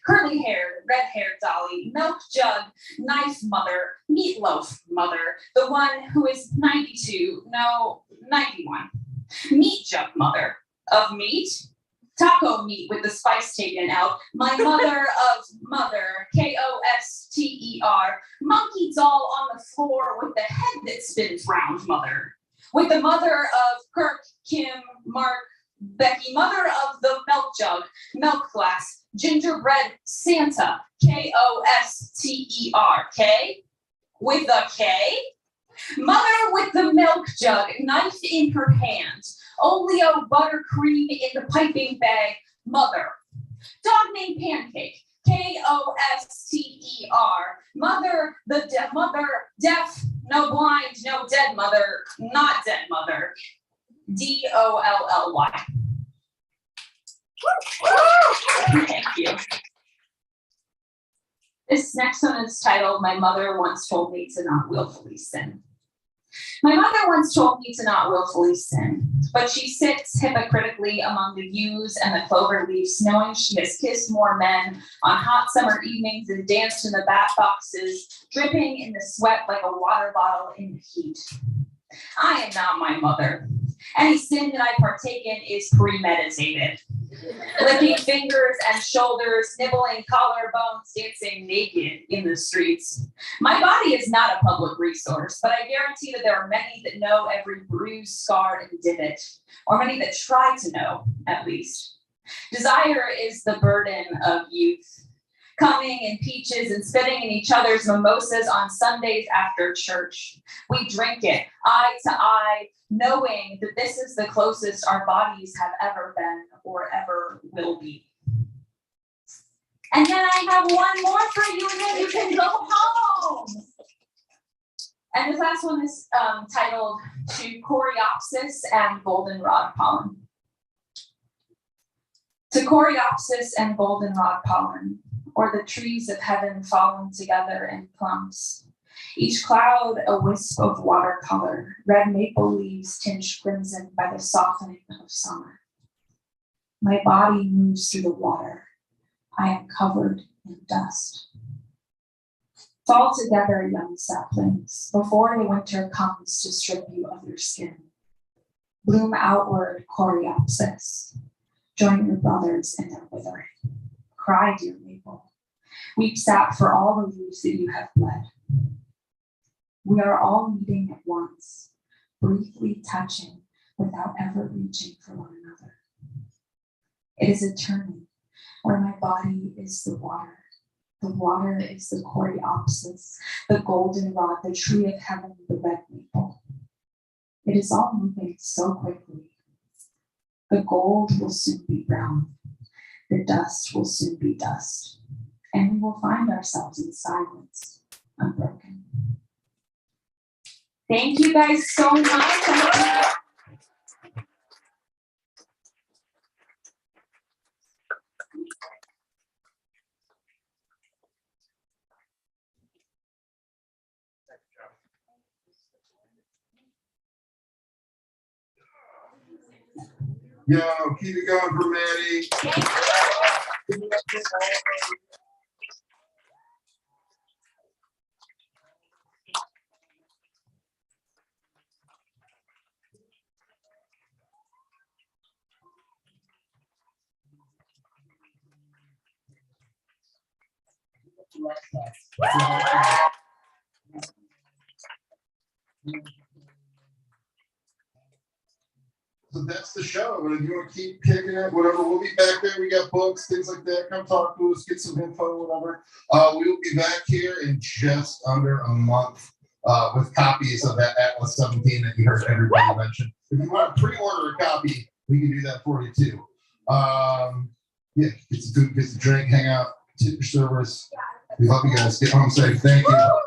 curly-haired, red-haired Dolly, milk jug, knife mother, meatloaf mother, the one who is 92, no, 91, meat jug mother, of meat, taco meat with the spice taken out, my mother of mother, Koster, monkey doll on the floor with the head that spins round mother, with the mother of Kirk, Kim, Mark, Becky, mother of the milk jug, milk glass, gingerbread Santa, Koster, K, with a K, mother with the milk jug, knife in her hand, Oleo buttercream in the piping bag, mother. Dog named Pancake, Koster, mother, mother, deaf, no blind, no dead mother, not dead mother, Dolly. Thank you. This next one is titled, My Mother Once Told Me to Not Willfully Sin. My mother once told me to not willfully sin, but she sits hypocritically among the yews and the clover leaves, knowing she has kissed more men on hot summer evenings and danced in the bat boxes, dripping in the sweat like a water bottle in the heat. I am not my mother. Any sin that I partake in is premeditated. Licking fingers and shoulders, nibbling collarbones, dancing naked in the streets. My body is not a public resource, but I guarantee that there are many that know every bruise, scar, and divot, or many that try to know, at least. Desire is the burden of youth. Coming in peaches and spitting in each other's mimosas on Sundays after church. We drink it, eye to eye, knowing that this is the closest our bodies have ever been or ever will be. And then I have one more for you, and then you can go home. And this last one is titled To Coreopsis and Goldenrod Pollen. To Coreopsis and Goldenrod Pollen, or the trees of heaven falling together in clumps. Each cloud a wisp of watercolor, red maple leaves tinged crimson by the softening of summer. My body moves through the water. I am covered in dust. Fall together, young saplings, before the winter comes to strip you of your skin. Bloom outward, coreopsis. Join your brothers in their withering. Cry, dear maple. Weep sap for all the leaves that you have bled. We are all meeting at once, briefly touching without ever reaching for one another. It is a turning where my body is the water. The water is the coreopsis, the goldenrod, the tree of heaven, the red maple. It is all moving so quickly. The gold will soon be brown. The dust will soon be dust. And we will find ourselves in silence, unbroken. Thank you guys so much. Yo, keep it going for Maddie. So that's the show. And if you want to keep kicking it, whatever, we'll be back there. We got books, things like that. Come talk to us, get some info, whatever. We will be back here in just under a month with copies of that Atlas 17 that you heard everybody mention. If you want to pre-order a copy, we can do that for you too. Yeah, get some food, get some drink, hang out, tip your servers. We love you guys. Get home safe. Thank you.